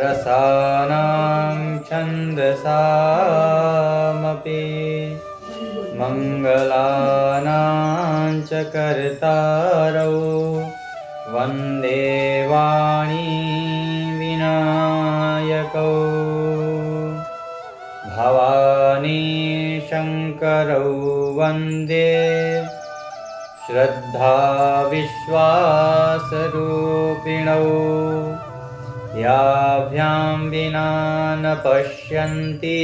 रसानां छन्दसामपि मङ्गलानां च कर्तारौ वन्दे वाणी विनायकौ भवानी शङ्करौ वन्दे श्रद्धा विश्वासरूपिणौ याभ्यां विना न पश्यन्ति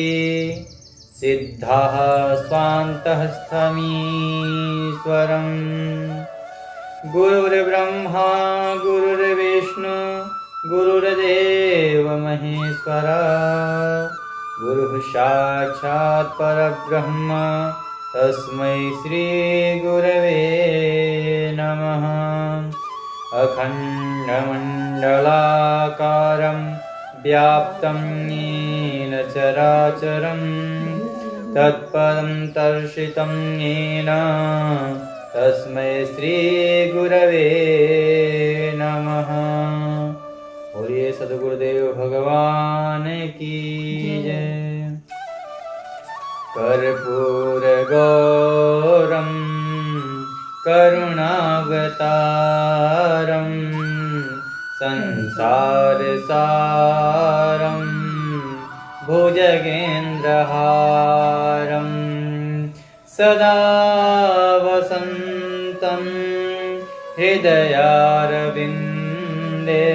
सिद्धाः स्वान्तस्थमीश्वरम् गुरुर्ब्रह्मा गुरुर्विष्णु गुरुर्देव महेश्वर गुरुः साक्षात् परब्रह्म तस्मै श्री गुरवे नमः। अखण्डमण्डलाकारं व्याप्तं येन चराचरं तत्पदं दर्शितं येन तस्मै श्री गुरवे नमः। बोलिए सद्गुरुदेव भगवान की जय। कर्पूरगौरं करुणावतारं संसारसारं भुजगेन्द्रहारं सदा वसन्तं हृदयारविन्दे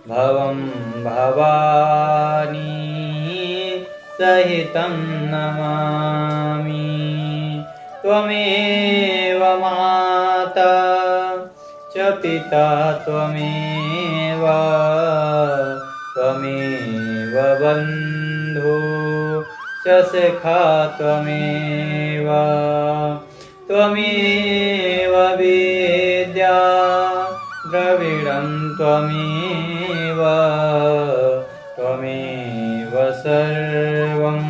भवं भवानी सहितं नमामि। त्वमेव माता च पिता त्वमेव बन्धु च सखा त्वमेव विद्या द्रविडं त्वमेव सर्वं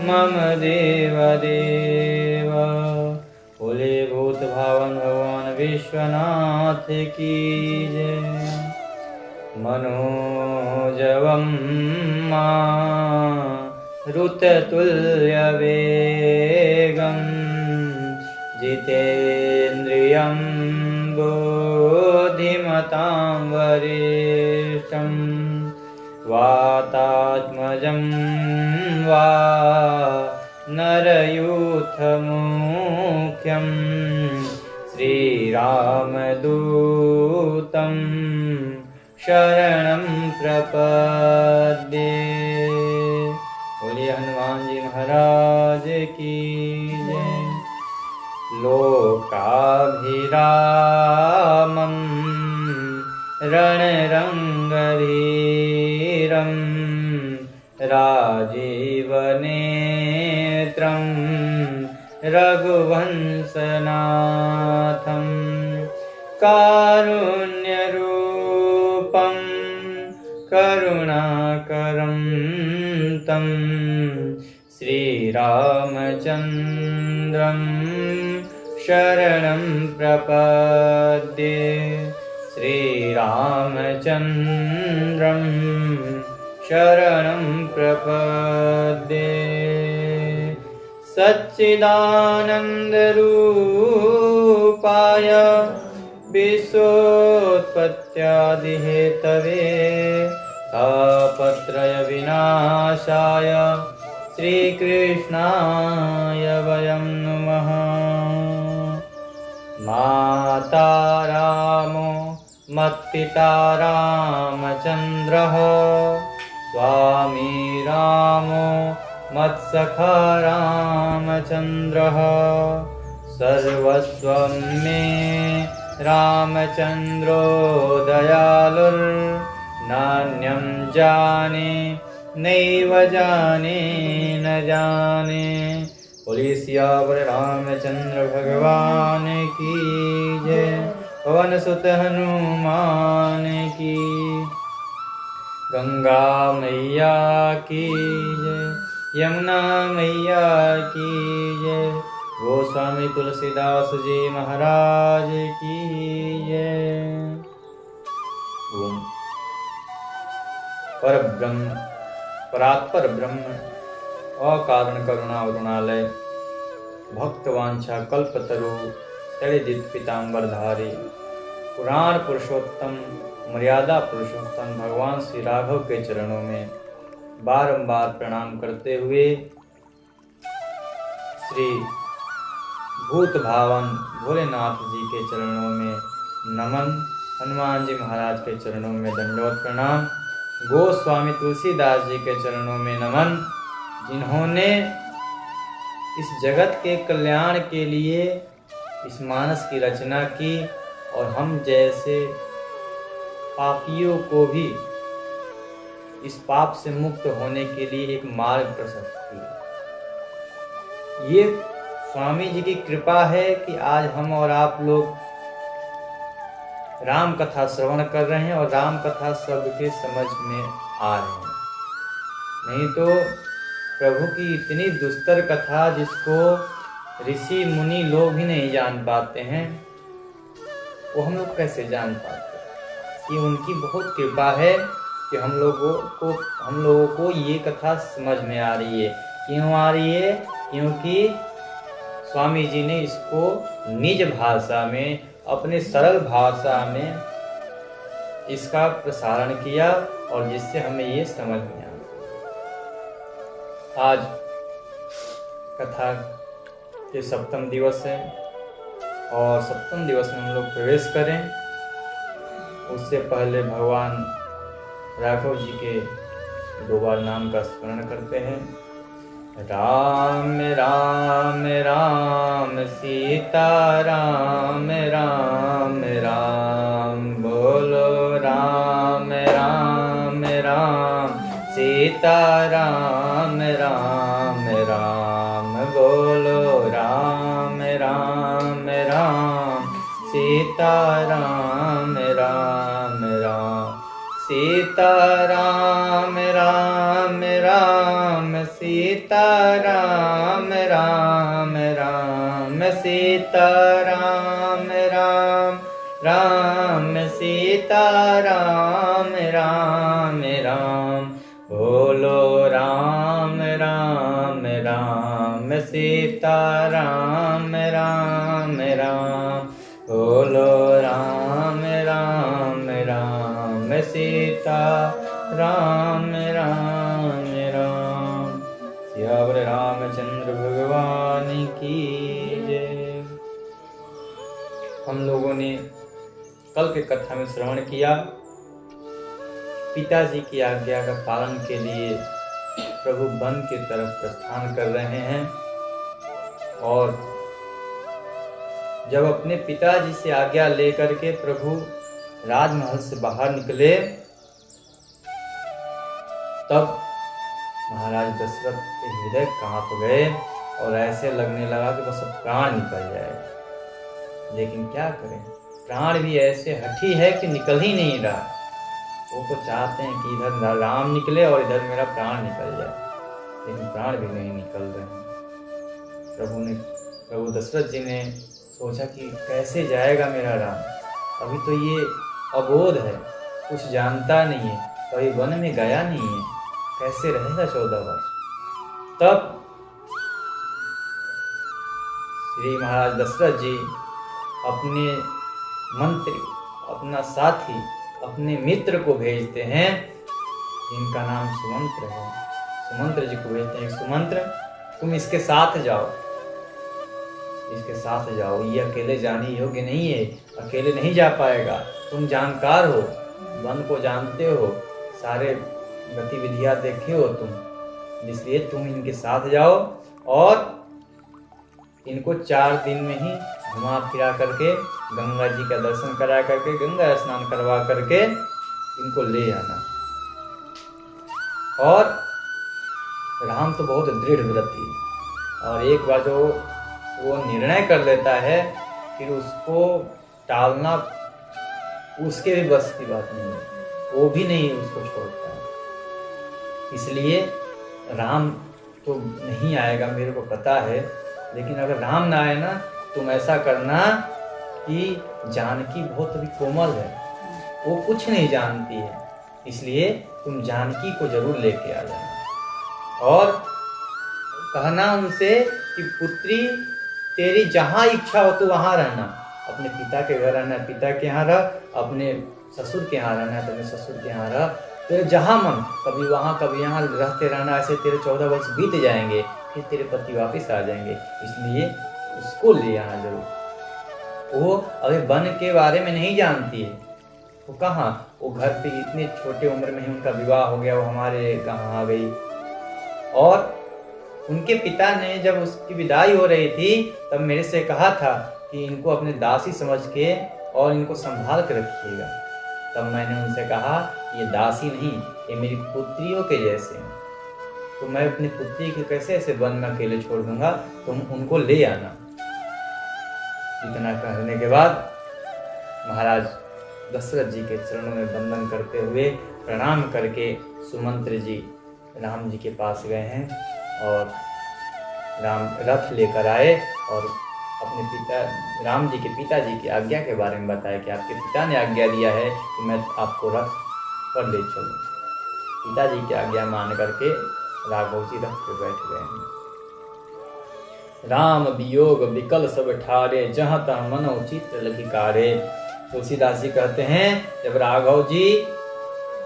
मम देवदेव। बोले भूत भावन भगवान विश्वनाथ की जय। मनोजवं मारुततुल्यवेगं जितेन्द्रियं बुद्धिमतां वरिष्ठं वातात्मजं नरयूथमुख्यं श्रीरामदूतं शरणं प्रपद्ये। बोलिए हनुमान जी महाराज की जय। लोकाभिरामं रणरङ्गधीरं राजीवनेत्रं रघुवंशनाथं कारुण्यरूपं करुणाकरं तं श्रीरामचन्द्रं शरणं प्रपद्ये। श्रीरामचन्द्रं शरणं प्रपद्ये। सच्चिदानन्दरूपाय विश्वोत्पत्त्यादिहेतवे तापत्रयविनाशाय श्रीकृष्णाय वयं नमः। माता रामो मत्पिता रामचन्द्रः स्वामी रामो मत्सखा रामचन्द्रः सर्वस्वं मे रामचन्द्रो दयालुर्नान्यं जाने नैव जाने न जाने। बोलिए सियावर रामचंद्र भगवान की जय। पवन सुत हनुमान की। गंगा मैया की जय। यमुना मैया की जय। गोस्वामी तुलसीदास जी महाराज की जय। ओम परब्रह्म परात्पर ब्रह्म अकारण करुणा वरुणालय भक्तवांछा कल्पतरु तड़िदित पीताम्बरधारी पुराण पुरुषोत्तम मर्यादा पुरुषोत्तम भगवान श्री राघव के चरणों में बारंबार प्रणाम करते हुए श्री भूत भावन भोलेनाथ जी के चरणों में नमन, हनुमान जी महाराज के चरणों में दंडवत प्रणाम, गोस्वामी तुलसीदास जी के चरणों में नमन, जिन्होंने इस जगत के कल्याण के लिए इस मानस की रचना की और हम जैसे पापियों को भी इस पाप से मुक्त होने के लिए एक मार्ग प्रशस्त किया। ये स्वामी जी की कृपा है कि आज हम और आप लोग राम कथा श्रवण कर रहे हैं और राम कथा सबके समझ में आ रहे हैं। नहीं तो प्रभु की इतनी दुस्तर कथा जिसको ऋषि मुनि लोग भी नहीं जान पाते हैं, वो हम लोग कैसे जान पाते हैं। ये उनकी बहुत कृपा है कि हम लोगों को ये कथा समझ में आ रही है। क्यों आ रही है? क्योंकि स्वामी जी ने इसको निज भाषा में, अपने सरल भाषा में इसका प्रसारण किया और जिससे हमें ये समझ में आ। आज कथा के सप्तम दिवस है और सप्तम दिवस में हम लोग प्रवेश करें उससे पहले भगवान राघव जी के 2 बार नाम का स्मरण करते हैं। राम राम राम सीता राम राम राम, बोलो राम राम राम सीता राम राम राम, बोलो राम राम राम सीता राम राम राम, सीता राम राम राम सीता राम राम राम, सीता राम राम राम सीता राम राम राम, बोलो राम राम राम सीता राम राम राम, बोलो राम राम राम सीता राम राम राम। सियावर रामचंद्र भगवान की जय। हम लोगों ने कल के कथा में श्रवण किया, पिताजी की आज्ञा का पालन के लिए प्रभु वन की तरफ प्रस्थान कर रहे हैं और जब अपने पिताजी से आज्ञा लेकर के प्रभु राजमहल से बाहर निकले तब महाराज दशरथ के हृदय कांप गए और ऐसे लगने लगा कि बस अब प्राण निकल जाए। लेकिन क्या करें, प्राण भी ऐसे हठी है कि निकल ही नहीं रहा। वो तो चाहते हैं कि इधर राम निकले और इधर मेरा प्राण निकल जाए, लेकिन प्राण भी नहीं निकल रहे हैं। प्रभु दशरथ जी ने सोचा कि कैसे जाएगा मेरा राम, अभी तो ये अबोध है, कुछ जानता नहीं है, कभी वन में गया नहीं है, कैसे रहेगा 14 वर्ष। तब श्री महाराज दशरथ जी अपने मंत्री, अपना साथी, अपने मित्र को भेजते हैं जिनका नाम सुमंत्र है। सुमंत्र जी को भेजते हैं, सुमंत्र तुम इसके साथ जाओ, इसके साथ जाओ, ये अकेले जाने योग्य नहीं है, अकेले नहीं जा पाएगा। तुम जानकार हो, वन को जानते हो, सारे गतिविधियां देखे हो तुम, इसलिए तुम इनके साथ जाओ और इनको 4 दिन में ही घुमा फिरा करके गंगा जी का दर्शन करा करके, गंगा स्नान करवा करके इनको ले आना। और राम तो बहुत दृढ़ व्रती और एक बार जो वो निर्णय कर लेता है फिर उसको टालना उसके भी बस की बात नहीं है, वो भी नहीं उसको छोड़ता है। इसलिए राम तो नहीं आएगा, मेरे को पता है, लेकिन अगर राम ना आए ना, तुम ऐसा करना कि जानकी बहुत अभी कोमल है, वो कुछ नहीं जानती है, इसलिए तुम जानकी को जरूर लेके आ जाना। और कहना उनसे कि पुत्री तेरी जहाँ इच्छा हो तो वहाँ रहना, अपने पिता के घर रहना पिता के यहाँ रह, अपने ससुर के यहाँ रहना है तो अपने ससुर के यहाँ रह, तेरे जहाँ मन, कभी वहाँ कभी यहाँ रहते रहना। ऐसे तेरे 14 वर्ष बीत जाएंगे, फिर तेरे पति वापस आ जाएंगे, इसलिए उसको ले आना जरूर। वो अभी वन के बारे में नहीं जानती है, वो कहाँ, वो घर पे इतने छोटे उम्र में ही उनका विवाह हो गया, वो हमारे कहाँ आ गई। और उनके पिता ने जब उसकी विदाई हो रही थी तब मेरे से कहा था कि इनको अपने दासी समझ के और इनको संभाल कर रखिएगा। तब मैंने उनसे कहा ये दासी नहीं, ये मेरी पुत्रियों के जैसे हैं, तो मैं अपनी पुत्री को कैसे ऐसे वन में अकेले छोड़ दूंगा, तुम उनको ले आना। इतना कहने के बाद महाराज दशरथ जी के चरणों में वंदन करते हुए प्रणाम करके सुमंत्र जी राम जी के पास गए हैं और राम रथ लेकर आए और अपने पिता राम जी के पिताजी की आज्ञा के बारे में बताया कि आपके पिता ने आज्ञा दिया है कि मैं आपको रथ पर ले चलूं। पिताजी की आज्ञा मान करके राघव जी रथ पे बैठ गए हैं। राम वियोग विकल सब ठारे, जहाँ तहाँ मनो चित्त लखिकारे। तुलसीदास जी कहते हैं जब राघव जी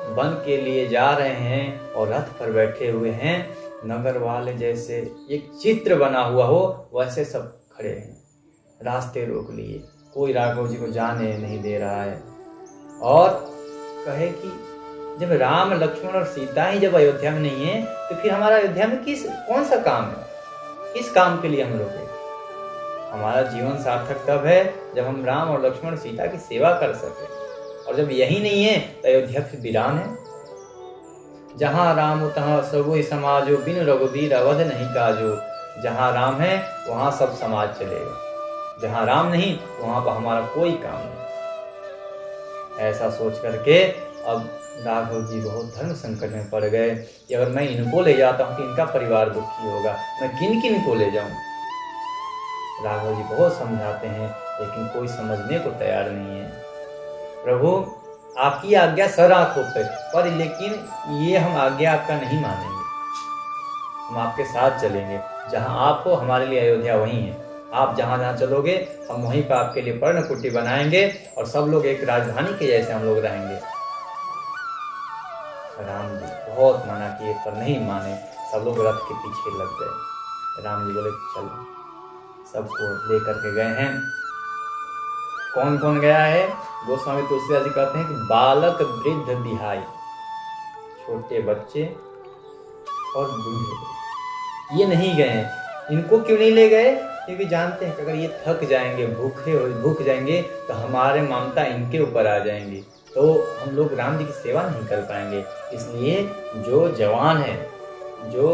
वन के लिए जा रहे हैं और रथ पर बैठे हुए हैं, नगर वाले जैसे एक चित्र बना हुआ हो वैसे सब खड़े हैं, रास्ते रोक लिए, कोई राघव जी को जाने नहीं दे रहा है। और कहे कि जब राम लक्ष्मण और सीता ही जब अयोध्या में नहीं है तो फिर हमारा अयोध्या में कौन सा काम है, किस काम के लिए हम रुके। हमारा जीवन सार्थक तब है जब हम राम और लक्ष्मण सीता की सेवा कर सके, और जब यही नहीं है तो अयोध्या फिर वीरान है। जहाँ राम तहाँ सबोई समाजो, बिन रघुबीर अवध नहीं काजो। जहाँ राम है वहाँ सब समाज चलेगा, जहाँ राम नहीं वहाँ पर हमारा कोई काम नहीं। ऐसा सोच करके अब राघव जी बहुत धर्म संकट में पड़ गए कि अगर मैं इनको ले जाता हूँ कि इनका परिवार दुखी होगा, मैं किन किन को ले जाऊं। राघव जी बहुत समझाते हैं लेकिन कोई समझने को तैयार नहीं है। प्रभु आपकी आज्ञा सर आंखों पर, लेकिन ये हम आज्ञा आपका नहीं मानेंगे, हम आपके साथ चलेंगे, जहां आप हो हमारे लिए अयोध्या वहीं है, आप जहां जहां चलोगे हम वहीं पर आपके लिए पर्णकुटी बनाएंगे और सब लोग एक राजधानी के जैसे हम लोग रहेंगे। राम जी बहुत मना किए पर नहीं माने, सब लोग रथ के पीछे लग गए। राम जी बोले चलो, सबको लेकर के गए हैं। कौन कौन गया है? गोस्वामी तुलसीदास जी कहते हैं कि बालक वृद्ध बिहाई, छोटे बच्चे और बूढ़े ये नहीं गए हैं। इनको क्यों नहीं ले गए? क्योंकि जानते हैं कि अगर ये थक जाएंगे, भूख जाएंगे तो हमारे ममता इनके ऊपर आ जाएंगी, तो हम लोग राम जी की सेवा नहीं कर पाएंगे। इसलिए जो जवान है, जो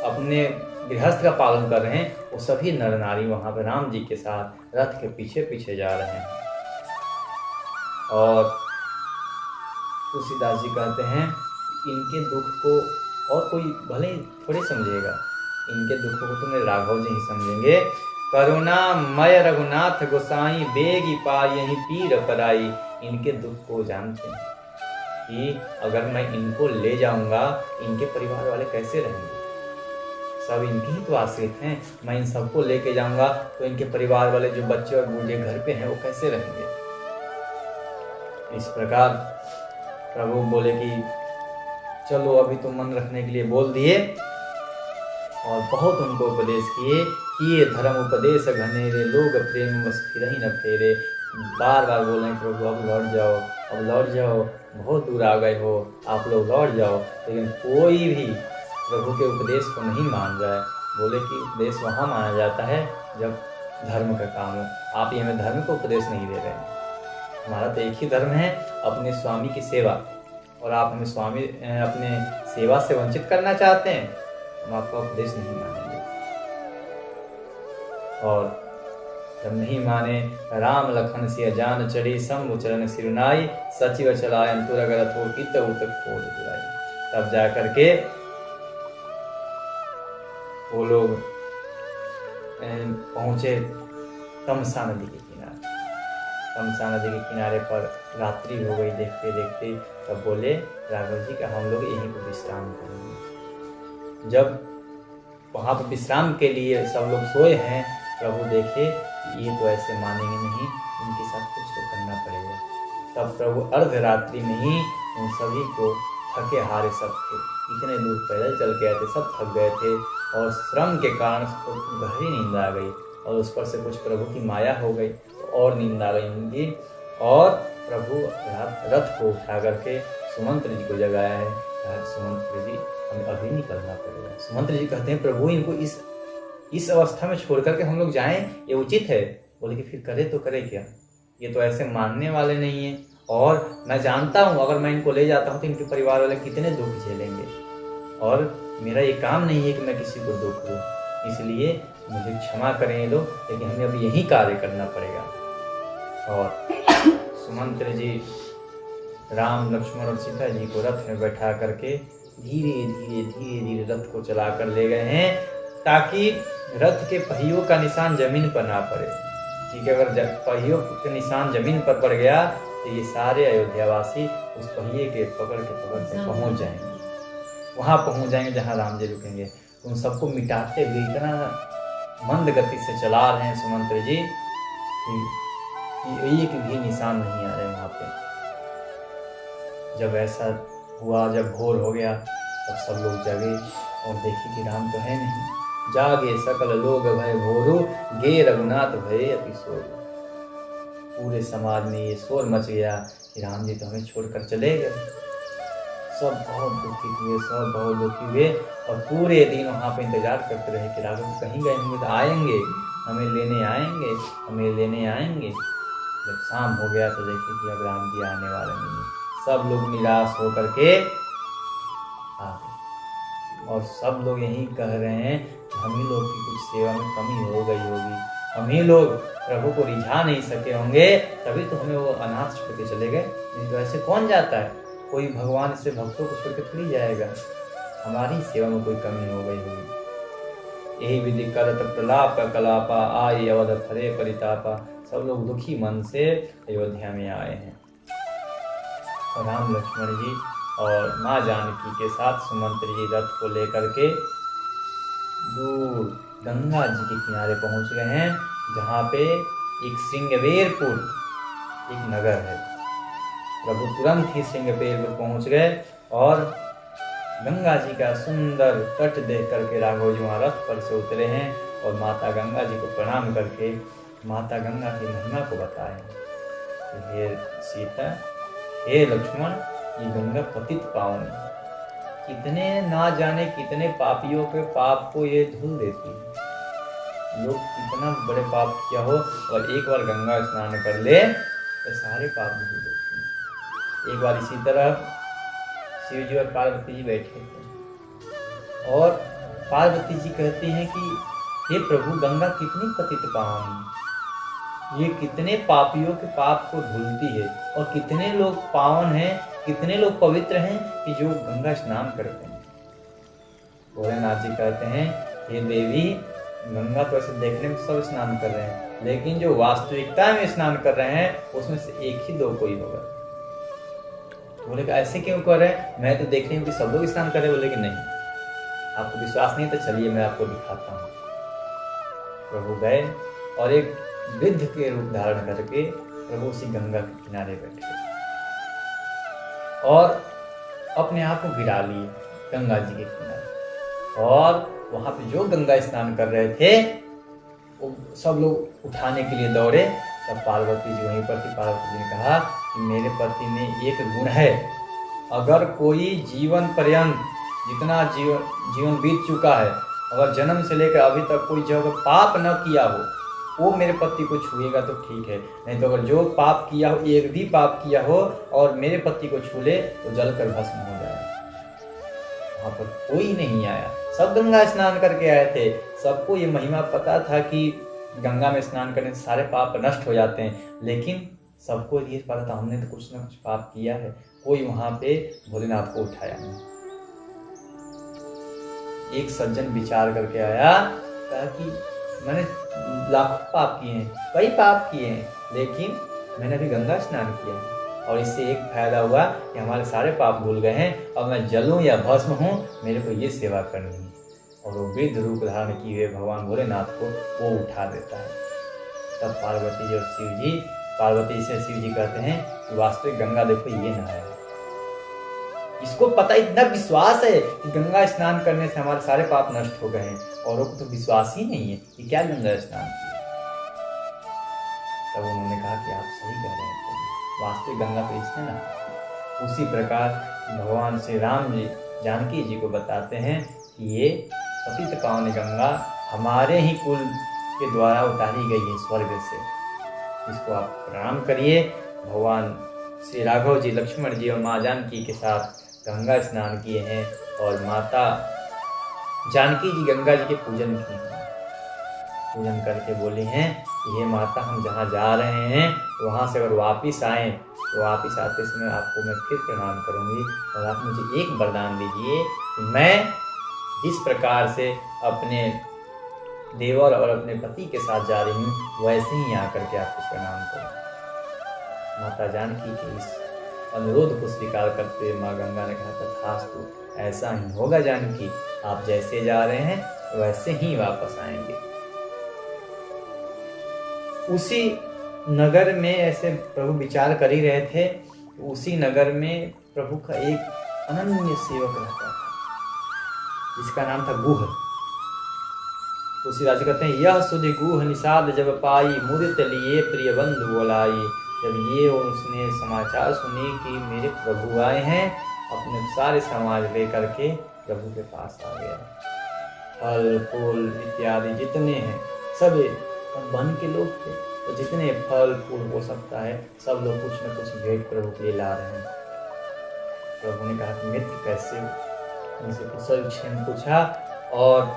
अपने गृहस्थ का पालन कर रहे हैं, वो सभी नर नारी वहां पर राम जी के साथ रथ के पीछे पीछे जा रहे हैं। और तुलसीदास जी कहते हैं इनके दुख को और कोई भले ही थोड़े समझेगा, इनके दुखों को तो मेरे राघव जी ही समझेंगे। करुणामय रघुनाथ गोसाई, बेगी पाई यही पीर पराई। इनके दुख को जानते हैं कि अगर मैं इनको ले जाऊंगा इनके परिवार वाले कैसे रहेंगे, सब इनके ही तो आश्रित हैं। मैं इन सबको लेके जाऊंगा तो इनके परिवार वाले जो बच्चे और बूढ़े घर पे हैं वो कैसे रहेंगे। इस प्रकार प्रभु बोले कि चलो अभी तो मन रखने के लिए बोल दिए और बहुत उनको उपदेश किए कि ये धर्म उपदेश घनेरे, लोग प्रेम बस फिर ही न फेरे। बार बार बोल रहे हैं प्रभु अब लौट जाओ, अब लौट जाओ, बहुत दूर आ गए हो, आप लोग लौट जाओ। लेकिन कोई भी प्रभु के उपदेश को नहीं मान रहा है। बोले कि उपदेश वहाँ माना जाता है जब धर्म का काम हो, आप ये हमें धर्म का उपदेश नहीं दे रहे हैं। हमारा तो एक ही धर्म है, अपने स्वामी की सेवा, और आप हमें स्वामी अपने सेवा से वंचित करना चाहते हैं, हम आपका उपदेश नहीं मानेंगे। और जब नहीं माने, राम लखन सिया जान चढ़ी, शंभु चरण सिरुनाई, सचिव चलाय अंतुर अगरत हो, इत उत खोल बुलाई। तब जा करके वो लोग पहुँचे तमसा नदी के किनारे। तमसा नदी के किनारे पर रात्रि हो गई देखते देखते, तब बोले राघव जी का हम लोग यहीं पर विश्राम करेंगे। जब वहाँ पर विश्राम के लिए सब लोग सोए हैं, प्रभु देखे ये तो ऐसे मानेंगे नहीं, इनके साथ कुछ तो करना पड़ेगा। तब प्रभु अर्धरात्रि में ही उन सभी को, थके हारे सब थे, इतने दूर पैदल चल के आए थे, सब थक गए थे और श्रम के कारण सबको गहरी नींद आ गई और उस पर से कुछ प्रभु की माया हो गई तो और नींद आ गई उनकी। और प्रभु रथ को उठा करके सुमंत्र जी को जगाया है। कहा सुमंत्र जी हमें अभी निकलना पड़ेगा। सुमंत्र जी कहते हैं प्रभु इनको इस अवस्था में छोड़ करके हम लोग जाएं, ये उचित है? बोले कि फिर करे तो करे क्या, ये तो ऐसे मानने वाले नहीं है और मैं जानता हूँ अगर मैं इनको ले जाता हूँ तो इनके परिवार वाले कितने दुख झेलेंगे और मेरा ये काम नहीं है कि मैं किसी को दुख दूँ, इसलिए मुझे क्षमा करें ये लोग, लेकिन हमें अब यही कार्य करना पड़ेगा। और सुमंत्र जी राम लक्ष्मण और सीता जी को रथ में बैठा करके धीरे धीरे धीरे धीरे रथ को चला कर ले गए हैं, ताकि रथ के पहियों का निशान जमीन पर ना पड़े। ठीक है, अगर पहियों के निशान जमीन पर पड़ गया तो ये सारे अयोध्यावासी उस पहिए के पकड़ के पहुंच जाएंगे, वहां पहुंच जाएंगे जहां राम जी रुकेंगे। उन सबको मिटाते हुए इतना मंद गति से चला रहे हैं सुमंत्र जी कि एक भी निशान नहीं आ रहे वहां पे। जब ऐसा हुआ, जब भोर हो गया, तब सब लोग जगे और देखे कि राम तो है नहीं। जागे सकल लोग भय भोरू, गे रघुनाथ भय अति शोर। पूरे समाज में ये शोर मच गया कि राम जी तो हमें छोड़कर चले गए। सब बहुत दुखित हुए, सब बहुत दुखी हुए और पूरे दिन वहाँ पे इंतजार करते रहे कि राघव कहीं गए होंगे तो आएंगे, हमें लेने आएंगे, हमें लेने आएंगे। जब शाम हो गया तो देखे कि अब राम जी आने वाले नहीं है। सब लोग निराश होकर के आ गए और सब लोग यही कह रहे हैं कि हम ही लोग की कुछ सेवा में कमी हो गई होगी, हम ही लोग प्रभु को रिझा नहीं सके होंगे, तभी तो हमें वो अनाथ छोड़ के चले गए। नहीं तो ऐसे कौन जाता है, कोई भगवान से भक्तों को छोड़ के थोड़ी जाएगा, हमारी सेवा में कोई कमी हो गई होगी। यही विधि करत प्रलाप कलापा, आई अवध फरे परितापा। सब लोग दुखी मन से अयोध्या में आए हैं और राम लक्ष्मण जी और माँ जानकी के साथ सुमंत्र जी रथ को लेकर के दूर गंगा जी के किनारे पहुंच गए हैं, जहाँ पे एक सिंगवेरपुर एक नगर है। प्रभु तुरंत ही सिंगवेरपुर पहुंच गए और गंगा जी का सुंदर तट देख करके राघव जी वहाँ रथ पर से उतरे हैं और माता गंगा जी को प्रणाम करके माता गंगा की महिमा को बताए। हे सीता, हे लक्ष्मण, ये गंगा पतित पावन, कितने ना जाने कितने पापियों के पाप को ये धुल देती है। लोग कितना बड़े पाप किया हो और एक बार गंगा स्नान कर ले तो सारे पाप धुल देती है। एक बार इसी तरह शिव जी और पार्वती जी बैठे थे और पार्वती जी कहती हैं कि हे प्रभु, गंगा कितनी पतित पावन है, ये कितने पापियों के पाप को धुलती है और कितने लोग पावन हैं, कितने लोग पवित्र हैं कि जो गंगा स्नान करते हैं। भोलेनाथ जी कहते हैं हे देवी, गंगा तो ऐसे देखने में सब स्नान कर रहे हैं, लेकिन जो वास्तविकता में स्नान कर रहे हैं उसमें से एक ही दो कोई होगा। बोले ऐसे क्यों कर रहे हैं, मैं तो देख रही हूँ कि सब लोग स्नान कर रहे हैं। बोले कि नहीं, आपको विश्वास नहीं तो चलिए मैं आपको दिखाता हूँ। प्रभु गए और एक वृद्ध के रूप धारण करके प्रभु उसी गंगा के किनारे बैठे और अपने आप को गिरा लिए गंगा जी के किनारे। और वहां पे जो गंगा स्नान कर रहे थे वो सब लोग उठाने के लिए दौड़े। तब पार्वती जी वहीं पर थी। पार्वती जी ने कहा कि मेरे पति में एक गुण है, अगर कोई जीवन पर्यंत जितना जीवन बीत चुका है, अगर जन्म से लेकर अभी तक कोई जो पाप न किया हो वो मेरे पति को छुएगा तो ठीक है, नहीं तो अगर जो पाप किया हो, एक भी पाप किया हो और मेरे पति को छू ले तो जलकर भस्म हो जाए। वहां पर कोई नहीं आया, सब गंगा स्नान करके आए थे। सबको ये महिमा पता था कि गंगा में स्नान करने से सारे पाप नष्ट हो जाते हैं, लेकिन सबको ये पता था हमने तो कुछ ना कुछ पाप किया है। कोई वहां पे भोलेनाथ को उठाया नहीं। एक सज्जन विचार करके आया, कहा कि मैंने लाखों पाप किए हैं, कई पाप किए हैं, लेकिन मैंने अभी गंगा स्नान किया है और इससे एक फायदा हुआ कि हमारे सारे पाप धुल गए हैं और मैं जलूं या भस्म हूँ, मेरे को ये सेवा करनी है। और वो वृद्ध रूप धारण किए हुए भगवान भोलेनाथ को वो उठा देता है। तब पार्वती जी और शिव जी, पार्वती से शिव जी कहते हैं कि वास्तविक गंगा देखो ये नहाया है। इसको पता, इतना विश्वास है कि गंगा स्नान करने से हमारे सारे पाप नष्ट हो गए हैं, औरों को तो विश्वास ही नहीं है कि क्या गंगा स्नान किया। तब उन्होंने कहा कि आप सही कह रहे हैं, वास्तविक गंगा तो इसने ना। उसी प्रकार भगवान श्री राम जी जानकी जी को बताते हैं कि ये पतित पावनी गंगा हमारे ही कुल के द्वारा उतारी गई है स्वर्ग से, इसको आप प्रणाम करिए। भगवान श्री राघव जी, लक्ष्मण जी और माँ जानकी के साथ गंगा स्नान किए हैं और माता जानकी जी गंगा जी के पूजन किए हैं। पूजन करके बोली हैं कि हे माता, हम जहाँ जा रहे हैं वहाँ से अगर वापिस आएँ तो वापिस आते समय आपको मैं फिर प्रणाम करूँगी, और आप मुझे एक वरदान दीजिए कि मैं जिस प्रकार से अपने देवर और अपने पति के साथ जा रही हूँ वैसे ही आकर के आपको प्रणाम करूँ। माता जानकी के इस अनुरोध को स्वीकार करते हुए माँ गंगा ने कहा, तथास्तु, ऐसा ही होगा जानकी, आप जैसे जा रहे हैं वैसे ही वापस आएंगे। उसी नगर में ऐसे प्रभु विचार कर ही रहे थे, उसी नगर में प्रभु का एक अनन्य सेवक रहता था जिसका नाम था गुह। तुलसीदास कहते हैं, यह सुधि गुह निषाद जब पाई, मुदित लिए प्रिय बंधु बोलाई। जब ये और उसने समाचार सुनी कि मेरे प्रभु आए हैं, अपने सारे समाज लेकर के प्रभु के पास आ गया। फल फूल इत्यादि जितने हैं सब वन के लोग थे, तो जितने फल फूल हो सकता है सब लोग कुछ न कुछ भेंट प्रभु के लिए ला रहे हैं। प्रभु ने कहा कि मित्र कैसे हो, उनसे कुशल क्षेम पूछा, और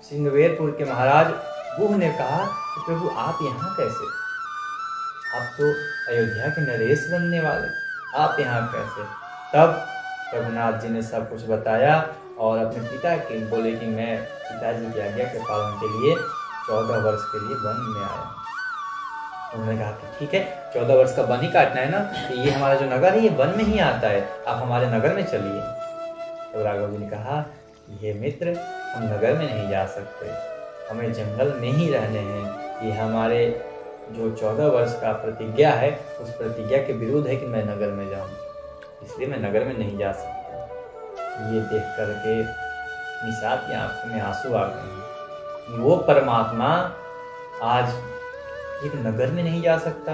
सिंगवेरपुर के महाराज गुह ने कहा कि प्रभु आप यहाँ कैसे, आप तो अयोध्या के नरेश बनने वाले, आप यहाँ कैसे। तब रघुनाथ जी ने सब कुछ बताया और अपने पिता के बोले कि मैं पिताजी की आज्ञा के पालन के लिए 14 वर्ष के लिए वन में आया। उन्होंने कहा कि ठीक है, 14 वर्ष का वन ही काटना है ना, कि ये हमारा जो नगर है ये वन में ही आता है, आप हमारे नगर में चलिए। तो राघव जी ने कहा, ये मित्र, हम नगर में नहीं जा सकते, हमें जंगल में ही रहने हैं। ये हमारे जो 14 वर्ष का प्रतिज्ञा है उस प्रतिज्ञा के विरुद्ध है कि मैं नगर में जाऊं, इसलिए मैं नगर में नहीं जा सकता। ये देख करके निषाद की आंखों में आंसू आ गए। वो परमात्मा आज एक नगर में नहीं जा सकता,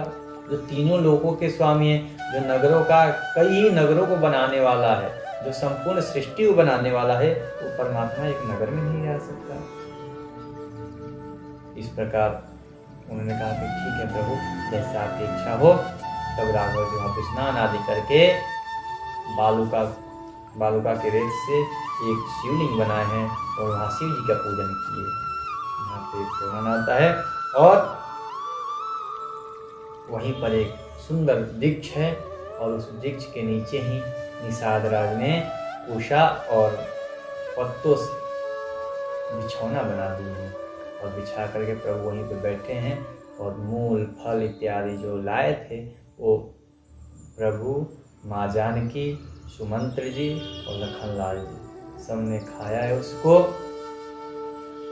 जो तीनों लोकों के स्वामी है, जो नगरों का कई नगरों को बनाने वाला है, जो संपूर्ण सृष्टि को बनाने वाला है, वो परमात्मा एक नगर में नहीं रह सकता। इस प्रकार उन्होंने कहा कि ठीक है प्रभु, जैसे आपकी इच्छा हो। तब राघव जी वहाँ पे स्नान आदि करके बालुका के रेत से एक शिवलिंग बनाए हैं और वहाँ शिव जी का पूजन किए। यहाँ पे पुराण आता है और वहीं पर एक सुंदर वृक्ष है और उस वृक्ष के नीचे ही निषाद राज ने उषा और पत्तों से बिछौना बना दिए हैं और बिछा करके प्रभु वहीं पे बैठे हैं और मूल फल इत्यादि जो लाए थे वो प्रभु, माँ जानकी, सुमंत्र जी और लखनलाल जी सबने खाया है उसको,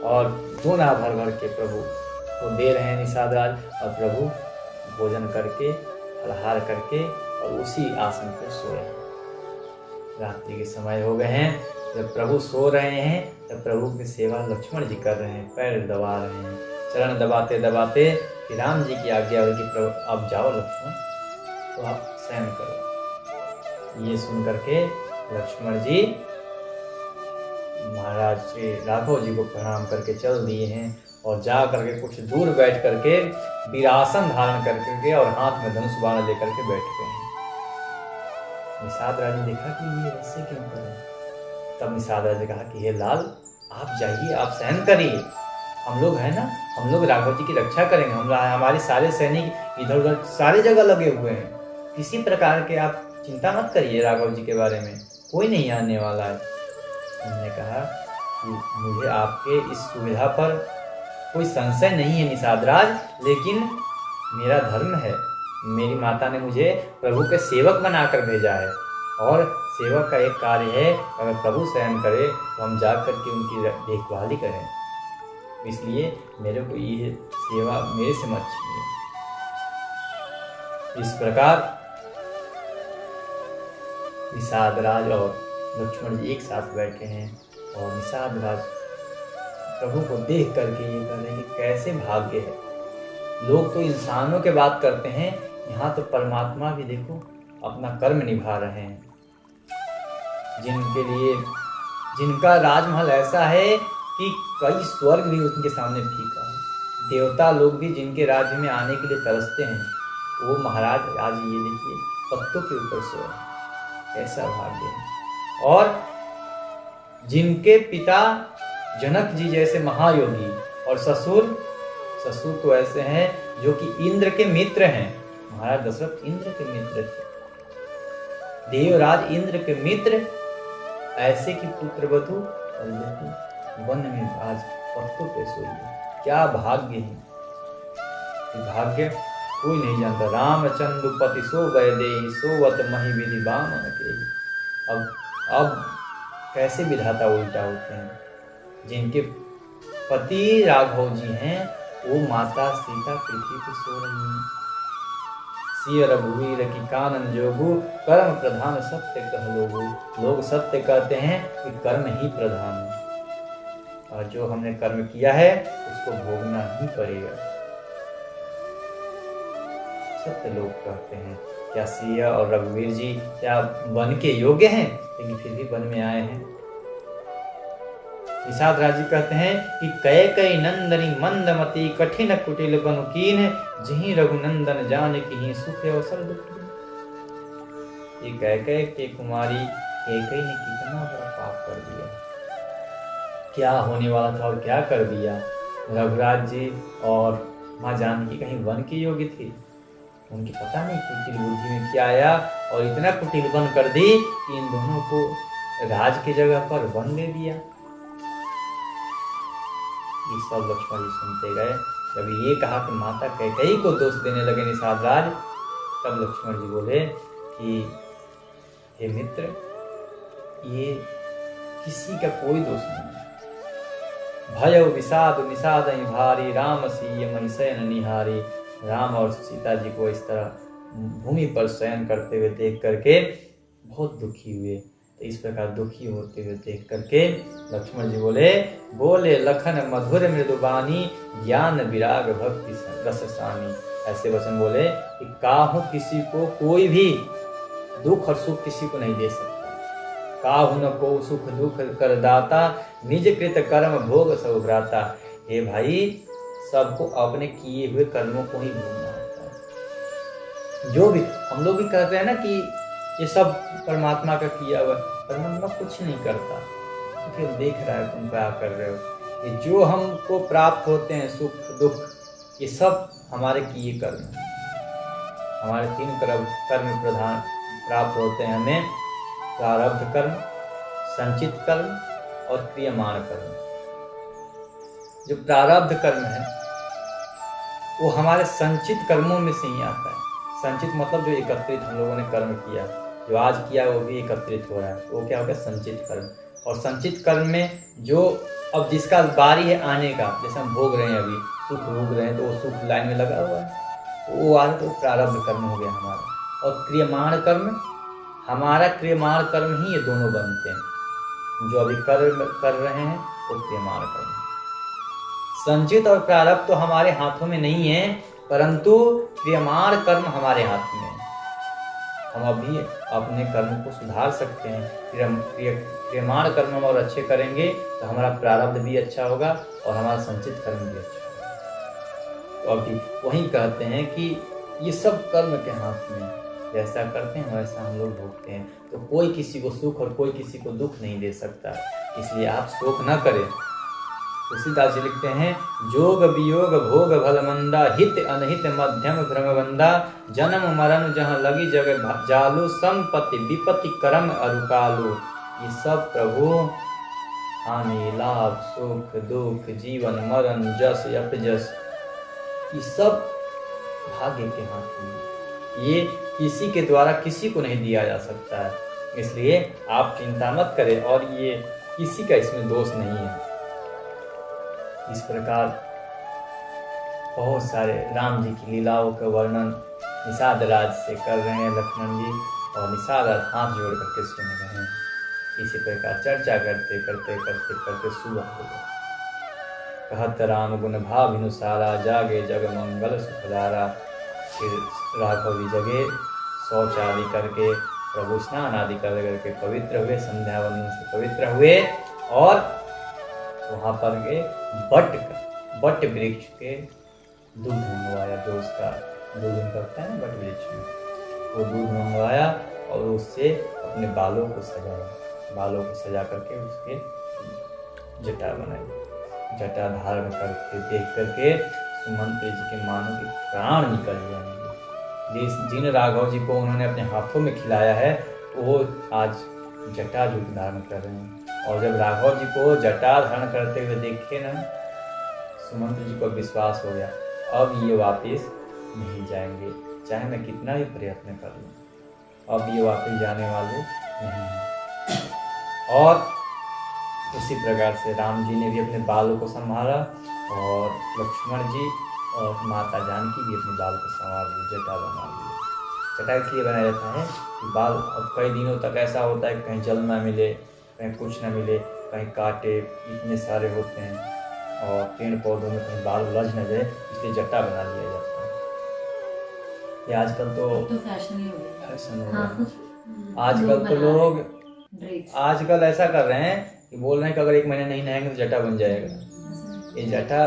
और दोना भर भर के प्रभु को दे रहे हैं निषाद राज। और प्रभु भोजन करके फलहार करके और उसी आसन पर सोए हैं। रात्रि के समय हो गए हैं, जब प्रभु सो रहे हैं तब प्रभु की सेवा लक्ष्मण जी कर रहे हैं, पैर दबा रहे हैं, चरण दबाते दबाते कि राम जी की आज्ञा हुई कि प्रभु आप जाओ लक्ष्मण, तो आप शयन करो। ये सुन करके लक्ष्मण जी महाराज श्री राघव जी को प्रणाम करके चल दिए हैं और जा करके कुछ दूर बैठ करके वीरासन धारण करके और हाथ में धनुष बाण लेकर के बैठ गए हैं। निषाद राज ने देखा कि ये ऐसे क्यों कर रहे हैं। तब निषाद राज ने कहा कि हे लाल, आप जाइए, आप सहन करिए, हम लोग हैं ना, हम लोग राघव जी की रक्षा करेंगे। हमारे सारे सैनिक इधर उधर सारी जगह लगे हुए हैं, किसी प्रकार के आप चिंता मत करिए, राघव जी के बारे में कोई नहीं आने वाला है। उन्होंने कहा कि मुझे आपके इस सुविधा पर कोई संशय नहीं है निषाद राज, लेकिन मेरा धर्म है, मेरी माता ने मुझे प्रभु के सेवक बनाकर भेजा है और सेवक का एक कार्य है, अगर प्रभु शयन करे तो हम जा करके उनकी देखभाल ही करें, इसलिए मेरे को ये सेवा मेरे से मत छीनिए। इस प्रकार निषाद राज और लक्ष्मण जी एक साथ बैठे हैं और निषाद राज प्रभु को देख करके ये कह रहे हैं कि कैसे भाग्य है। लोग तो इंसानों के बात करते हैं, यहाँ तो परमात्मा भी देखो अपना कर्म निभा रहे हैं, जिनका राजमहल ऐसा है कि कई स्वर्ग भी उनके सामने फीका है। देवता लोग भी जिनके राज्य में आने के लिए तरसते हैं, वो महाराज आज ये देखिए पत्तों के ऊपर सोए, ऐसा भाग्य है। और जिनके पिता जनक जी जैसे महायोगी और ससुर तो ऐसे हैं जो कि इंद्र के मित्र हैं। महाराज दशरथ इंद्र के मित्र थे, देवराज इंद्र के मित्र, ऐसे की पुत्रवधू और देखो वन में आज पत्तों पे सोई, क्या भाग्य है। भाग्य कोई नहीं जानता। रामचंद्रपति सो वैदेही सोवत मही विधि बामन के। अब कैसे विधाता उल्टा होते हैं। जिनके पति राघव जी हैं वो माता सीता पृथ्वी पे सो रही हैं। सिय रघुवीर की कानन जोगु कर्म प्रधान सत्य कह लोगु। लोग सत्य कहते हैं कि कर्म ही प्रधान है और जो हमने कर्म किया है उसको भोगना ही पड़ेगा, सत्य लोग कहते हैं। क्या सिय और रघुवीर जी क्या वन के योग्य हैं, लेकिन फिर भी वन में आए हैं। निषाद राज जी कहते हैं कि कई नंदनी मंदमती कठिन कुटिल बनु कीन, जहीं रघुनंदन जान की सुख अवसर दुख। ये कई के कुमारी कई ने कितना बड़ा पाप कर दिया, क्या होने वाला था और क्या कर दिया। रघुराज जी और माँ जानकी कहीं वन की योग्य थी, उनकी पता नहीं कुटिल बुद्धि में क्या आया और इतना कुटिल बन कर दी कि इन दोनों को राज की जगह पर वन दे दिया। ये सब लक्ष्मण जी सुनते गए। जब ये कहा कि माता कैकेयी को दोष देने लगे निषाद राज, तब लक्ष्मण जी बोले कि हे मित्र, ये किसी का कोई दोष नहीं है। भय विषाद निषाद भारी, राम सीय महि शयन निहारी। राम और सीता जी को इस तरह भूमि पर शयन करते हुए देख करके बहुत दुखी हुए। तो इस प्रकार दुखी होते हुए देख करके लक्ष्मण जी बोले लखन मधुर मृदुबानी, ज्ञान विराग भक्ति रससानी। ऐसे वचन बोले कि काहू किसी को कोई भी दुख और सुख किसी को नहीं दे सकता। काहू न को सुख दुख कर दाता, निज कृत कर्म भोग सब भ्राता। हे भाई, सबको अपने किए हुए कर्मों को ही भोगना होता है। जो भी हम लोग भी कहते हैं ना कि ये सब परमात्मा का किया हुआ, परमात्मा कुछ नहीं करता, क्योंकि देख रहा है तुम क्या कर रहे हो। ये जो हमको प्राप्त होते हैं सुख दुख, ये सब हमारे किए कर्म हैं। हमारे 3 कर्म प्रधान प्राप्त होते हैं हमें, प्रारब्ध कर्म, संचित कर्म और क्रियमाण कर्म। जो प्रारब्ध कर्म है वो हमारे संचित कर्मों में से ही आता है। संचित मतलब जो एकत्रित हम लोगों ने कर्म किया, जो आज किया वो भी एकत्रित हो रहा है, वो क्या हो गया संचित कर्म। और संचित कर्म में जो अब जिसका बारी है आने का, जैसे हम भोग रहे हैं अभी सुख भोग रहे हैं, तो वो सुख लाइन में लगा हुआ है, वो आ तो प्रारब्ध कर्म हो गया हमारा। और क्रियमाण कर्म, हमारा क्रियमाण कर्म ही ये दोनों बनते हैं। जो अभी कर्म कर रहे हैं वो क्रियमाण कर्म। संचित और प्रारब्ध तो हमारे हाथों में नहीं है, परंतु क्रियमाण कर्म हमारे हाथ में है। हम अभी अपने कर्म को सुधार सकते हैं। क्रियमाण कर्म हम और अच्छे करेंगे तो हमारा प्रारब्ध भी अच्छा होगा और हमारा संचित कर्म भी अच्छा होगा। तो अभी वही कहते हैं कि ये सब कर्म के हाथ में, जैसा करते हैं वैसा हम लोग भोगते हैं। तो कोई किसी को सुख और कोई किसी को दुख नहीं दे सकता, इसलिए आप शोक न करें। तुलसीदास जी लिखते हैं, जोग वियोग भोग भल मंदा, हित अनहित मध्यम भ्रमबंदा। जन्म मरण जहाँ लगी जग जालू, संपत्ति विपत्ति कर्म अरुकालू। ये सब प्रभु हानि लाभ सुख दुख जीवन मरण जस अपजस, ये सब भाग्य के हाथ में, ये किसी के द्वारा किसी को नहीं दिया जा सकता है। इसलिए आप चिंता मत करें और ये किसी का इसमें दोष नहीं है। इस प्रकार बहुत सारे राम जी की लीलाओं का वर्णन निषाद राज से कर रहे हैं लक्ष्मण जी, और निषाद राज हाथ जोड़ करके सुन रहे हैं। इसी प्रकार चर्चा करते करते करते करते सुबह हो गया। कहत राम गुण भाविनु सारा, जागे जग मंगल सुखदारा। फिर राघव जी जगे, शौच आदि करके प्रभु स्नान आदि करके पवित्र हुए, संध्या वंदन से पवित्र हुए, और वहाँ पर गए बट वृक्ष के दूध मंगवाया, जो उसका दूध करता है ना बट वृक्ष में, वो दूध मंगवाया और उससे अपने बालों को सजाया, बालों को सजा करके उसके जटा बनाई। जटा धारण करके देख करके सुमंत जी के मानो के प्राण निकल जाएंगे। जिन राघव जी को उन्होंने अपने हाथों में खिलाया है वो आज जटा जो धारण कर रहे हैं। और जब राघव जी को जटा धारण करते हुए देखे ना, सुमंत जी को विश्वास हो गया, अब ये वापस नहीं जाएंगे, चाहे मैं कितना भी प्रयत्न कर लूँ, अब ये वापस जाने वाले नहीं हैं। और उसी प्रकार से राम जी ने भी अपने बालों को संभाला, और लक्ष्मण जी और माता जानकी भी अपने बाल को संभाल ली, जटा बना ली। जटा इसलिए बनाया जाता है कि बाल अब कई दिनों तक ऐसा होता है, कहीं जल ना मिले, कहीं कुछ ना मिले, कहीं कांटे इतने सारे होते हैं, और पेड़ पौधों में कहीं बाल उलझ न जाए, इसलिए जटा बना लिया जाता है। ये आजकल तो फैशन ही हो गया। आजकल तो लोग आजकल ऐसा कर रहे हैं कि बोल रहे हैं कि अगर 1 महीने नहीं नहाएंगे तो जटा बन जाएगा। ये जटा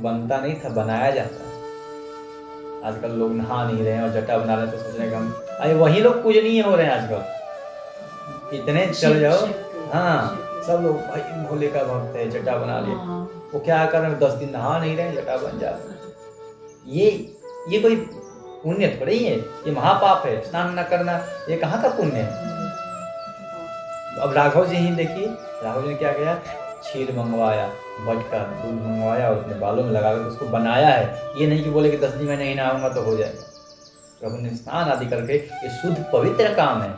बनता नहीं था, बनाया जाता है। आजकल लोग नहा नहीं रहे हैं और जटा बना रहे हैं, तो सोच रहे हैं कि हम, अरे वही लोग पूजनीय हो रहे हैं आजकल। इतने चल जाओ, हाँ सब लोग भाई भोले का भक्त है, जटा बना लिया। वो क्या कर रहे हैं, 10 दिन नहा नहीं रहे, जटा बन जा रहे। ये कोई पुण्य थोड़ी है, ये महापाप है। स्नान न करना ये कहाँ का पुण्य है। अब राघव जी ही देखिए, राघव जी ने क्या किया, क्षीर मंगवाया, बट का दूध मंगवाया और अपने बालों में लगाकर उसको बनाया है। ये नहीं कि बोले कि 10 दिन में नहीं नहाऊंगा तो हो जाएगा। प्रभु ने स्नान आदि करके, ये शुद्ध पवित्र काम है।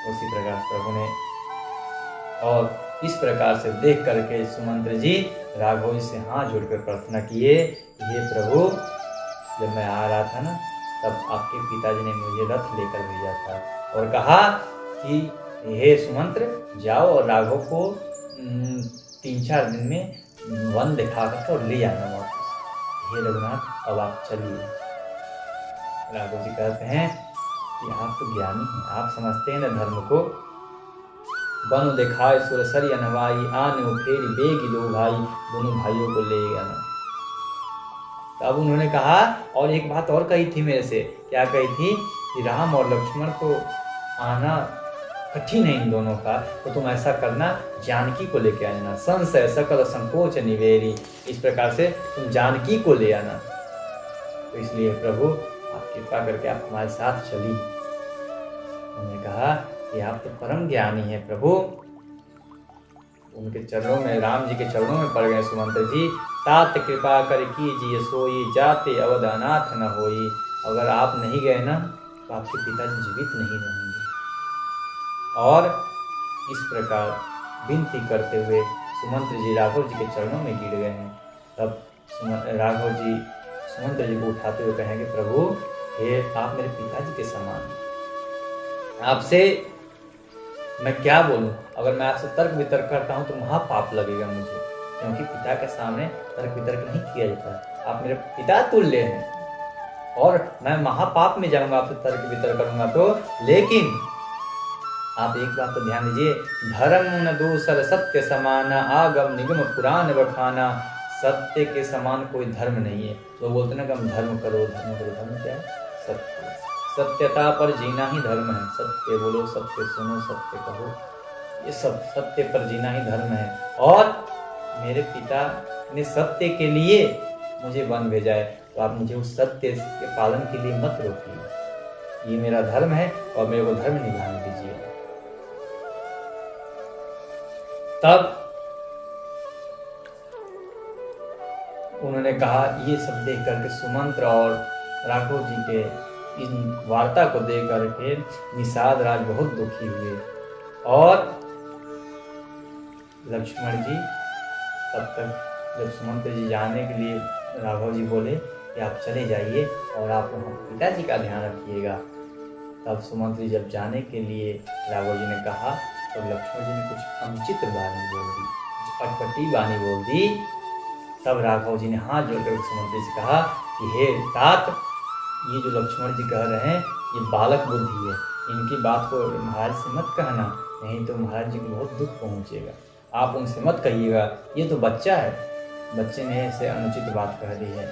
उसी प्रकार प्रभु ने, और इस प्रकार से देख करके सुमंत्र जी राघव जी से हाथ जोड़कर प्रार्थना किए, ये प्रभु जब मैं आ रहा था ना, तब आपके पिताजी ने मुझे रथ लेकर भेजा था और कहा कि हे सुमंत्र जाओ और राघव को 3-4 दिन में वन दिखा कर और ले आना वापस। हे रघुनाथ अब आप चलिए। राघव जी कहते हैं कि आप तो ज्ञानी हैं, आप समझते हैं ना धर्म को। बनु दिखाए सुरसरी अनवाई, आने फेरी बेगी लो भाई, दोनों भाइयों को ले आना। तब उन्होंने कहा, और एक बात और कही थी मेरे से, क्या कही थी कि राम और लक्ष्मण को आना कठिन है इन दोनों का, तो तुम ऐसा करना, जानकी को लेके आना, संशय सकल संकोच निवेरी। इस प्रकार से तुम जानकी को ले आना। तो इसलिए प्रभु आप कृपा करके आप हमारे साथ चली। उन्होंने कहा कि आप तो परम ज्ञानी है प्रभु। उनके चरणों में, राम जी के चरणों में पड़ गए सुमंत्र जी। तात कृपा कर कीजिए सोई, जाते अवध अनाथ न होई। अगर आप नहीं गए ना तो आपके पिताजी जीवित नहीं रहेंगे। और इस प्रकार विनती करते हुए सुमंत्र जी राघव जी के चरणों में गिर गए हैं। तब राघव जी सुमंत्र जी को उठाते हुए कहेंगे, प्रभु हे आप मेरे पिताजी के समान, आपसे मैं क्या बोलूं। अगर मैं आपसे तर्क वितर्क करता हूं तो महापाप लगेगा मुझे, क्योंकि पिता के सामने तर्क वितर्क नहीं किया जाता। आप मेरे पिता तुल्य हैं और मैं महापाप में जाऊंगा आपसे तर्क वितर्क करूंगा तो। लेकिन आप एक बात तो ध्यान दीजिए, धर्म न दूसर सत्य समाना, आगम निगम पुराण बखाना। सत्य के समान कोई धर्म नहीं है। तो बोलते ना कि हम धर्म करो धर्म करो। धर्म क्या है? सत्य। सत्यता पर जीना ही धर्म है। सत्य बोलो, सत्य सुनो, सत्य कहो, ये सब सत्य पर जीना ही धर्म है। और मेरे पिता ने सत्य के लिए मुझे वन भेजा है, तो आप मुझे उस सत्य के पालन के लिए मत रोकिए। ये मेरा धर्म है और मेरे को धर्म निभाने दीजिए। तब उन्होंने कहा, ये सब देख करके सुमंत्र और राघव जी के इन वार्ता को देख करके निषाद राज बहुत दुखी हुए। और लक्ष्मण जी तब तक जब सुमंत्र जी जाने के लिए राघव जी बोले कि आप चले जाइए और आप वहाँ पिताजी का ध्यान रखिएगा। तब सुमंत्र जी जब जाने के लिए राघव जी ने कहा तो लक्ष्मण जी ने कुछ अनुचित वाणी बोल दी, कुछ अटपटी वाणी बोल दी। तब राघव जी ने हाथ जोड़कर सुमंत्र जी से कहा कि हे तात, ये जो लक्ष्मण जी कह रहे हैं ये बालक बुद्धि है, इनकी बात को महाराज से मत कहना, नहीं तो महाराज जी को बहुत दुख पहुंचेगा। आप उनसे मत कहिएगा, ये तो बच्चा है, बच्चे ने ऐसे अनुचित बात कह दी है।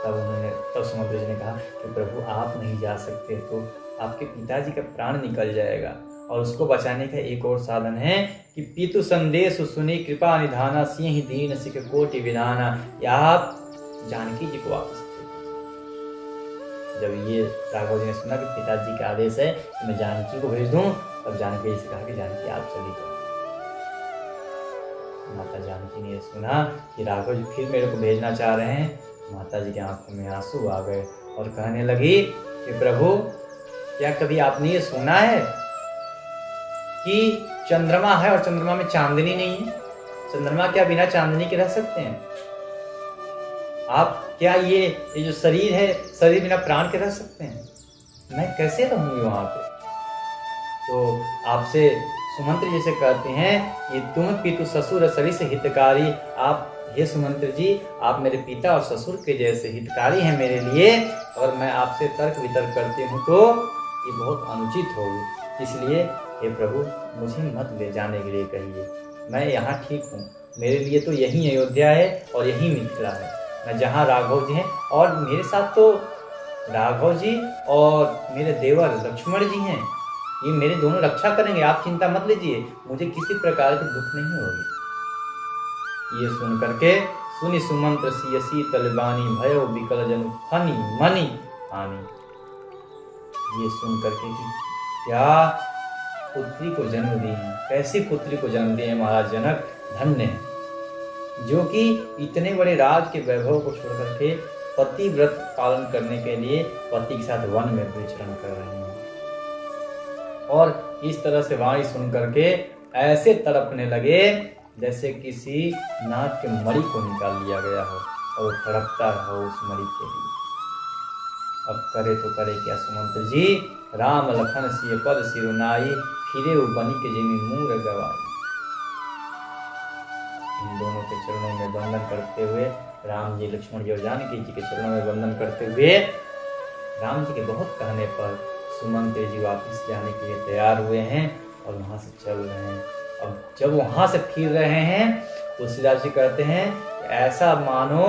तब सुमंत्र जी ने कहा कि प्रभु आप नहीं जा सकते तो आपके पिताजी का प्राण निकल जाएगा, और उसको बचाने का एक और साधन है कि पितु संदेश सुनी कृपा निधाना, सिंह दीन सिख कोटि विधाना, या आप जानकी जी को वापस जब ये राघव जी ने सुना कि पिताजी का आदेश है कि मैं जानकी को भेज दूं, तब जानकी जी से कहा कि जानकी आप चली जाओ। माता जानकी ने सुना कि राघव जी फिर मेरे को भेजना चाह रहे हैं, माता जी के आंखों में आंसू आ गए और कहने लगी कि प्रभु, क्या कभी आपने ये सुना है कि चंद्रमा है और चंद्रमा में चांदनी नहीं है? चंद्रमा क्या बिना चांदनी के रह सकते हैं? आप क्या ये जो शरीर है, शरीर बिना प्राण के रह सकते हैं? मैं कैसे रहूंगी वहां पे? तो आपसे सुमंत्र जी से कहते हैं कि तुम पितु ससुर सरिस हितकारी, आप हे सुमंत्र जी, आप मेरे पिता और ससुर के जैसे हितकारी हैं मेरे लिए, और मैं आपसे तर्क वितर्क करती हूँ तो ये बहुत अनुचित होगी। इसलिए हे प्रभु, मुझे मत ले जाने के लिए कहिए, मैं यहाँ ठीक हूँ, मेरे लिए तो यही अयोध्या है और यही मिथिला है, मैं जहाँ राघव जी हैं, और मेरे साथ तो राघव जी और मेरे देवर लक्ष्मण जी हैं, ये मेरे दोनों रक्षा करेंगे, आप चिंता मत लीजिए, मुझे किसी प्रकार की दुख नहीं होगी। ये सुन करके सुनि सुमंत्र सिय शीतल बानी, भयो विकल जनु फनी मनी हानि। ये सुन करके कि क्या पुत्री को जन्म दी है, कैसी पुत्री को जन्म दिए महाराज जनक, धन्य है, जो कि इतने बड़े राज के वैभव को छोड़ करके पतिव्रत पालन करने के लिए पति के साथ वन में विचरण कर रहे हैं। और इस तरह से वाणी सुन करके ऐसे तड़पने लगे जैसे किसी नाग के मणि को निकाल लिया गया हो और तड़पता हो उस मणि के लिए। अब करे तो करे क्या सुमंत्र जी, राम लखन सिय पद सिरुनाई, फिरे बनी के जिमी मूर गवाई। इन दोनों के चरणों में वंदन करते हुए राम जी, लक्ष्मण जी और जानकी जी के चरणों में वंदन करते हुए राम जी के बहुत कहने पर सुमंत्र जी वापस जाने के लिए तैयार हुए हैं और वहां से चल रहे हैं। अब जब वहां से फिर रहे हैं तो तुलसीदास जी कहते हैं ऐसा मानो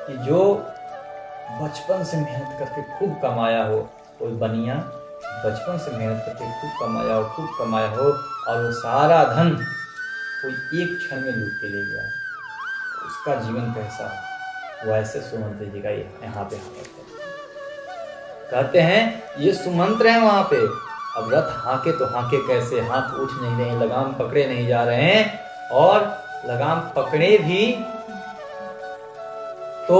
कि जो बचपन से मेहनत करके खूब कमाया हो, कोई बनिया बचपन से मेहनत करके खूब कमाया हो और वो सारा धन कोई एक क्षण में लूट के ले गया, उसका जीवन कैसा हो, वैसे सुमंत्र जी का यहाँ पे हालत है। कहते हैं ये सुमंत्र है वहां पे। अब रथ हाके तो हाके कैसे, हाथ उठ नहीं रहे, लगाम पकड़े नहीं जा रहे हैं, और लगाम पकड़े भी तो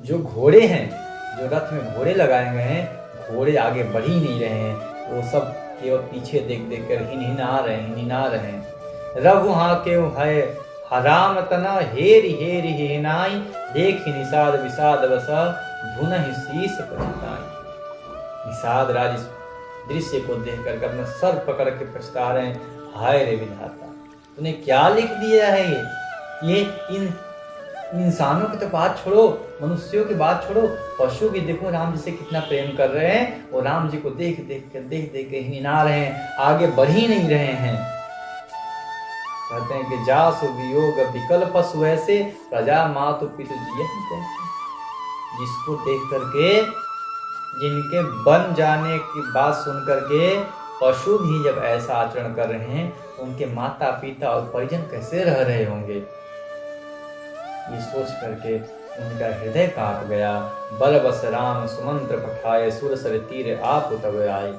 जो घोड़े हैं, जो रथ में घोड़े लगाए गए हैं, घोड़े आगे बढ़ ही नहीं रहे हैं, वो सब केवल पीछे देख देख कर हिनहिना रहे हैं। रघु हाके है हराम तना, हेरी हेरी हिनाई, देख निषाद विषाद बसा, धुन ही शीस पछताई। निषाद राज इस दृश्य को देख कर अपना सर पकड़ के पछता रहे हैं, हाय रे विधाता, तूने क्या लिख दिया है? ये इन इंसानों की तो बात छोड़ो, मनुष्यों की बात छोड़ो, पशु भी देखो राम जी से कितना प्रेम कर रहे हैं, और राम जी को देख देख के हिना रहे हैं, आगे बढ़ ही नहीं रहे हैं। कहते हैं कि जासु वियोग विकल पशु ऐसे, प्रजा मातु पितु जियहि तैसे। जिसको देख करके, जिनके बन जाने की बात सुन करके पशु भी जब ऐसा आचरण कर रहे हैं, तो उनके माता पिता और परिजन कैसे रह रहे होंगे, ये सोच करके उनका हृदय कांप गया। बल बस राम सुमंत्र पठाए, सुर सर तीर आप तब आए।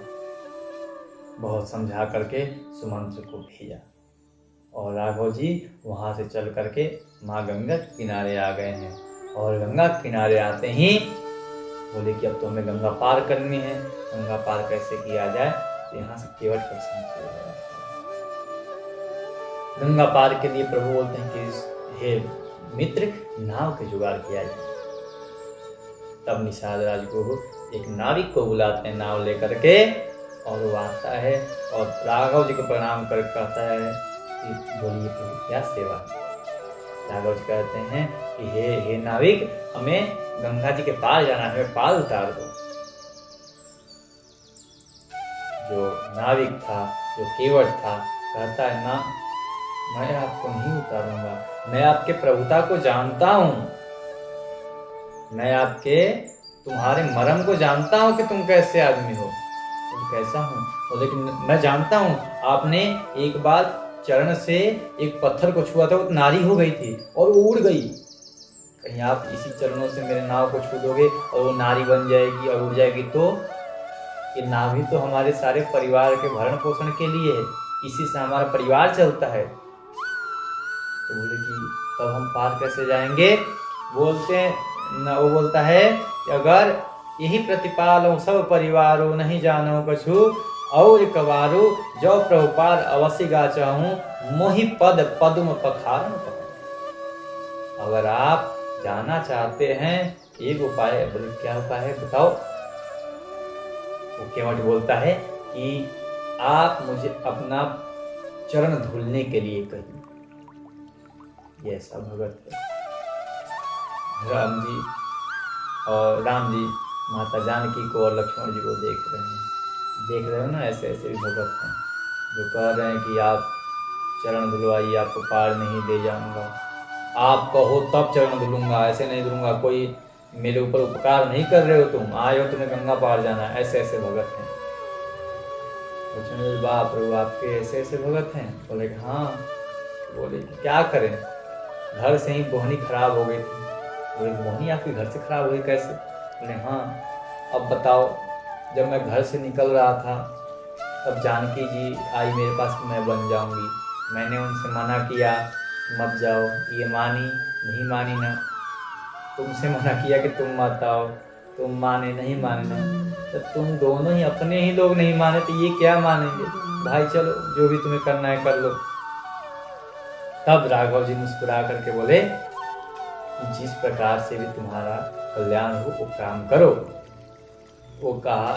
बहुत समझा करके सुमंत्र को भेजा। और राघव जी वहाँ से चल करके माँ गंगा के किनारे आ गए हैं। और गंगा के किनारे आते ही बोले कि अब तो हमें गंगा पार करनी है। गंगा पार कैसे किया जाए, तो यहाँ से केवट प्रश्न शुरू हो जाता है। गंगा पार के लिए प्रभु बोलते हैं कि हे मित्र, नाव के जुगाड़ किया जाए। तब निषाद राज को एक नाविक को बुलाते हैं नाव लेकर के, और वो आता है और राघव जी को प्रणाम कर कहता है कि बोलिए प्रभु क्या सेवा। राघव जी कहते हैं कि हे नाविक, हमें गंगा जी के पार जाना है, हमें पार उतार दो। जो नाविक था, जो केवट था, कहता है ना, मैं आपको नहीं उतारूंगा, मैं आपके प्रभुता को जानता हूं, मैं आपके तुम्हारे मर्म को जानता हूं कि तुम कैसे आदमी हो, तुम कैसा हो। और लेकिन मैं जानता हूं, आपने एक बार चरण से एक पत्थर को छुआ था, वो नारी हो गई थी और वो उड़ गई। कहीं आप इसी चरणों से मेरे नाव को छू दोगे और वो नारी बन जाएगी और उड़ जाएगी, तो ये नाव ही तो हमारे सारे परिवार के भरण पोषण के लिए है, इसी से हमारा परिवार चलता है। तो बोले कि तब हम पार कैसे जाएंगे। बोलते हैं, वो बोलता है कि अगर यही प्रतिपालो सब परिवारों, नहीं जानो कछु और कबारो, जो प्रभुपाद अवश्य गा चाहूं, मोहि पद पदुम पखारन। अगर आप जाना चाहते हैं, एक उपाय है। बोले क्या उपाय है बताओ। वो केवट बोलता है कि आप मुझे अपना चरण धुलने के लिए कहिए। ये ऐसा भगत है। राम जी माता जानकी को और लक्ष्मण जी को देख रहे हो ना, ऐसे ऐसे भी भगत हैं जो कह रहे हैं कि आप चरण धुलवाइए, आपको पार नहीं ले जाऊंगा, आप कहो तब चरण धुलूंगा, ऐसे नहीं धुलूंगा, कोई मेरे ऊपर उपकार नहीं कर रहे हो, तुम आए हो तुम्हें गंगा पार जाना है, ऐसे ऐसे भगत हैं। लक्ष्मण बाप प्रभु आपके ऐसे ऐसे भगत हैं। बोले हाँ। बोले कि क्या करें, घर से ही बोहनी खराब हो गई थी। बोले बोहनी आपके घर से खराब हुई कैसे। बोले हाँ। अब बताओ, जब मैं घर से निकल रहा था तब जानकी जी आई मेरे पास कि मैं बन जाऊंगी। मैंने उनसे मना किया मत जाओ, ये मानी नहीं मानी ना। तुमसे मना किया कि तुम मत आओ, तुम माने नहीं माने ना। तो तुम दोनों ही अपने ही लोग नहीं माने तो ये क्या मानेंगे। भाई चलो जो भी तुम्हें करना है कर लो। तब राघव जी मुस्कुरा करके बोले, जिस प्रकार से भी तुम्हारा कल्याण हो वो काम करो। वो कहा,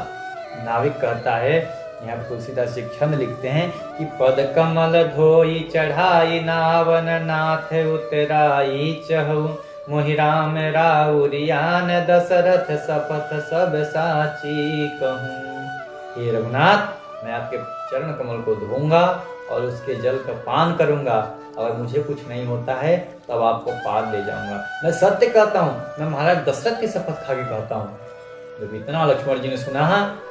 नाविक कहता है, यहाँ पर तुलसीदास जी छंद लिखते हैं कि पद कमल धोई चढ़ाई, नावन नाथ उतराई चहु, मोहि राम राउरियान, दशरथ शपथ सब साची कहूँ। हे रघुनाथ, मैं आपके चरण कमल को धोऊंगा और उसके जल का पान करूंगा। अगर मुझे कुछ नहीं होता है तब आपको पार ले जाऊंगा। मैं सत्य कहता हूँ, मैं महाराज दशरथ की शपथ खा के कहता हूँ। जब इतना लक्ष्मण जी ने सुना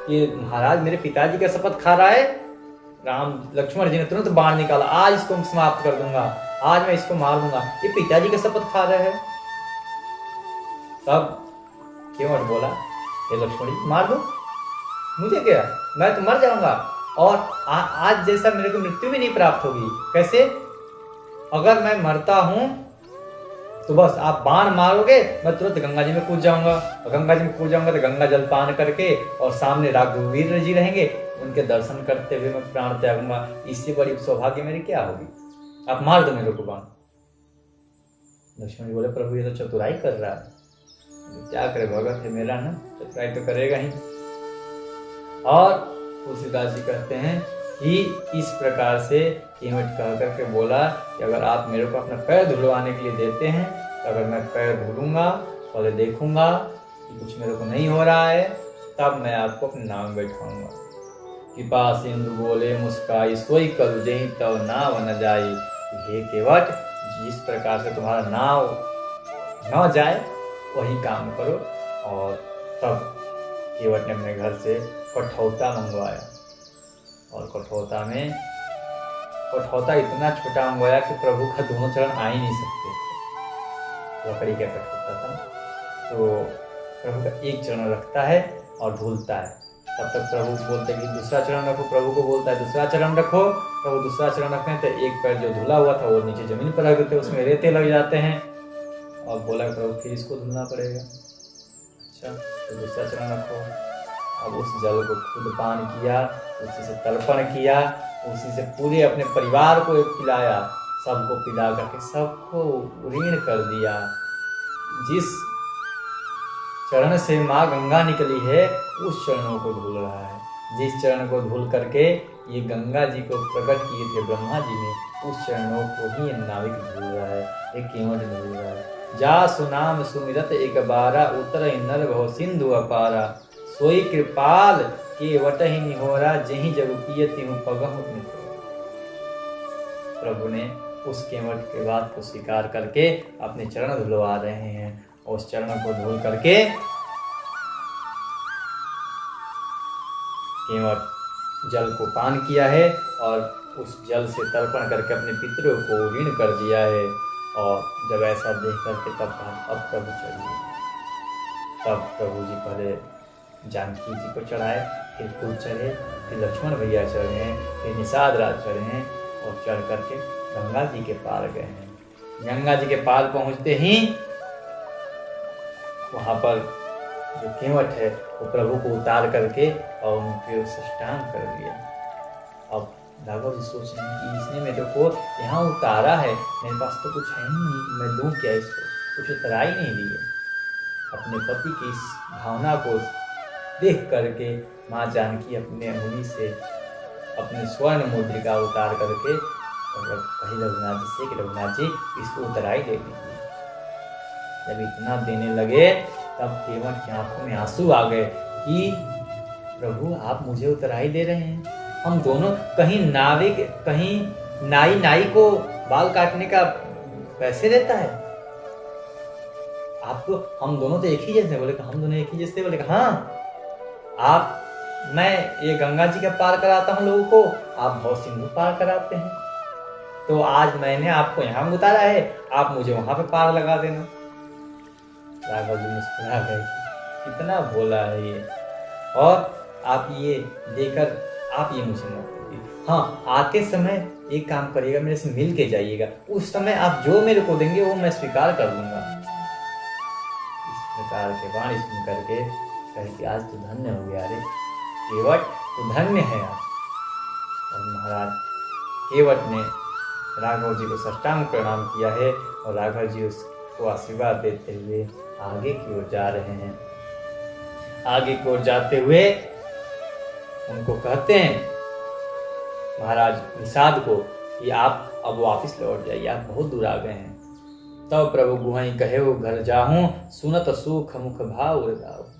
कि महाराज मेरे पिताजी का शपथ खा रहा है, लक्ष्मण जी ने तुरंत बाण निकाला, आज इसको समाप्त कर दूंगा, आज मैं इसको मार दूंगा, ये पिताजी का शपथ खा रहे हैं। तब केवट बोला, हे लक्ष्मण जी मार दो, मुझे क्या, मैं तो मर जाऊंगा और आज जैसा मेरे को मृत्यु भी नहीं प्राप्त होगी। कैसे? अगर मैं मरता हूं तो बस आप बाण मारोगे, मैं तुरंत गंगा जी में कूद जाऊंगा, और गंगा जी में कूद जाऊंगा तो गंगा जल पान करके और सामने रघुवीर जी रहेंगे, उनके दर्शन करते हुए मैं प्राण त्यागूंगा। इससे बड़ी सौभाग्य मेरी क्या होगी, आप मार दो मेरे को बाण। लक्ष्मण जी बोले, प्रभु ये तो चतुराई कर रहा है, क्या करे, भगत है मेरा ना, चतुराई तो करेगा ही। और तुलसीदास जी कहते हैं कि इस प्रकार से केवट कह करके बोला कि अगर आप मेरे को अपना पैर धुलवाने के लिए देते हैं तो अगर मैं पैर धुलूंगा, पहले देखूंगा कि कुछ मेरे को नहीं हो रहा है, तब मैं आपको अपने नाव में बैठाऊंगा। कृपा सिंधु बोले मुस्काई, सोई करू जहीं तब नाव न जाई। हे केवट, जिस प्रकार से तुम्हारा नाव न जाए वही काम करो। और तब केवट ने अपने घर से कठौता मंगवाया, और कठौता इतना छोटा मंगवाया कि प्रभु का दोनों चरण आ ही नहीं सकते थे। लकड़ी का कठौता था, तो प्रभु का एक चरण रखता है और धुलता है, तब तक प्रभु बोलते कि दूसरा चरण रखो, प्रभु को बोलता है दूसरा चरण रखो। प्रभु दूसरा चरण रखते हैं तो एक पैर जो धुला हुआ था वो नीचे जमीन पर रख देते, उसमें रेते लग जाते हैं। और बोला प्रभु फिर इसको धुलना पड़ेगा। अच्छा, तो दूसरा चरण रखो। अब उस जल को खुद पान किया, उसी से तर्पण किया, उसी से पूरे अपने परिवार को पिलाया, सबको पिला करके सबको ऋण कर दिया। जिस चरण से माँ गंगा निकली है उस चरणों को धुल रहा है। जिस चरण को धुल करके ये गंगा जी को प्रकट किए थे ब्रह्मा जी ने, उस चरणों को ही ये नाविक धुल रहा है, एक केवट धुल रहा है। जा सुनाम सुमिरत एक बारा, उतर नर भव सिंधु अपारा, सोई कृपाल केवट ही निहोरा, जही जग पियति हूँ पगहु मित्र। प्रभु ने उस केवट के बात को स्वीकार करके अपने चरण धुलवा रहे हैं। उस चरण को धुल करके केवट जल को पान किया है और उस जल से तर्पण करके अपने पितरों को ऋण कर दिया है। और जब ऐसा देख करके तब कहा अब प्रभु चढ़िए। तब प्रभु जी पहले जानकी जी को चढ़ाए, फिर खुद चढ़े, फिर लक्ष्मण भैया चढ़े, फिर निषाद राज चढ़े और चढ़ करके गंगा जी के पार गए हैं। गंगा जी के पार पहुंचते ही वहां पर जो केवट है वो प्रभु को उतार करके और उनके साष्टांग कर दिया। अब राघव जी सोच रहे हैं कि इसने मेरे को यहाँ उतारा है, मेरे पास तो कुछ है ही नहीं, मैं दूं क्या इसको, कुछ उतरा ही नहीं दिए। अपने पति की इस भावना को देख करके माँ जानकी अपने अंगुली से अपनी स्वर्ण मुद्रिका उतार करके और कही रघुनाथ जी से कि रघुनाथ जी इसको उतराई दे दीजिए। जब इतना देने लगे तब केवट की आंखों में आंसू आ गए कि प्रभु आप मुझे उतराई दे रहे हैं। हम दोनों कहीं नाविक, कहीं नाई को बाल काटने का पैसे देता है, आप तो हम दोनों तो एक ही जैसे। बोले हम दोनों एक ही जैसे। बोले हाँ, आप मैं ये गंगा जी का पार कराता हूँ लोगों को, आप भव सिंधु पार कराते हैं, तो आज मैंने आपको यहाँ उतारा है, आप मुझे वहां पे पार लगा देना। राघव जी मुस्कुरा गए, कितना भोला है ये, और आप ये देकर आप ये मुझे मत दीजिए। हाँ, आते समय एक काम करिएगा, मेरे से मिल के जाइएगा, उस समय आप जो मेरे को देंगे वो मैं स्वीकार कर लूंगा। इस प्रकार के वाणी सुन करके कहे कि आज तो धन्य हो गया रे केवट, तो धन्य है आज। और महाराज केवट ने राघव जी को साष्टांग प्रणाम किया है और राघव जी उसको आशीर्वाद देते हुए आगे की ओर जा रहे हैं। आगे की ओर जाते हुए उनको कहते हैं महाराज निषाद को कि आप अब वापस लौट जाइए, आप बहुत दूर आ गए हैं। तब प्रभु गुहाई कहे वो घर जाऊं, सुनत सुख मुख भाव उड़ाऊं।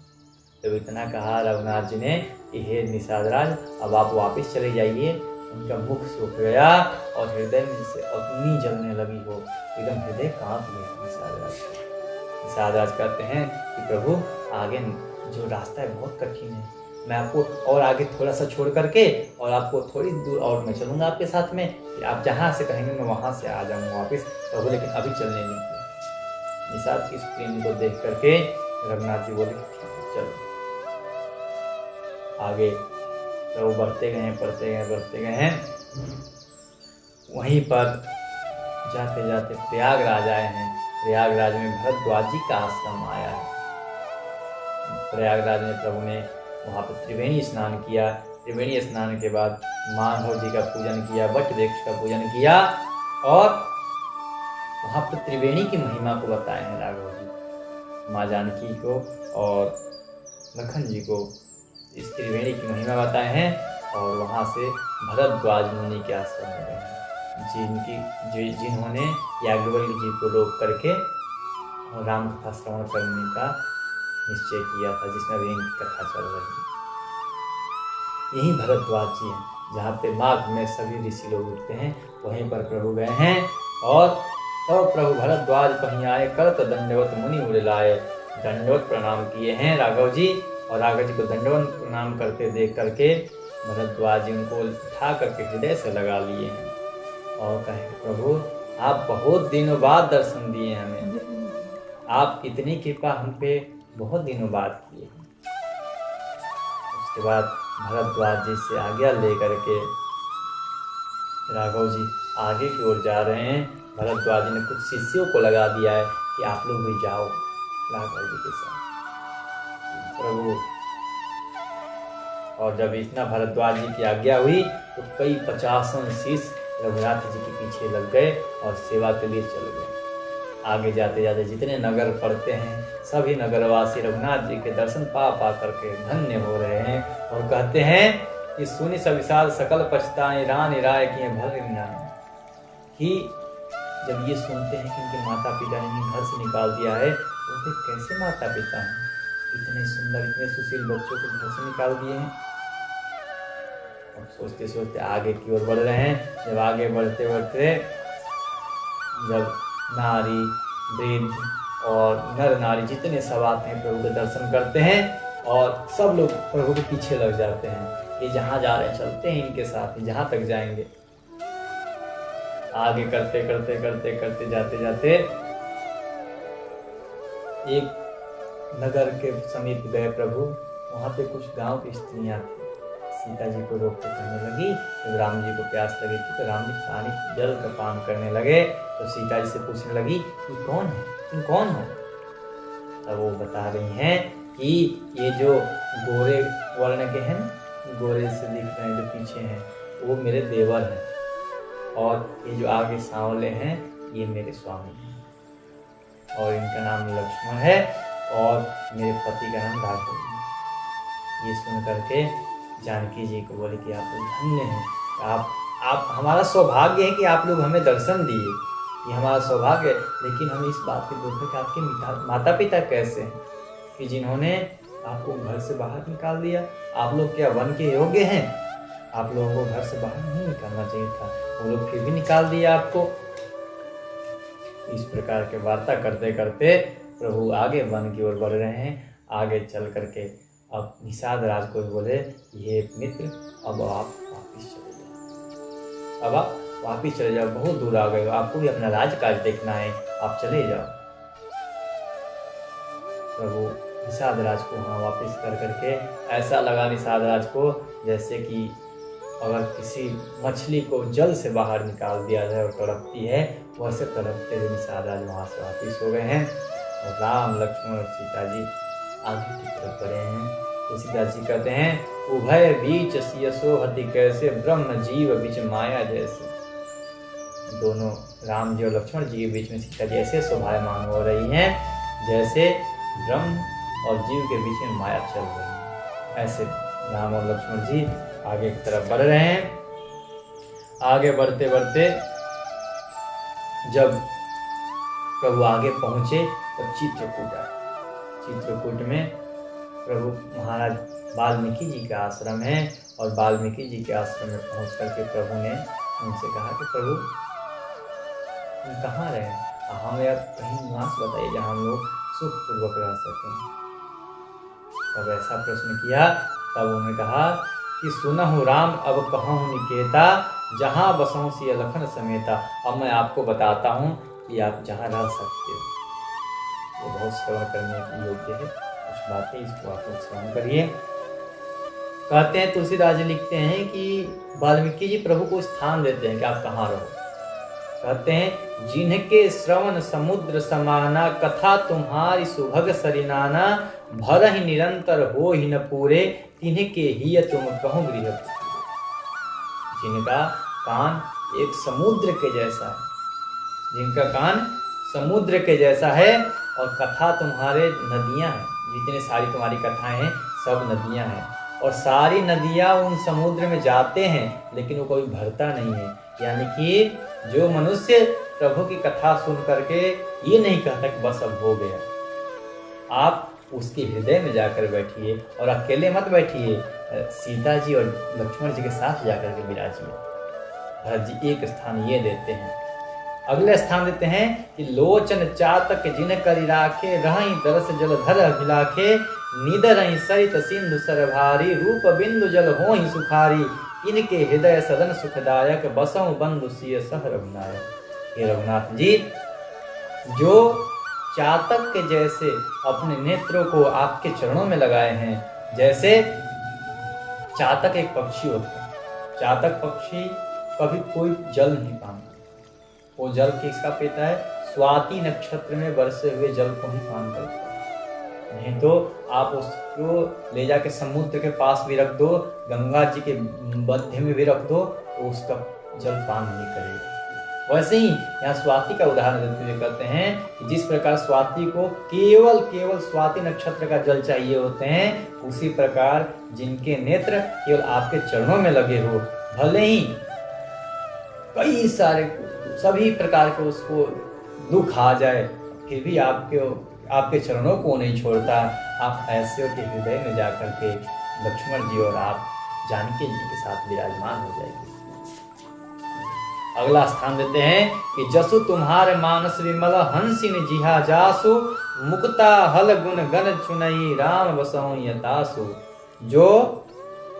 जब इतना कहा रघुनाथ जी ने कि हे निषाद राज अब आप वापस चले जाइए, उनका मुख सूख गया और हृदय में से अग्नि जलने लगी हो, एकदम हृदय कांप गया निषाद राज। निषाद राज कहते हैं कि प्रभु आगे जो रास्ता है बहुत कठिन है, मैं आपको और आगे थोड़ा सा छोड़ करके और आपको थोड़ी दूर और मैं चलूंगा आपके साथ में, आप जहाँ से कहेंगे मैं वहां से आ जाऊंगा वापस। प्रभु लेकिन अभी चलने नहीं। निषाद की इस प्रेम को देख करके रघुनाथ जी बोले चलो आगे। प्रभु बढ़ते गए हैं। वहीं पर जाते जाते प्रयागराज आए हैं। प्रयागराज में भरद्वाज जी का आश्रम आया है। प्रयागराज में प्रभु ने वहाँ पर त्रिवेणी स्नान किया। त्रिवेणी स्नान के बाद माधव जी का पूजन किया, वट वृक्ष का पूजन किया और वहाँ पर त्रिवेणी की महिमा को बताए हैं राघव जी। माँ जानकी को और लखन जी को इस त्रिवेणी की महिमा बताए हैं और वहाँ से भरद्वाज मुनि के आश्रम में गए, जिन्होंने याज्ञवल्क्य जी को रोक करके राम कथा श्रवण करने का निश्चय किया था, जिसमें अभी इनकी कथा चल रही है। यही भरद्वाज जी हैं जहाँ पे माघ में सभी ऋषि लोग उठते हैं, वहीं पर प्रभु गए हैं। और तब प्रभु भरद्वाज कहीं आए, करत दंडवत मुनि उड़ लाए। दंडवत प्रणाम किए हैं राघव जी और राघव जी को दंडवत प्रणाम करते देख करके भरद्वाज जी उनको उठा करके हृदय से लगा लिए हैं और कहे प्रभु आप बहुत दिनों बाद दर्शन दिए हमें, आप इतनी कृपा हम पे बहुत दिनों बाद किए। उस उसके बाद भरद्वाज जी से आज्ञा लेकर के राघव जी आगे की ओर जा रहे हैं। भरद्वाज जी ने कुछ शिष्यों को लगा दिया है कि आप लोग भी जाओ राघव जी के साथ प्रभु। और जब इतना भरद्वाज जी की आज्ञा हुई तो कई 50 शिष्य रघुनाथ जी के पीछे लग गए और सेवा के लिए चल गए। आगे जाते जाते जितने नगर पड़ते हैं सभी नगरवासी रघुनाथ जी के दर्शन पा करके धन्य हो रहे हैं और कहते हैं कि सुनि सविशाल सकल पछताए रान राय किए भर कि जब ये सुनते हैं कि इनके माता पिता ने इन्हें घर से निकाल दिया है तो वे कैसे माता पिता हैं, इतने सुंदर इतने सुशील बच्चों को घर से निकाल दिए हैं। और सोचते सोचते आगे की ओर बढ़ रहे हैं। जब आगे बढ़ते बढ़ते जब नारी वृद्ध और नर नारी जितने सब आते हैं प्रभु के दर्शन करते हैं और सब लोग प्रभु के पीछे लग जाते हैं। ये जहाँ जा रहे हैं चलते हैं इनके साथ, जहाँ तक जाएंगे। आगे करते करते करते करते जाते जाते एक नगर के समीप गए प्रभु। वहाँ पे कुछ गांव की स्त्रियां थी। सीता जी को रोक कर कहने लगी, जब राम जी को प्यास लगी थी तो राम जी पानी जल का पान करने लगे तो सीता जी से पूछने लगी कि कौन है, तुम कौन हो। तब वो बता रही हैं कि ये जो गोरे वर्ण के हैं, गोरे से दिख रहे हैं जो पीछे हैं, वो मेरे देवर हैं और ये जो आगे सांवले हैं ये मेरे स्वामी हैं और इनका नाम लक्ष्मण है और मेरे पति का नाम राघव है। ये सुन करके जानकी जी को बोले कि आप लोग धन्य हैं, आप हमारा सौभाग्य है कि आप लोग हमें दर्शन दिए, ये हमारा सौभाग्य है। लेकिन हमें इस बात के दुख है कि आपके माता पिता कैसे हैं कि जिन्होंने आपको घर से बाहर निकाल दिया। आप लोग क्या वन के योग्य हैं? आप लोगों को घर से बाहर नहीं निकालना चाहिए था, वो लोग फिर भी निकाल दिया आपको। इस प्रकार के वार्ता करते करते प्रभु आगे वन की ओर बढ़ रहे हैं। आगे चल करके अब निषाद राज को बोले, ये मित्र अब आप वापिस चले जाओ, अब आप वापिस चले जाओ, बहुत दूर आ गए हो, आपको भी अपना राजकाज देखना है, आप चले जाओ। प्रभु निषाद राज को वहाँ वापिस कर करके ऐसा लगा निषाद राज को जैसे कि अगर किसी मछली को जल से बाहर निकाल दिया जाए और तड़पती है, वैसे तड़पते हुए निषाद राज वहाँ से वापिस हो गए हैं। और राम लक्ष्मण और सीता जी आगे की तरफ बढ़े हैं। तो सीता जी कहते हैं, उभय बीच सियसो हति कैसे ब्रह्म जीव बीच माया जैसे। दोनों राम जी और लक्ष्मण जी के बीच में सीता जी ऐसे शोभायमान हो रही हैं जैसे ब्रह्म और जीव के बीच में माया चल रही है। ऐसे राम और लक्ष्मण जी आगे की तरफ बढ़ रहे हैं। आगे बढ़ते बढ़ते जब प्रभु आगे पहुंचे तब चित्रकूट आए। चित्रकूट में प्रभु महाराज वाल्मीकि जी का आश्रम है और वाल्मीकि जी के आश्रम में पहुंच करके प्रभु ने उनसे कहा कि प्रभु तुम कहाँ रहे, हमें अब कहीं निवास बताइए जहाँ हम लोग सुखपूर्वक रह सकें। तब ऐसा प्रश्न किया, तब उन्होंने कहा कि सुनहु राम अब कहूँ निकेता, जहाँ बसों सी लखन समेता। अब मैं आपको बताता हूँ कि आप जहाँ रह सकते हो। ये बहुत श्रवण करने की योग्य है, कुछ बातें इसको आप लोग श्रवण करिए। कहते हैं तुलसीदास जी लिखते हैं कि वाल्मीकि जी प्रभु को स्थान देते हैं कि आप कहाँ रहो। कहते हैं, जिनके श्रवण समुद्र समाना, कथा तुम्हारी सुभग सरिनाना, भर ही निरंतर हो ही न पूरे, तिन्ह के ही तुम कहूँ गृह। जिनका कान एक समुद्र के जैसा है, जिनका कान समुद्र के जैसा है और कथा तुम्हारे नदियां हैं, जितने सारी तुम्हारी कथाएं हैं सब नदियां हैं और सारी नदियां उन समुद्र में जाते हैं लेकिन वो कोई भरता नहीं है। यानी कि जो मनुष्य प्रभु की कथा सुन करके ये नहीं कहता कि बस अब हो गया, आप उसके हृदय में जाकर बैठिए और अकेले मत बैठिए, सीता जी और लक्ष्मण जी के साथ जाकर के विराजिए। भरत जी एक स्थान ये देते हैं। अगले स्थान देते हैं कि लोचन चातक जिन करि राखे, रहि दरस जलधर अभिलाखे, निदरहि सरित सिंधु सरभारी, रूप बिंदु जल होहि सुखारी, इनके हृदय सदन सुखदायक, बसों बंधु सिय सह रघुनायक। ये रघुनाथ जी जो चातक के जैसे अपने नेत्रों को आपके चरणों में लगाए हैं, जैसे चातक एक पक्षी होता है। चातक पक्षी कभी कोई जल नहीं पाता। वो जल किसका पीता है? स्वाति नक्षत्र में बरसे हुए जल को ही पान करता है। नहीं तो आप उसको ले जाके समुद्र के पास भी रख दो, गंगा जी के मध्य में भी रख दो, तो उसका जल पान नहीं करेगा। वैसे ही यहाँ स्वाति का उदाहरण देते हुए कहते हैं कि जिस प्रकार स्वाति को केवल स्वाति नक्षत्र का जल चाहिए होते हैं, उसी प्रकार जिनके नेत्र केवल आपके चरणों में लगे हो, भले ही कई सारे सभी प्रकार के उसको दुख आ जाए, फिर भी आपके चरणों को नहीं छोड़ता। आप ऐसे के हृदय में जाकर के लक्ष्मण जी और आप जानकी जी के साथ विराजमान हो जाएंगे। अगला स्थान देते हैं कि जसु तुम्हारे मानस विमल हंसिन जिहा जासु, मुक्ता हल गुण गण चुनई राम बसहु यतासु। जो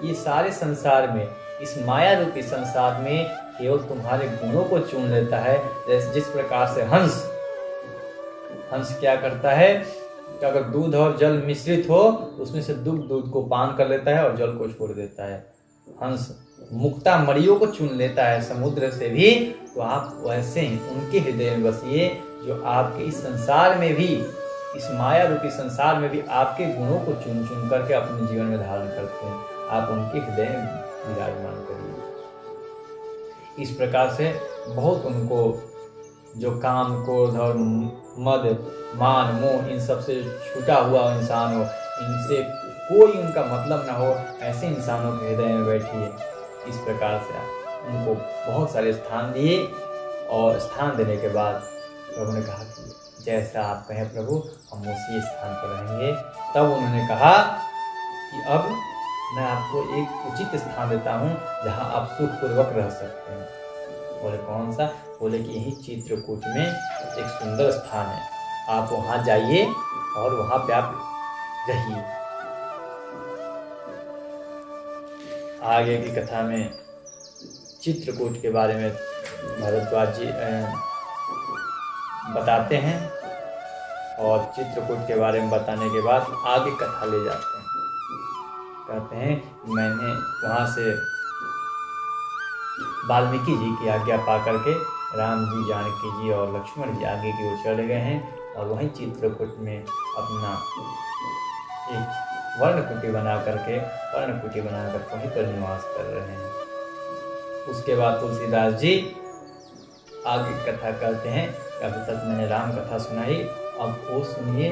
ये सारे संसार में, इस माया रूपी संसार में केवल तुम्हारे गुणों को चुन लेता है। जैसे जिस प्रकार से हंस क्या करता है कि अगर दूध और जल मिश्रित हो तो उसमें से दूध को पान कर लेता है और जल को छोड़ देता है। हंस मुक्ता मड़ियों को चुन लेता है समुद्र से भी। तो आप वैसे ही उनके हृदय में बसिए जो आपके इस संसार में भी, इस माया रूपी संसार में भी आपके गुणों को चुन चुन करके अपने जीवन में धारण करते हैं। आप उनके हृदय में विराजमान करिए। इस प्रकार से बहुत उनको जो काम, क्रोध और मद, मान, मोह इन सब से छूटा हुआ इंसान हो, इनसे कोई उनका मतलब ना हो, ऐसे इंसानों के हृदय में बैठिए। इस प्रकार से उनको बहुत सारे स्थान दिए और स्थान देने के बाद प्रभु ने कहा कि जैसा आप कहें प्रभु, हम उसी स्थान पर रहेंगे। तब उन्होंने कहा कि अब मैं आपको एक उचित स्थान देता हूँ जहाँ आप सुखपूर्वक रह सकते हैं। बोले कौन सा? बोले कि यही चित्रकूट में एक सुंदर स्थान है, आप वहाँ जाइए और वहाँ पे आप रहिए। आगे की कथा में चित्रकूट के बारे में भारद्वाज जी बताते हैं और चित्रकूट के बारे में बताने के बाद आगे कथा ले जाते हैं। कहते हैं मैंने वहाँ से वाल्मीकि जी की आज्ञा पा करके राम जी, जानकी जी और लक्ष्मण जी आगे की ओर चले गए हैं और वहीं चित्रकूट में अपना एक वर्णकुटी बना करके वहीं पर निवास कर रहे हैं। उसके बाद तुलसीदास जी आगे कथा करते हैं। अभी तक मैंने राम कथा सुनाई, अब वो सुनिए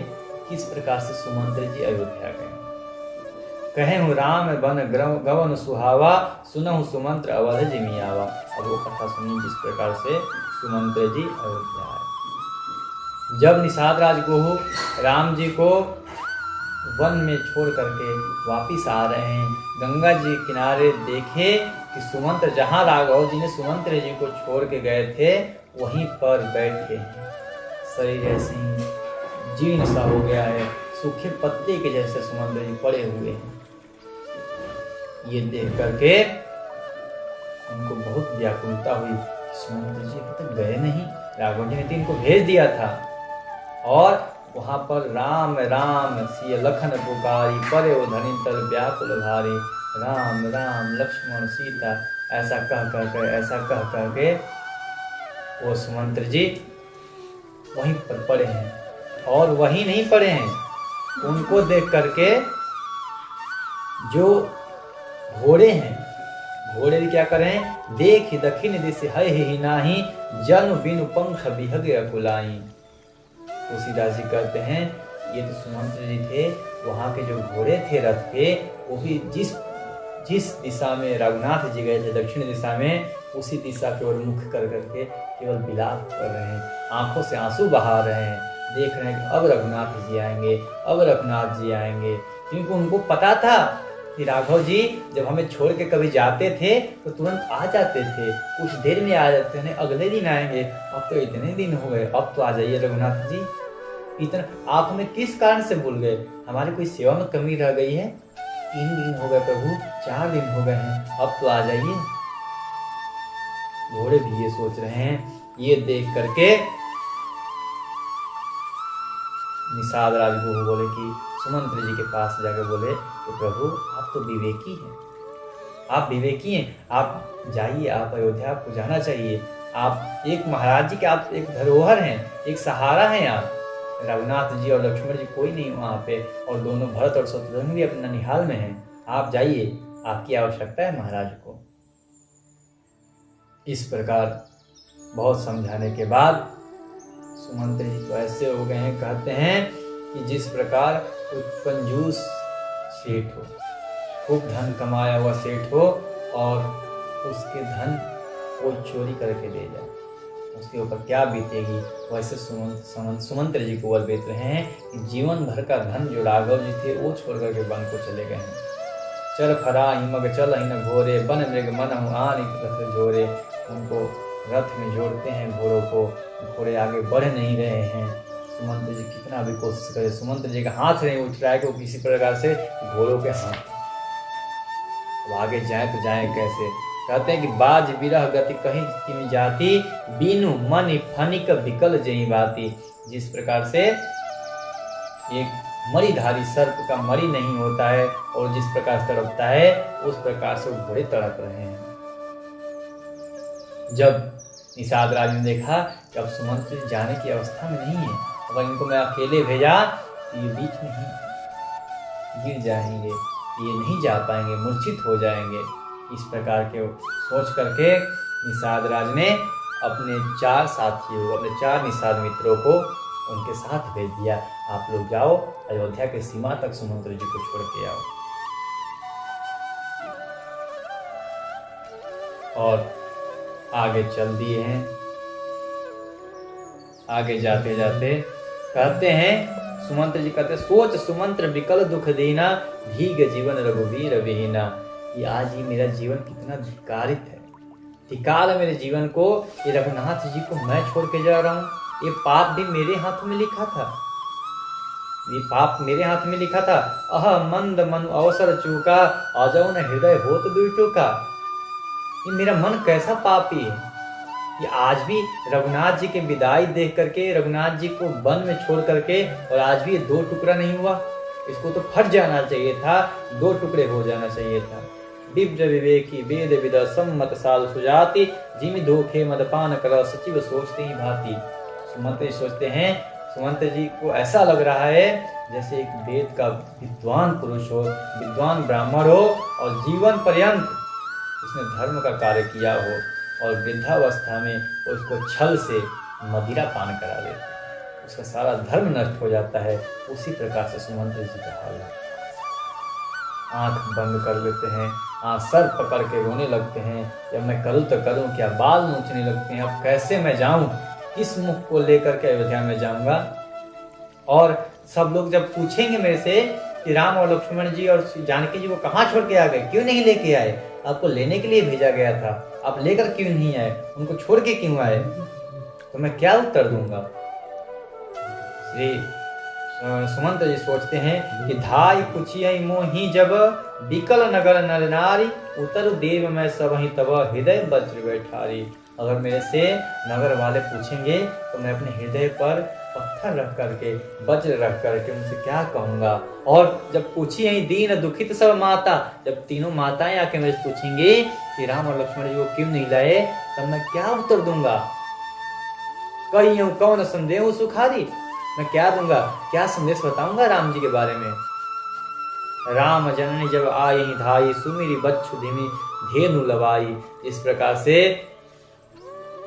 किस प्रकार से सुमंत्र जी अयोध्या गए। कहूँ राम बन गवन सुहावा, सुनहु सुमंत्र अवध जिमियावा। अब वो कथा सुनिए जिस प्रकार से सुमंत्र जी अयोध्या आए। जब निषाद राज गोहू राम जी को वन में छोड़ करके वापिस आ रहे हैं, गंगा जी किनारे देखे कि सुमंत्र, जहाँ राघव जी ने सुमंत्र जी को छोड़ के गए थे वहीं पर बैठे हैं। शरीर ऐसे ही जीर्ण सा हो गया है, सूखे पत्ते के जैसे सुमंत्र जी पड़े हुए हैं। ये देख करके उनको बहुत व्याकुलता हुई। सुमंत्र जी अभी तक गए नहीं, राघव जी ने तो इनको भेज दिया था। और वहां पर राम राम सिय लखन पुकारी, परे वो धनी तर व्याकुल भारी। राम राम लक्ष्मण सीता ऐसा कह के वो सुमंत्र जी वहीं पर पड़े हैं। और वहीं नहीं पड़े हैं, उनको देख करके जो घोड़े हैं, घोड़े भी क्या करें? देख दक्षिण दिश है ही नाही, जन बिनु पंख बिहग अकुलाई। तुलसीदास जी कहते हैं ये तो सुमंत्र जी थे, वहाँ के जो घोड़े थे, रथ के, वो भी जिस दिशा में रघुनाथ जी गए थे, दक्षिण दिशा में, उसी दिशा की ओर मुख कर करके केवल विलाप कर रहे हैं, आंखों से आंसू बहा रहे हैं। देख रहे हैं कि अब रघुनाथ जी आएंगे, अब रघुनाथ जी आएंगे। क्योंकि उनको पता था कि राघव जी जब हमें छोड़ के कभी जाते थे तो तुरंत आ जाते थे, कुछ देर में आ जाते थे, अगले दिन आएंगे। अब तो इतने दिन हो गए, अब तो आ जाइए रघुनाथ जी। इतना आप हमें किस कारण से भूल गए? हमारी कोई सेवा में कमी रह गई है? 3 दिन हो गए प्रभु, 4 दिन हो गए हैं, अब तो आ जाइए। घोड़े भी ये सोच रहे हैं। ये देख करके निषाद राज गोहू बोले कि सुमंत्र जी के पास जाकर बोले कि प्रभु आप तो विवेकी हैं, आप विवेकी हैं, आप जाइए, आप अयोध्या, आपको जाना चाहिए। आप एक महाराज जी के, आप एक धरोहर हैं, एक सहारा हैं आप। रघुनाथ जी और लक्ष्मण जी कोई नहीं वहाँ पे, और दोनों भरत और शत्रुघ्न भी अपने ननिहाल में हैं। आप जाइए, आपकी आवश्यकता है महाराज को। इस प्रकार बहुत समझाने के बाद सुमंत्र जी तो ऐसे हो गए हैं, कहते हैं कि जिस प्रकार कोई कंजूस सेठ हो, खूब धन कमाया हुआ सेठ हो, और उसके धन कोई चोरी करके ले जाए, उसके ऊपर क्या बीतेगी। वैसे सुमंत्र जी को वर बीत रहे हैं कि जीवन भर का धन जो राघव जी थे वो छोड़ करके वन को चले गए हैं। चल फरा हिमग चल ही न घोरे, बन मृग मन आन रथ जोरे। उनको रथ में जोड़ते हैं घोड़ों को, घोड़े आगे बढ़ नहीं रहे हैं। सुमंत्र जी कितना भी कोशिश करे, सुमंत्र जी का हाथ नहीं उठ रहा है कि वो किसी प्रकार से घोड़ों के हाथ, अब आगे जाए तो जाए कैसे। कहते हैं कि बाज बिरह गति कहीं किमी जाती, बीनु मन फनिक विकल जई बाती। जिस प्रकार से एक मणिधारी सर्प का मणि नहीं होता है और जिस प्रकार से तड़पता है, उस प्रकार से वो घोड़े तड़प रहे हैं। जब निषाद राज ने देखा कि अब सुमंत्र जाने की अवस्था में नहीं है, अगर इनको मैं अकेले भेजा तो ये बीच में ही गिर जाएंगे, ये नहीं जा पाएंगे, मूर्छित हो जाएंगे। इस प्रकार के सोच करके निषाद राज ने अपने 4 साथियों, अपने 4 निषाद मित्रों को उनके साथ भेज दिया। आप लोग जाओ, अयोध्या के सीमा तक सुमंत्र जी को छोड़ के आओ। और आगे चल दिए हैं। आगे जाते जाते कहते हैं, सुमंत्र जी कहते हैं, सोच सुमंत्र विकल दुख दीना, भीग जीवन रघुवीर विहीना। ये आज ही मेरा जीवन कितना धिक्कारित है, धिक्कार है मेरे जीवन को। ये रघुनाथ जी को मैं छोड़ के जा रहा हूँ, ये पाप भी मेरे हाथ में लिखा था, ये पाप मेरे हाथ में लिखा था। अह मंद मनु अवसर चूका, अजौ न हृदय होत दुइटूका। ये मेरा मन कैसा पापी है, ये आज भी रघुनाथ जी के विदाई देख करके, रघुनाथ जी को वन में छोड़ करके, और आज भी ये 2 टुकड़ा नहीं हुआ। इसको तो फट जाना चाहिए था, 2 टुकड़े हो जाना चाहिए था। दिव्य विवेकी वेद विद सम्मत साधु सुजाति, जिमि धोखे मदपान कर सचिव सोचते ही भांति। सुमंत्र जी सोचते हैं, सुमंत्र जी को ऐसा लग रहा है जैसे एक वेद का विद्वान पुरुष हो, विद्वान ब्राह्मण हो, और जीवन पर्यंत उसने धर्म का कार्य किया हो, और वृद्धावस्था में उसको छल से मदिरा पान करा देते, उसका सारा धर्म नष्ट हो जाता है। उसी प्रकार से सुमंत्र जी का हाल है। आंख बंद कर लेते हैं, सर पकड़ के रोने लगते हैं, जब मैं करूँ तो करूँ क्या, बाल नोचने लगते हैं। अब कैसे मैं जाऊँ, किस मुख को लेकर के अयोध्या में जाऊँगा। और सब लोग जब पूछेंगे मेरे से कि राम और लक्ष्मण जी और जानकी जी को कहाँ छोड़ के आ गए, क्यों नहीं लेके आए, आपको लेने के लिए भेजा गया था, आप लेकर क्यों नहीं आए, उनको छोड़ के क्यों आए, तो मैं क्या उत्तर दूंगा। श्री सुमंत्र जी सोचते हैं कि धाई पुछिय मोहि जब, बिकल नगर नर नारी, उतर देव मैं सब ही तब, हृदय वज्र बैठारी। अगर मेरे से नगर वाले पूछेंगे तो मैं अपने हृदय पर पत्थर रख करके, वज्र रख करके उनसे क्या कहूंगा। और जब पूछी है दीन दुखित सब माता, जब तीनों माताएं आके मेरे से पूछेंगे कि राम और लक्ष्मण जी को क्यों नहीं लाए, तब मैं क्या उत्तर दूंगा। कहीं कौन संदेह सुखारी, मैं क्या दूंगा, क्या संदेश बताऊंगा राम जी के बारे में। राम जननी जब आई धाई, सुमिरी बच्चु धिमी धेनु लवाई। इस प्रकार से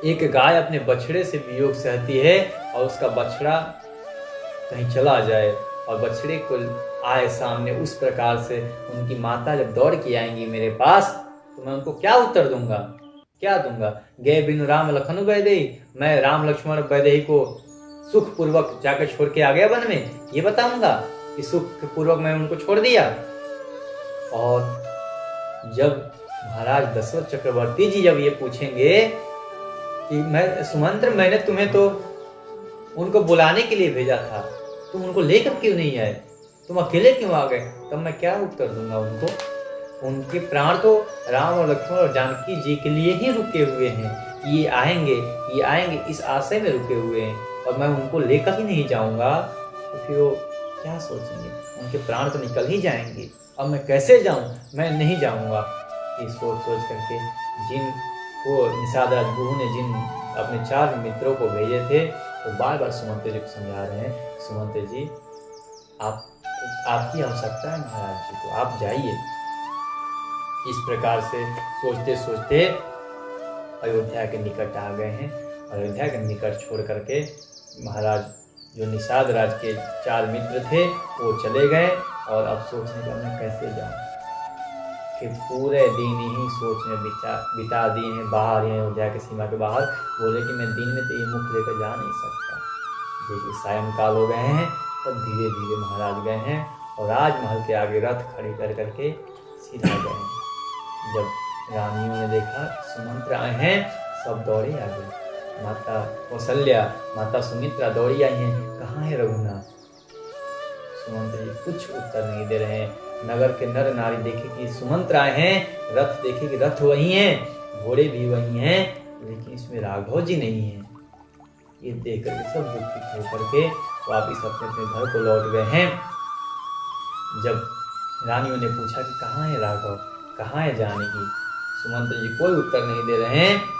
एक गाय अपने बछड़े से वियोग सहती है, और उसका बछड़ा कहीं चला जाए और बछड़े को आए सामने, उस प्रकार से उनकी माता जब दौड़ के आएंगी मेरे पास, तो मैं उनको क्या उत्तर दूंगा, क्या दूंगा। गए बिनु राम लखन वैदेही, मैं राम लक्ष्मण वैदेही को सुख पूर्वक जाकर छोड़ के आ गया वन में, ये बताऊंगा कि सुख पूर्वक मैं उनको छोड़ दिया। और जब महाराज दशरथ चक्रवर्ती जी जब ये पूछेंगे कि मैं सुमंत्र, मैंने तुम्हें तो उनको बुलाने के लिए भेजा था, तुम उनको लेकर क्यों नहीं आए, तुम अकेले क्यों आ गए, तब मैं क्या उत्तर दूंगा उनको। उनके प्राण तो राम और लक्ष्मण और जानकी जी के लिए ही रुके हुए हैं, ये आएंगे इस आशय में रुके हुए हैं, और मैं उनको लेकर ही नहीं जाऊंगा तो फिर वो क्या सोचेंगे, उनके प्राण तो निकल ही जाएंगे। अब मैं कैसे जाऊं, मैं नहीं जाऊंगा। ये सोच सोच करके जिनको निषाद राजगुरु ने जिन अपने 4 मित्रों को भेजे थे, वो बार बार सुमंत्र जी को समझा रहे हैं, सुमंत्र जी आपकी आवश्यकता है महाराज जी को, आप जाइए। इस प्रकार से सोचते सोचते अयोध्या के निकट आ गए हैं। अयोध्या के निकट छोड़ करके महाराज जो निषाद राज के 4 मित्र थे वो चले गए, और अब सोचने का मैं कैसे जाऊं, कि पूरे दिन ही सोच में बिता दिए हैं, बाहर हैं अयोध्या की सीमा के बाहर। बोले कि मैं दिन में तो ये मुख लेकर जा नहीं सकता। देखिए सायंकाल हो गए हैं, तब धीरे धीरे महाराज गए हैं और राजमहल के आगे रथ खड़ी कर करके सीधा गए हैं। जब रानियों ने देखा सुमंत्र आए हैं, सब दौड़े आ गए। माता कौशल्या, माता सुमित्रा दौड़ी आई हैं, कहाँ है रघुनाथ? सुमंत्र जी कुछ उत्तर नहीं दे रहे हैं। नगर के नर नारी देखे कि सुमंत्र आए हैं, रथ देखे कि रथ वही हैं, घोड़े भी वही हैं, लेकिन इसमें राघव जी नहीं है। ये देख करके सब दुखित होकर के वापिस अपने अपने घर को लौट गए हैं। जब रानियों ने पूछा कि कहाँ है राघव, कहाँ है जानकी, सुमंत्र जी कोई उत्तर नहीं दे रहे हैं।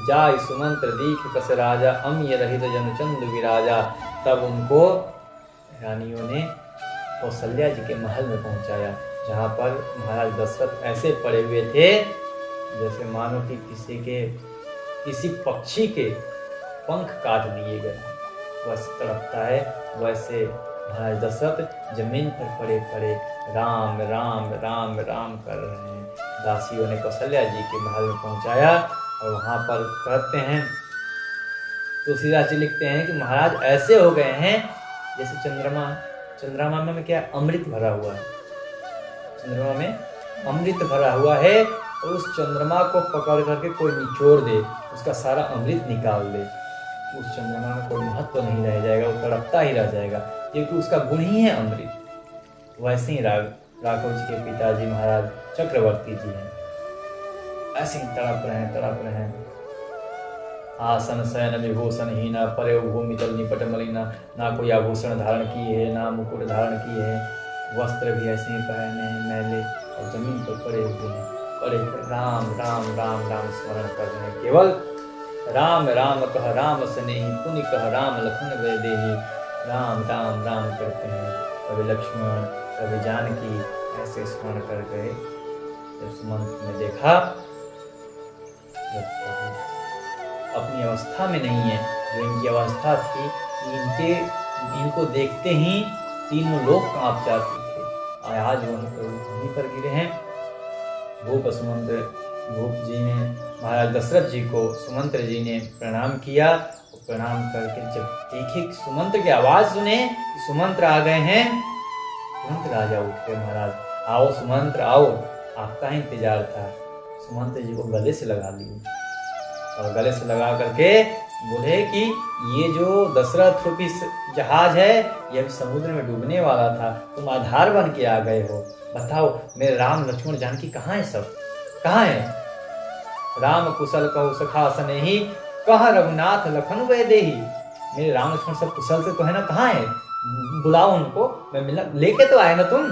जाय सुमंत्र दीख कस राजा, अम ये रहित जनुचंद विराजा। तब उनको रानियों ने कौशल्या जी के महल में पहुंचाया, जहाँ पर महाराज दशरथ ऐसे पड़े हुए थे जैसे मानो कि किसी पक्षी के पंख काट दिए गए, वैसे तड़पता है। वैसे महाराज दशरथ जमीन पर पड़े पड़े राम राम राम राम कर रहे हैं। दासियों ने कौशल्या जी के महल में पहुंचाया, और वहाँ पर कहते हैं, तुलसीदास जी लिखते हैं कि महाराज ऐसे हो गए हैं जैसे चंद्रमा में क्या अमृत भरा हुआ है। चंद्रमा में अमृत भरा हुआ है, और उस चंद्रमा को पकड़ करके कोई निचोड़ दे, उसका सारा अमृत निकाल दे, उस चंद्रमा में कोई महत्व नहीं रह जाएगा, वो तड़पता ही रह जाएगा, क्योंकि उसका गुण ही है अमृत। वैसे ही राघव जी के पिताजी महाराज चक्रवर्ती जी हैं, ऐसे ही तड़प रहे हैं। आसन शयन विभूषण ही न परे भूमि तल निपट मलिना, ना कोई आभूषण धारण किए है, ना मुकुट धारण किए है, वस्त्र भी ऐसे ही पहने हैं मैले, और जमीन पर पड़े हुए हैं, पड़े राम राम राम राम स्मरण कर रहे हैं। केवल राम राम कह राम स्नेही, पुनि कह राम लखन वैदेही। राम राम राम करते हैं, कभी लक्ष्मण कभी जानकी, ऐसे स्मरण कर गए। जब सुमंत्र ने देखा अपनी अवस्था में नहीं है, जो इनकी अवस्था थी, इनको देखते ही तीनों लोग कांप जाते थे। आज वहीं पर गिरे हैं। भूप जी ने महाराज दशरथ जी को सुमंत्र जी ने प्रणाम किया, और प्रणाम करके जब देखे कि सुमंत्र की आवाज सुने कि सुमंत्र आ गए हैं, तुरंत राजा उठ गए, महाराज आओ सुमंत्र आओ, आपका इंतजार था। सुमंत्र जी को गले से लगा लिए, और गले से लगा करके बोले कि ये जो दशरथ रूपी जहाज है, ये अभी समुद्र में डूबने वाला था, तुम आधार बन के आ गए हो। बताओ मेरे राम लक्ष्मण जानकी कहाँ है? सब कहाँ है? राम कुशल कहो सखा स्नेही, कहाँ रघुनाथ लखन वैदेही। मेरे राम लक्ष्मण सब कुशल से तो है ना, कहाँ है? बुलाओ उनको, मैं मिलना, लेके तो आए ना तुम।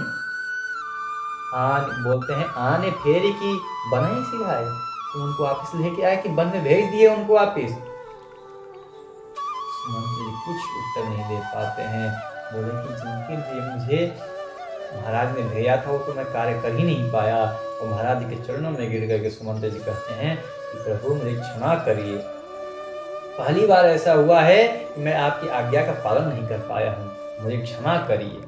बोलते हैं आने फेरी की बना ही सिखाए, तुम उनको वापिस लेके आए कि वन में भेज दिए उनको वापिस? सुमंत्र जी कुछ उत्तर नहीं दे पाते हैं। बोले कि जिनके लिए मुझे महाराज ने भेजा था वो तो मैं कार्य कर ही नहीं पाया। और महाराज के चरणों में गिर करके सुमंत्र जी कहते हैं कि प्रभु मुझे क्षमा करिए, पहली बार ऐसा हुआ है कि मैं आपकी आज्ञा का पालन नहीं कर पाया हूँ, मुझे क्षमा करिए।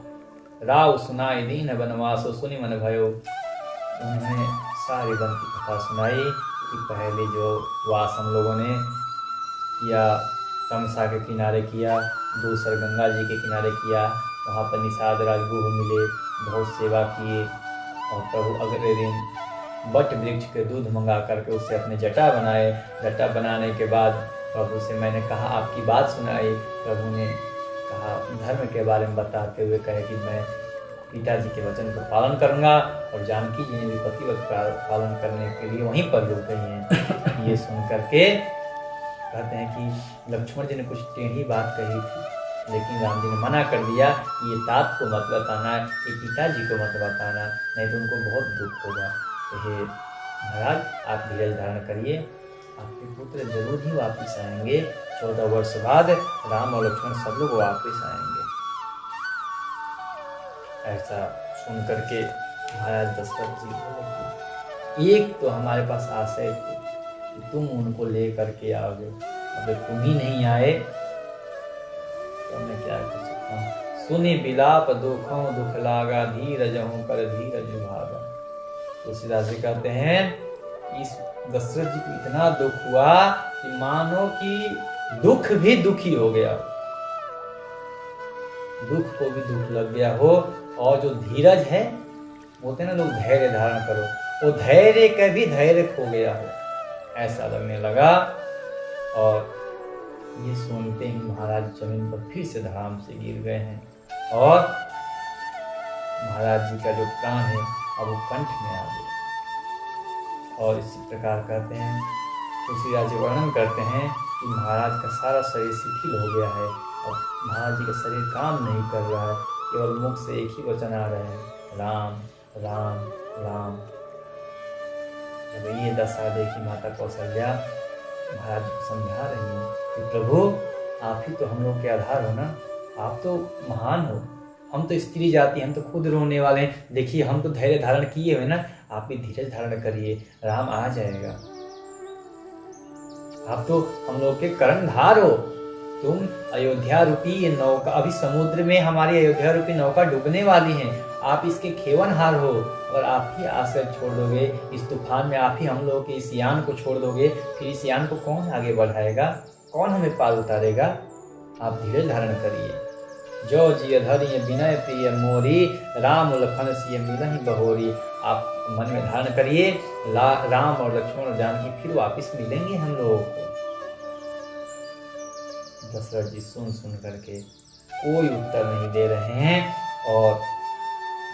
राव सुनाई दीन बनवासो सुनि मन भयो। उन्होंने सारी वन की कथा सुनाई कि पहले जो वास हम लोगों ने किया, तमसा के किनारे किया, दूसर गंगा जी के किनारे किया, वहाँ पर निषाद राजगुरु मिले, बहुत सेवा किए, और प्रभु अगले दिन बट वृक्ष के दूध मंगा करके उससे अपने जटा बनाए। जटा बनाने के बाद प्रभु से मैंने कहा आपकी बात सुनाई। प्रभु ने कहा धर्म के बारे में बताते हुए कहे कि मैं पिताजी के वचन को पालन करूंगा, और जानकी जी ने भी पतिव्रत पालन करने के लिए वहीं पर रुक गई हैं। ये सुन करके कहते हैं कि लक्ष्मण जी ने कुछ टेढ़ी बात कही थी, लेकिन राम जी ने मना कर दिया कि ये तात को मत बताना, ये पिताजी को मत बताना, नहीं तो उनको बहुत दुख होगा। हे महाराज आप धीरज धारण करिए, आपके पुत्र जरूर ही वापिस आएंगे। 14 वर्ष बाद राम और लक्ष्मण सब लोग वापिस आएंगे। ऐसा सुन करके महाराज दशरथ जी बोले, एक तो हमारे पास आशय थी कि तुम उनको ले करके आओगे, अगर तुम ही नहीं आए तो मैं क्या कर सकता हूँ। सुनी बिलाप दुखों दुख लागा, धीरज हूँ कर धीरज भागा। तुलसीदास जी कहते हैं इस दशरथ जी को इतना दुख हुआ कि मानो कि दुख भी दुखी हो गया, दुख को भी दुख लग गया हो, और जो धीरज है, बोलते हैं ना लोग धैर्य धारण करो, वो धैर्य का भी धैर्य खो गया हो, ऐसा लगने लगा। और ये सुनते ही महाराज जमीन पर फिर से धड़ाम से गिर गए हैं, और महाराज जी का जो प्राण है अब वो कंठ में आ गया। और इसी प्रकार कहते हैं, तुलसीदास जी वर्णन करते हैं कि महाराज का सारा शरीर शिथिल हो गया है, और महाराज जी का शरीर काम नहीं कर रहा है, केवल मुख से एक ही वचन आ रहे हैं, राम राम राम। जब ये दशा देखी माता कौशल्या महाराज को समझा रही हैं कि प्रभु आप ही तो हम लोग के आधार हो ना, आप तो महान हो, हम तो स्त्री जाति, हम तो खुद रोने वाले हैं, देखिए हम तो धैर्य धारण किए हुए ना, आप भी धीरज धारण करिए, राम आ जाएगा। आप तो हम लोग के कर्णधार हो, तुम अयोध्या रूपी ये नौका, अभी समुद्र में हमारी अयोध्या रूपी नौका डूबने वाली है, आप इसके खेवनहार हो, अगर आप ही आश्रय छोड़ दोगे इस तूफान में, आप ही हम लोग के इस यान को छोड़ दोगे, फिर इस यान को कौन आगे बढ़ाएगा, कौन हमें पार उतारेगा। आप धीरज धारण करिए। जो जिय धरिय विनय प्रिय मोरी, राम लखन सिय मिलहि बहोरी। आप मन में धारण करिए, राम और लक्ष्मण और जानकी फिर वापिस मिलेंगे हम लोगों को। दशरथ जी सुन करके कोई उत्तर नहीं दे रहे हैं, और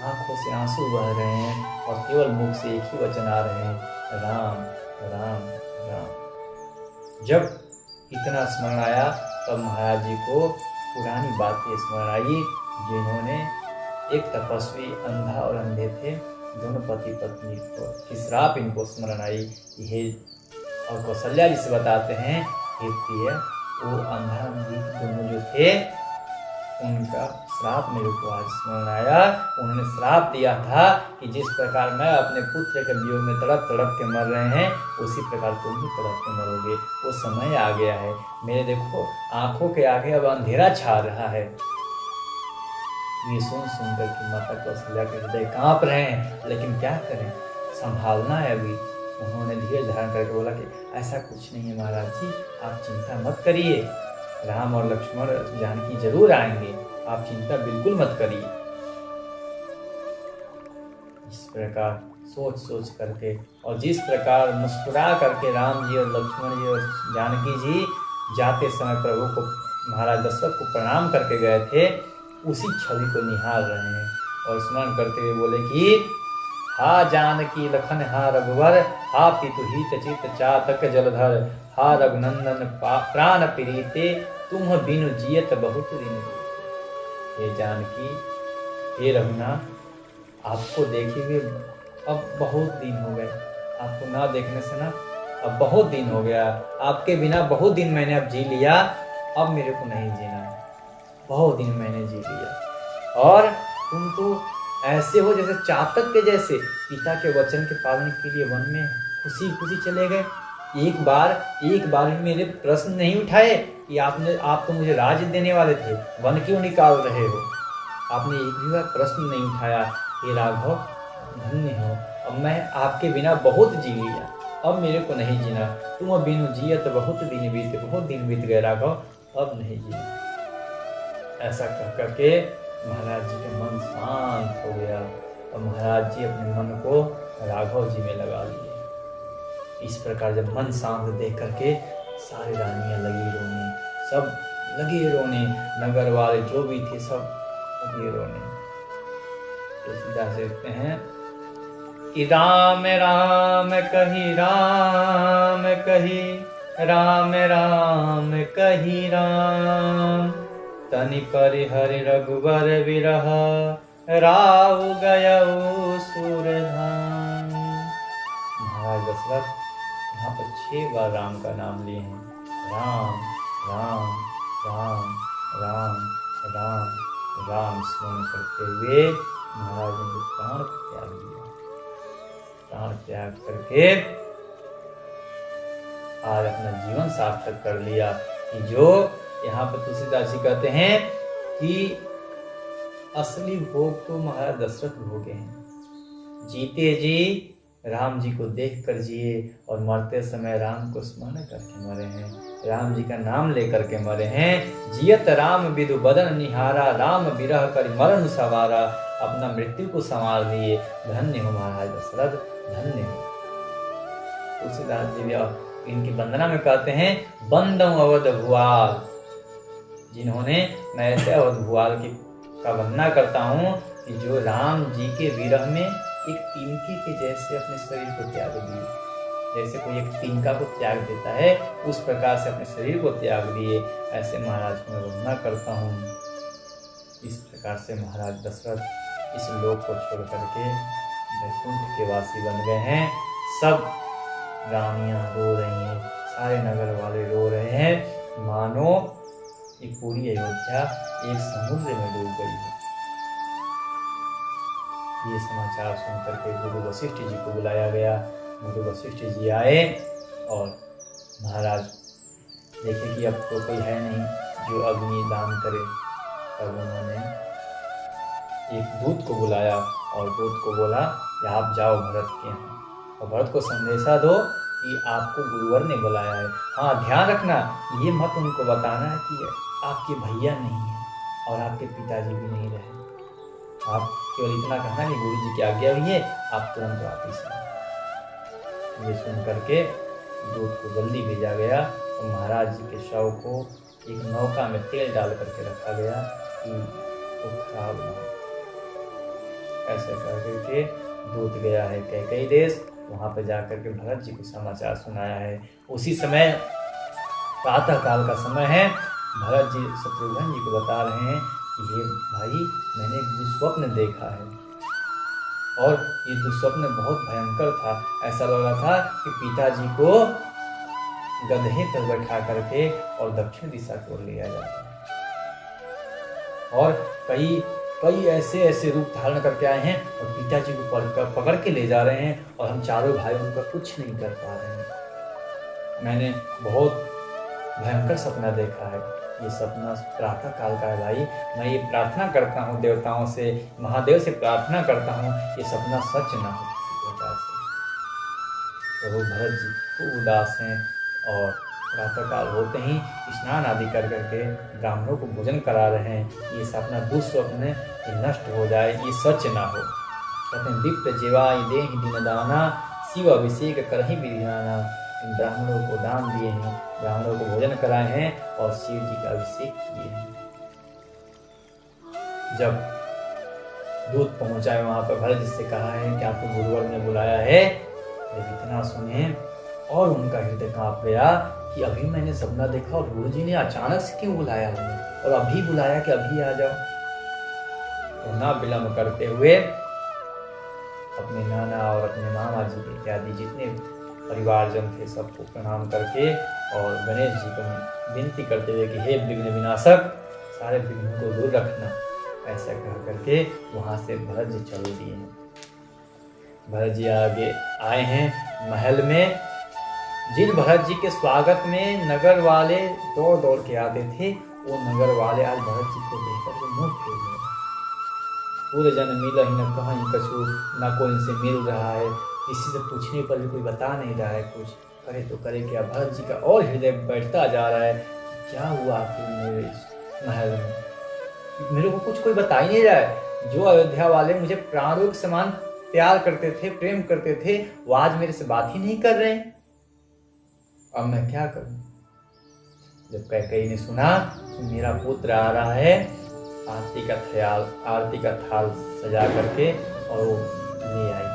आंखों से आंसू बह रहे हैं, और केवल मुख से एक ही वचन आ रहे हैं, राम राम राम। जब इतना स्मरण आया तब महाराज जी को पुरानी बातें स्मरण आई, जिन्होंने एक तपस्वी अंधा और अंधे थे, दोनों पति पत्नी को की श्राप इनको स्मरण आई। ये और कौशल्या जी से बताते हैं कि प्रिय वो अंधा अंधी दोनों जो थे उनका श्राप मेरे को आज स्मरण आया। उन्होंने श्राप दिया था कि जिस प्रकार मैं अपने पुत्र के वियोग में तड़प तड़प के मर रहे हैं, उसी प्रकार तुम भी तड़प के मरोगे। वो समय आ गया है, मेरे देखो आंखों के आगे अब अंधेरा छा रहा है। ये सुन कर के माता कौशल्या के हृदय कांप रहे हैं, लेकिन क्या करें, संभालना है अभी। उन्होंने धीरज धारण करके बोला कि ऐसा कुछ नहीं है महाराज जी, आप चिंता मत करिए, राम और लक्ष्मण जानकी जरूर आएंगे, आप चिंता बिल्कुल मत करिए। इस प्रकार सोच करके, और जिस प्रकार मुस्कुरा करके राम जी और लक्ष्मण जी और जानकी जी जाते समय प्रभु को, महाराज दशरथ को प्रणाम करके गए थे, उसी छवि को निहार रहे हैं और स्मरण करते हुए बोले कि हा जानकी लखन हा रघुवर, हा पितु हित चित चातक जलधर, हा रघुनंदन प्राण प्रीते, तुम बिनु जियत बहुत दिन। हे जानकी, हे रघुनाथ, आपको देखे हुए अब बहुत दिन हो गए, आपको ना देखने से ना अब बहुत दिन हो गया, आपके बिना बहुत दिन मैंने अब जी लिया, अब मेरे को नहीं जीना है, बहुत दिन मैंने जी लिया। और तुम तो ऐसे हो जैसे चातक के जैसे पिता के वचन के पालन के लिए वन में खुशी खुशी चले गए। एक बार भी मेरे प्रश्न नहीं उठाए कि आप तो मुझे राज्य देने वाले थे, वन क्यों निकाल रहे हो, आपने एक भी बार प्रश्न नहीं उठाया। हे राघव, धन्य हो, अब मैं आपके बिना बहुत जी लिया, अब मेरे को नहीं जीना, तुम बिनु जियत बहुत दिन बीते, बहुत दिन बीत गए राघव, अब नहीं जीना। ऐसा कह करके महाराज जी का मन शांत हो गया और महाराज जी अपने मन को राघव जी में लगा लिए। इस प्रकार जब मन शांत देख करके सारी रानियां लगी रोने, सब लगे रोने, नगर वाले जो भी थे सब लगे रोने। तुलसीदास लिखते हैं कि राम राम कही राम कही, राम राम कही राम, तनि परिहरि रघुबर विरह, राव गयऊ सुरधाम। महाराज दशरथ यहाँ पर 6 बार राम का नाम लिए हैं। राम राम राम राम राम राम स्मरण करते हुए महाराज ने प्राण त्याग दिया। प्राण त्याग करके आज अपना जीवन सार्थक कर लिया। कि जो यहाँ पर तुलसीदास जी कहते हैं कि असली भोग तो महाराज दशरथ भोगे हैं। जीते जी राम जी को देख कर जिए और मरते समय राम को स्मरण करके मरे हैं। राम जी का नाम लेकर के मरे हैं। जियत राम विदु बदन निहारा, राम विरह कर मरण सवारा। अपना मृत्यु को संवार लिए। धन्य हो महाराज दशरथ, धन्य हो। तुलसीदास जी इनकी वंदना में कहते हैं बंदम अवध भुआल, जिन्होंने मैं ऐसे अवध भुआल की का वंदना करता हूँ कि जो राम जी के विरह में एक तिनके के जैसे अपने शरीर को त्याग दिए। जैसे कोई एक तिनका को त्याग देता है उस प्रकार से अपने शरीर को त्याग दिए। ऐसे महाराज को मैं वंदना करता हूँ। इस प्रकार से महाराज दशरथ इस लोक को छोड़ करके वैकुंठ के वासी बन गए हैं। सब रानियां रो रही हैं, सारे नगर वाले रो रहे हैं, मानो ये पूरी अयोध्या एक समुद्र में डूब गई है। ये समाचार सुनकर के गुरु वशिष्ठ जी को बुलाया गया। गुरु वशिष्ठ जी आए और महाराज देखे कि अब तो कोई है नहीं जो अग्नि दान करे। तब उन्होंने एक दूत को बुलाया और दूत को बोला कि आप जाओ भरत के यहाँ और भरत को संदेशा दो कि आपको गुरुवर ने बुलाया है। हाँ, ध्यान रखना, ये मत उनको बताना है कि आपके भैया नहीं है और आपके पिताजी भी नहीं रहे। आप केवल इतना कहना कि गुरु जी की आज्ञा हुई है, आप तुरंत वापिस आए। ये सुन करके दूत को जल्दी भेजा गया और महाराज जी के शव को एक नौका में तेल डाल करके रखा गया कि वो खराब ना हो। ऐसे करके दूत गया है कैकेयी देश। वहाँ पर जाकर के भरत जी को समाचार सुनाया है। उसी समय प्रातः काल का समय है। भरत जी शत्रुघ्न जी को बता रहे हैं कि हे भाई, मैंने एक दुस्वप्न देखा है और ये दुस्वप्न बहुत भयंकर था। ऐसा लग रहा था कि पिताजी को गधे पर बैठा करके और दक्षिण दिशा की ओर लिया जाता है और कई ऐसे रूप धारण करके आए हैं और पिताजी को पकड़ के ले जा रहे हैं और हम चारों भाई उनका कुछ नहीं कर पा रहे हैं। मैंने बहुत भयंकर सपना देखा है। ये सपना प्रातः काल का है भाई। मैं ये प्रार्थना करता हूँ देवताओं से, महादेव से प्रार्थना करता हूँ ये सपना सच ना हो किसी प्रकार से। तो वो भरत जी खूब उदास हैं और प्रातः काल होते ही स्नान आदि कर करके ब्राह्मणों को भोजन करा रहे हैं। ये सपना दुस्वप्न नष्ट हो जाए, ये सच ना हो। कहते हैं विप्र जीवाय देहि दीनदाना, शिव अभिषेक करहि विधिनाना। इन ब्राह्मणों को दान दिए हैं, ब्राह्मणों को भोजन कराए हैं और शिव जी का अभिषेक किए हैं। जब दूत पहुंचा वहां पर भरत जी से कहा है कि आपको गुरुवर ने बुलाया है। जब इतना सुने और उनका हृदय कांप गया कि अभी मैंने सपना देखा और गुरु जी ने अचानक से क्यों बुलाया हमें और अभी बुलाया कि अभी आ जाओ। तो ना विलंब करते हुए अपने नाना और अपने मामा जी इत्यादि जितने परिवारजन थे सबको प्रणाम करके और गणेश जी को विनती करते हुए कि हे विघ्न विनाशक, सारे विघ्नों को दूर रखना, ऐसा कह करके वहां से भरत जी चल दिए हैं। भरत जी आगे आए हैं महल में। जिन भरत जी के स्वागत में नगर वाले दौड़ दौड़ के आते थे, वो नगर वाले आज भरत जी को देखकर के मुंह फेर रहे। पूरे जन मिल ही न कहीं कछु, न कोई इनसे मिल रहा है, किसी से पूछने पर भी कोई बता नहीं रहा है कुछ। करे तो करे क्या। भरत जी का और हृदय बैठता जा रहा है कि क्या हुआ आखिर मेरे इस महल में, मेरे को कुछ कोई बता ही नहीं रहा है। जो अयोध्या वाले मुझे प्राणों के समान प्यार करते थे, प्रेम करते थे, वो आज मेरे से बात ही नहीं कर रहे हैं। अब मैं क्या करूं। जब कैकेयी ने सुना कि मेरा पुत्र आ रहा है, आरती का थाल सजा करके और वो ले आई।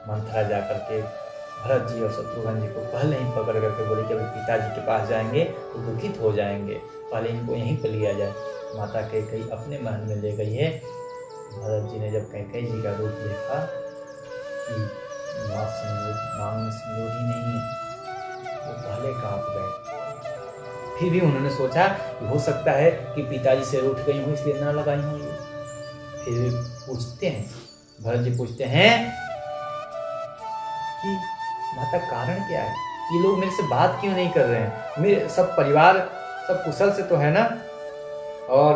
मंथरा जा करके भरत जी और शत्रुघ्न जी को पहले ही पकड़ करके बोली कि अभी पिताजी के पास जाएंगे तो दुखित हो जाएंगे, पहले इनको यहीं पर लिया जाए। माता कैकेयी अपने महल में ले गई है। भरत जी ने जब कैकेयी जी का रूप देखा कि मांग में सिंदूर ही नहीं है। वो पहले कांप गए। फिर भी उन्होंने सोचा कि हो सकता है कि पिताजी से रूठ गई हूँ इसलिए ना लगाई हूँ ये। फिर भी पूछते हैं, भरत जी पूछते हैं कि माता कारण क्या है, ये लोग मेरे से बात क्यों नहीं कर रहे हैं, मेरे सब परिवार सब कुशल से तो है ना। और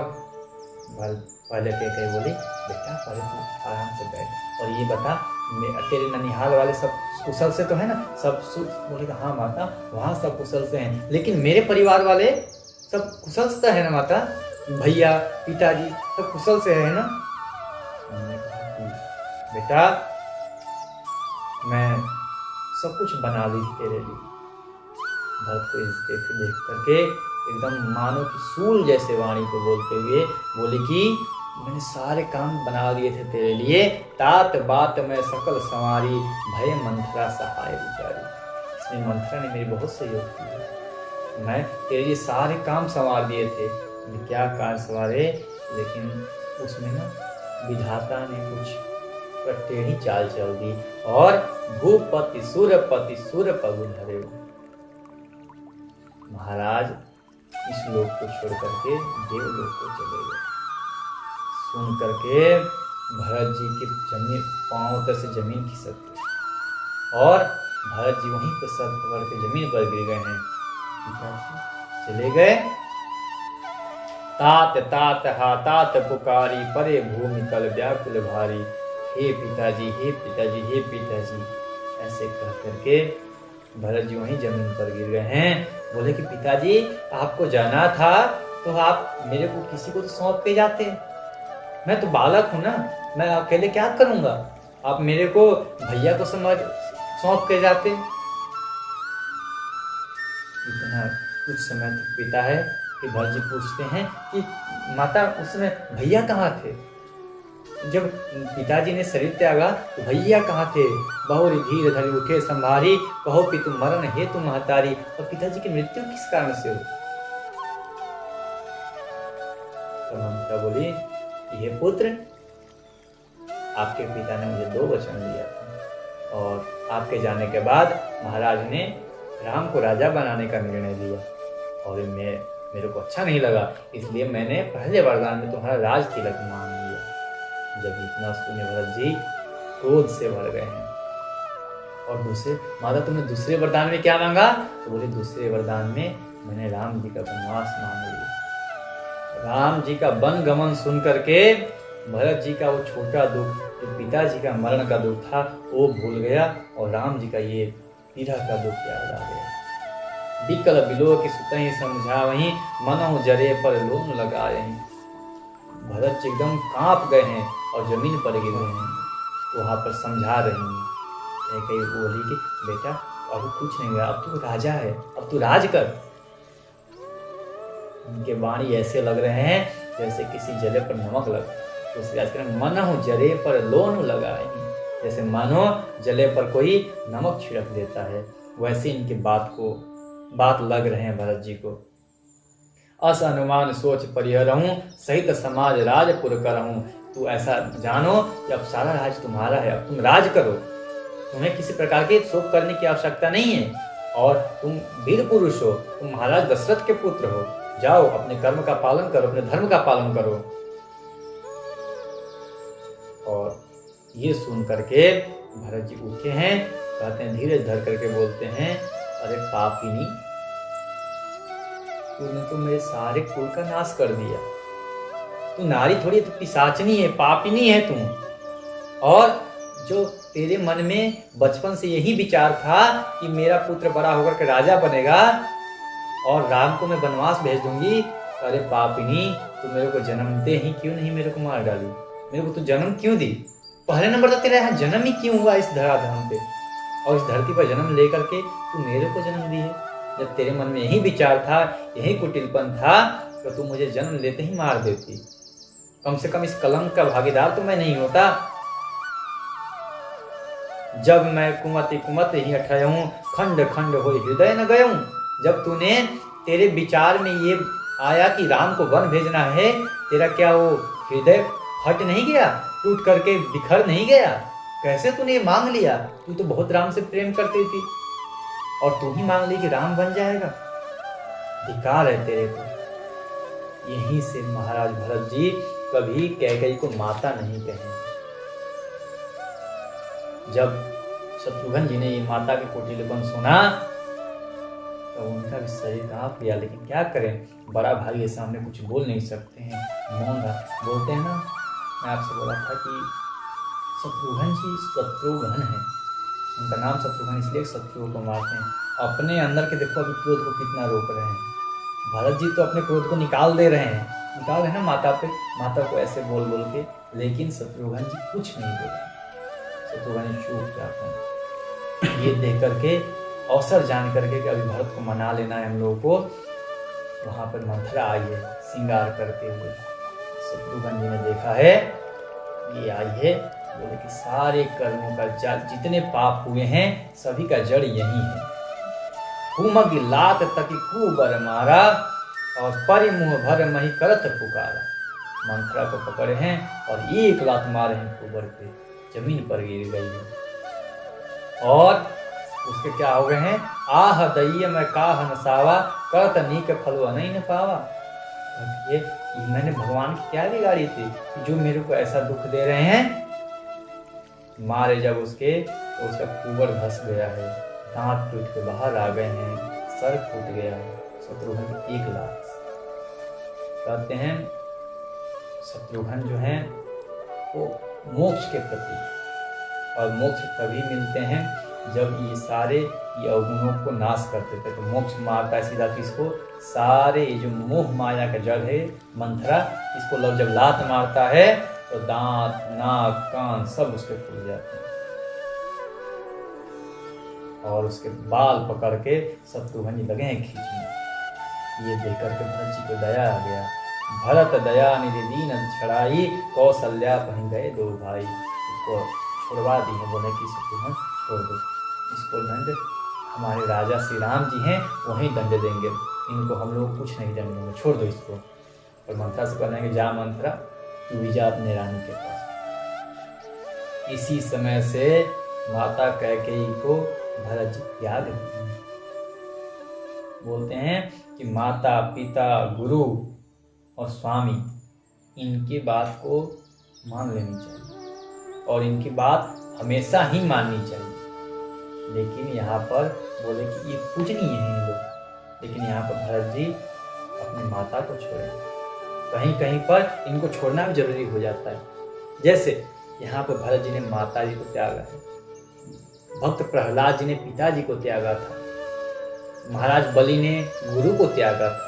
पहले कह बोली बेटा पहले तू आराम से बैठ और ये बता तेरे ननिहाल वाले सब कुशल से तो है ना, सब बोलेगा हाँ माता वहाँ सब कुशल से हैं, लेकिन मेरे परिवार वाले सब कुशल से है ना माता, भैया पिताजी सब कुशल से है ना। उन्होंने कहा कि बेटा मैं सब कुछ बना ली तेरे लिए। भरत को इसके देख करके एकदम मानो कि सूल जैसे वाणी को बोलते हुए बोली कि मैंने सारे काम बना दिए थे तेरे लिए, तात बात में सकल संवारी, भय मंथरा सहाय विचारी। इसमें मंथरा ने मेरी बहुत सहयोग किया, मैं तेरे लिए सारे काम संवार दिए थे, क्या कार्य संवारे, लेकिन उसमें ना विधाता ने कुछ टेढ़ी चाल चल दी और भूपति सुर पगु धरे। महाराज इस लोक को छोड़ करके देवलोक को चले गए। सुन करके भरत जी के जमीन पांव तक से जमीन खिसक गई और भरत जी वहीं पर सर पकड़ के जमीन पर गिर गए हैं। पिताजी चले गए। तात तात हा तात पुकारी, परे भूमि तल व्याकुल भारी, हे पिताजी हे पिताजी हे पिताजी, ऐसे कह करके भरत जी वहीं जमीन पर गिर गए हैं। बोले कि पिताजी आपको जाना था तो आप मेरे को किसी को तो सौंप के जाते, मैं तो बालक हूं ना, मैं अकेले क्या करूंगा, आप मेरे को भैया को समझ सौंप के जाते। इतना कुछ समय तक बीता है कि भरत जी पूछते हैं कि माता उसमें भैया कहाँ थे, जब पिताजी ने शरीर त्यागा तो भैया कहाँ थे। बहुरी धीर धरी उठे संभारी, कहो कि तुम मरण हे तुम महतारी। और पिताजी की मृत्यु किस कारण से हो। तो ममता बोली ये पुत्र, आपके पिता ने मुझे 2 वचन दिया था और आपके जाने के बाद महाराज ने राम को राजा बनाने का निर्णय लिया और मेरे को अच्छा नहीं लगा, इसलिए मैंने पहले वरदान में तुम्हारा राज तिलक मांग लिया। जब इतना सुने भरत जी क्रोध से भर गए हैं और दूसरे माता तुमने दूसरे वरदान में क्या मांगा, तो बोले दूसरे वरदान में मैंने राम जी का वनवास मांग लिया। राम जी का वन गमन सुन करके भरत जी का वो छोटा दुख जो पिताजी का मरण का दुख था वो भूल गया और राम जी का ये पीड़ा का दुख याद आ गया। बिकल बिलो की सुतहि समझावहीं, मनहु जरे पर लोम लगाए। भरत जी एकदम कांप गए हैं और जमीन पर गिर गए हैं। वहां पर समझा रही हैं, कहीं बोली कि बेटा अब कुछ नहीं हुआ, अब तू राजा है, अब तू राज कर। उनके वाणी ऐसे लग रहे हैं जैसे किसी जले पर नमक लग, तो राज करें मनहु जरे पर लोन लगाए, जैसे मानो जले पर कोई नमक छिड़क देता है, वैसे इनके बात लग रहे हैं भरत जी को। अस अनुमान सोच परिहरहूं, सहित समाज राजपुर करहूं। तू ऐसा जानो कि अब सारा राज तुम्हारा है, अब तुम राज करो, तुम्हें किसी प्रकार के शोक करने की आवश्यकता नहीं है और तुम वीर पुरुष हो, तुम महाराज दशरथ के पुत्र हो, जाओ अपने कर्म का पालन करो, अपने धर्म का पालन करो। और ये सुन करके भरत जी उठे हैं, कहते हैं धीरज धर करके बोलते हैं, अरे पापिनी, तूने तो मेरे सारे कुल का नाश कर दिया, तू नारी थोड़ी, तू पिशाचनी है, पापिनी है तू। और जो तेरे मन में बचपन से यही विचार था कि मेरा पुत्र बड़ा होकर के राजा बनेगा और राम को मैं वनवास भेज दूंगी, अरे पापिनी, तू मेरे को जन्मते ही क्यों नहीं मेरे को मार डाली, मेरे को तू जन्म क्यों दी। पहले नंबर तो तेरा यहाँ जन्म ही क्यों हुआ इस धराधाम पे, और इस धरती पर जन्म लेकर के तू मेरे को जन्म दी है। जब तेरे मन में यही विचार था, यही कुटिलपन था, तो तू मुझे जन्म लेते ही मार देती, कम से कम इस कलंक का भागीदार तो मैं नहीं होता। जब मैं कुमत ही अठयहूं, खंड खंड हो हृदय न गयऊं। जब तूने तेरे विचार में ये आया कि राम को वन भेजना है, तेरा क्या वो हृदय फट नहीं गया, टूट करके बिखर नहीं गया, कैसे तूने ये मांग लिया? तू तो बहुत राम से प्रेम करती थी और तू ही मांग ली कि राम बन जाएगा। धिक्कार है तेरे को। यहीं से महाराज भरत जी कभी कैकेयी को माता नहीं कहेंगे। जब शत्रुघ्न जी ने ये माता के कोटिलेपन सुना तो उनका भी शरीर कांप गया, लेकिन क्या करें, बड़ा भाई के सामने कुछ बोल नहीं सकते हैं, मौन बोलते हैं ना। मैं आपसे बोला था कि शत्रुघ्न जी शत्रुघ्न है, उनका नाम शत्रुघ्न इसलिए शत्रुओं को मारते हैं। अपने अंदर के देखो अभी क्रोध को कितना रोक रहे हैं। भरत जी तो अपने क्रोध को निकाल दे रहे हैं ना माता पे, माता को ऐसे बोल बोल के, लेकिन शत्रुघ्न जी कुछ नहीं बोले। शत्रुघ्न चुप जाते हैं। ये देख करके अवसर जान करके कि अभी भरत को मना लेना है हम लोगों को, वहां पर मंथरा आई है श्रृंगार करते हुए। शत्रुघ्न जी ने देखा है ये आई है, बोले कि सारे कर्मों का जितने पाप हुए हैं सभी का जड़ यही है। कुमग लात तक कुबर मारा और परिमुह भर मही करत पुकारा। मंथरा को पकड़े हैं और एक लात मारे हैं कुबर पे, जमीन पर गिर गई है। और उसके क्या हो गए हैं, आह दैय मैं काह नसावा करत नीक फलवा नहीं न पावा। ये मैंने भगवान की क्या बिगाड़ी थी जो मेरे को ऐसा दुख दे रहे हैं। मारे जब उसके तो उसका कुबर धस गया है, दांत टूट के बाहर आ गए हैं, सर फूट गया है। शत्रुघ्न की 1 लाख। कहते हैं शत्रुघ्न जो है वो मोक्ष के प्रति, और मोक्ष तभी मिलते हैं जब ये सारे ये अवगुणों को नाश करते थे। तो मोक्ष मारता है सीधा किसको, सारे ये जो मोह माया का जड़ है मंथरा, इसको जब लात मारता है तो दांत नाक कान सब उसके खुल जाते हैं। और उसके बाल पकड़ के शत्रुघ्न जी लगे हैं खींचने। ये देख करके भरत जी को दया आ गया। भरत दया निधि दीन छड़ाई, कौशल्या पहन गए 2 भाई। उसको छुड़वा दी है, बोले कि शत्रुघ्न छोड़ दो इसको, दंड हमारे राजा श्री राम जी हैं वहीं दंड देंगे, इनको हम लोग कुछ नहीं दंड देंगे, छोड़ दो इसको। और मंथरा से कहना है कि जा मंथरा तू भी जा अपने रानी के पास। इसी समय से माता कैकेयी को भरत जी त्याग दिए। बोलते हैं कि माता पिता गुरु और स्वामी इनकी बात को मान लेनी चाहिए और इनकी बात हमेशा ही माननी चाहिए। लेकिन यहाँ पर बोले कि ये पूजनीय है इन लोग, लेकिन यहाँ पर भरत जी अपनी माता को छोड़े। कहीं कहीं पर इनको छोड़ना भी जरूरी हो जाता है। जैसे यहाँ पर भरत जी ने माता जी को त्यागा है, भक्त प्रहलाद जी ने पिताजी को त्यागा था, महाराज बलि ने गुरु को त्यागा था।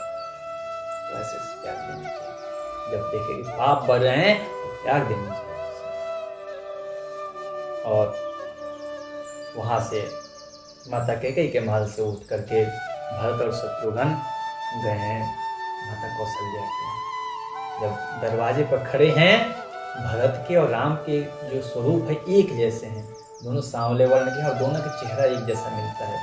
तो ऐसे त्याग देना चाहिए। जब देखे कि पाप बढ़ रहे हैं तो त्याग देना चाहिए। और वहां से माता कैकेयी के महल से उठ करके भरत और शत्रुघ्न गए हैं माता कौशल्या के। जब दरवाजे पर खड़े हैं, भरत के और राम के जो स्वरूप है एक जैसे हैं, दोनों सांवले वर्ण के हैं और दोनों का चेहरा एक जैसा मिलता है।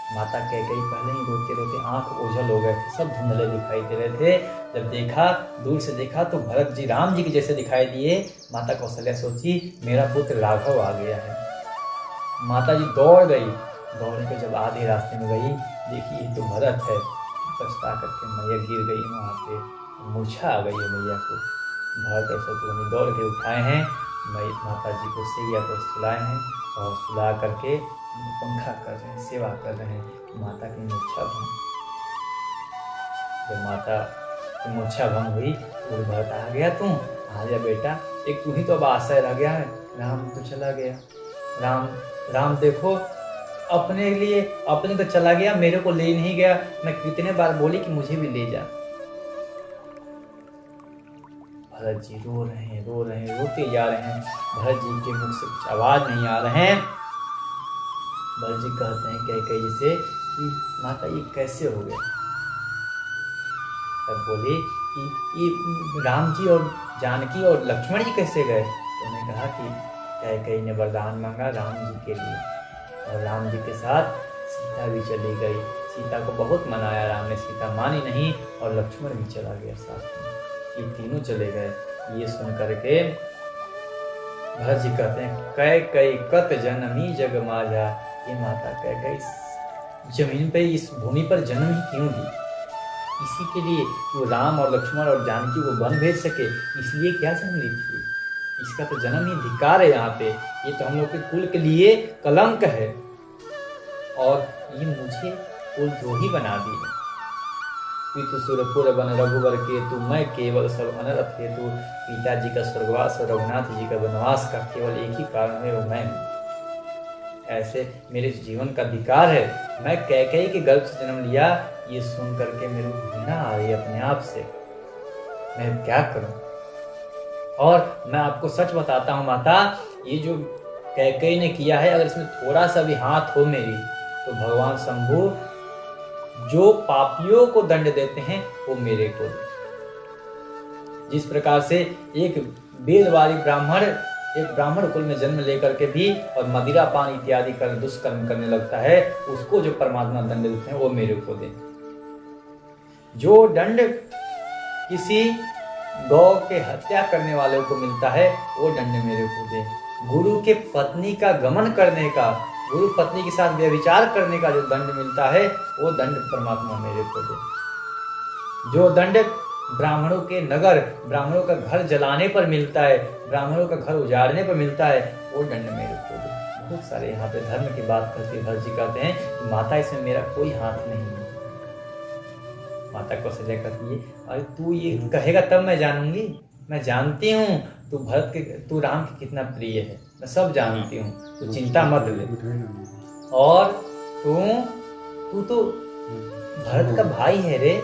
माता कैकेयी पहले ही रोते रोते आंख ओझल हो गए थे, सब धुंधले दिखाई दे रहे थे। जब देखा, दूर से देखा तो भरत जी राम जी के जैसे दिखाई दिए। माता कौशल्या सोची मेरा पुत्र राघव आ गया है। माता जी दौड़ गई, दौड़ने के जब आधे रास्ते में गई, देखी ये तो भरत है। पछता करके मैया गिर गई वहाँ पे, मूर्छा आ गई है मैया को। भरत और शत्रुघ्न दौड़ के उठाए हैं, माता जी को सैया पर सुलाए हैं और सुला करके पंखा कर रहे हैं, सेवा कर रहे हैं। माता की मूर्छा भंग। जब माता की मूर्छा भंग हुई तो भरत आ गया, तू आ जा बेटा, एक तू ही तो अब आशय रह गया है। राम तो चला गया, राम देखो अपने लिए, अपने तो चला गया, मेरे को ले नहीं गया। मैं कितने बार बोली कि मुझे भी ले जा। भरत जी रो रहे हैं, रोते जा रहे हैं। भरत जी के मुख से कुछ आवाज नहीं आ रहे हैं। भरत जी कहते हैं कैकेयी से कि माता ये कैसे हो गया। तब बोले कि ये राम जी और जानकी और लक्ष्मण जी कैसे गए। तो उन्होंने कहा कि कैकेयी ने वरदान मांगा राम जी के लिए, और राम जी के साथ सीता भी चली गई। सीता को बहुत मनाया राम ने, सीता मानी नहीं, और लक्ष्मण भी चला गया साथ में। ये तीनों चले गए। ये सुन करके भरत जी कहते हैं कैकई कत जनमी जग माजा, ये माता कैकई जमीन पे इस भूमि पर जन्म ही क्यों ली? इसी के लिए वो राम और लक्ष्मण और जानकी को वन भेज सके, इसलिए क्या जन्म ली थी? इसका तो जन्म ही धिक्कार है यहाँ पे। ये तो हम लोग के कुल के लिए कलंक है और ये मुझे कुलद्रोही बना दी है। पितु सुरपुर वन रघुवर केतु, मैं केवल सब अनर्थ हेतु, पिताजी का स्वर्गवास और रघुनाथ जी का वनवास का केवल एक ही कारण है, वो मैं हूँ। ऐसे मेरे जीवन का अधिकार है। मैं कैकेयी के गर्भ से जन्म लिया, ये सुन करके मेरे को घृणा आ रही है अपने आप से, मैं क्या करूं? और मैं आपको सच बताता हूं माता, ये जो कैकेयी ने किया है, अगर इसमें थोड़ा सा भी हाथ हो मेरी, तो भगवान शंभु जो पापियों को दंड देते हैं वो मेरे को दे। जिस प्रकार से एक वेदवादी ब्राह्मण कुल में जन्म लेकर के भी और मदिरा पान इत्यादि कर दुष्कर्म करने लगता है, उसको जो परमात्मा दंड देते हैं वो मेरे को दे। जो दंड किसी गौ के हत्या करने वाले को मिलता है वो दंड मेरे को दे। गुरु के पत्नी का गमन करने का, गुरु पत्नी के साथ व्यभिचार करने का जो दंड मिलता है वो दंड परमात्मा मेरे को दे। जो दंड ब्राह्मणों के नगर, ब्राह्मणों का घर जलाने पर मिलता है, ब्राह्मणों का घर उजाड़ने पर मिलता है, वो दंड मेरे को दे। बहुत सारे यहाँ पे धर्म की बात करते भरत जी कहते हैं माता इसमें मेरा कोई हाथ नहीं है। माता कौशल्या कहती है अरे तू ये कहेगा तब मैं जानूंगी, मैं जानती हूँ तू राम के कितना प्रिय है, मैं सब जानती हूँ, तू चिंता मत ले। और तू तो भरत का भाई है रे,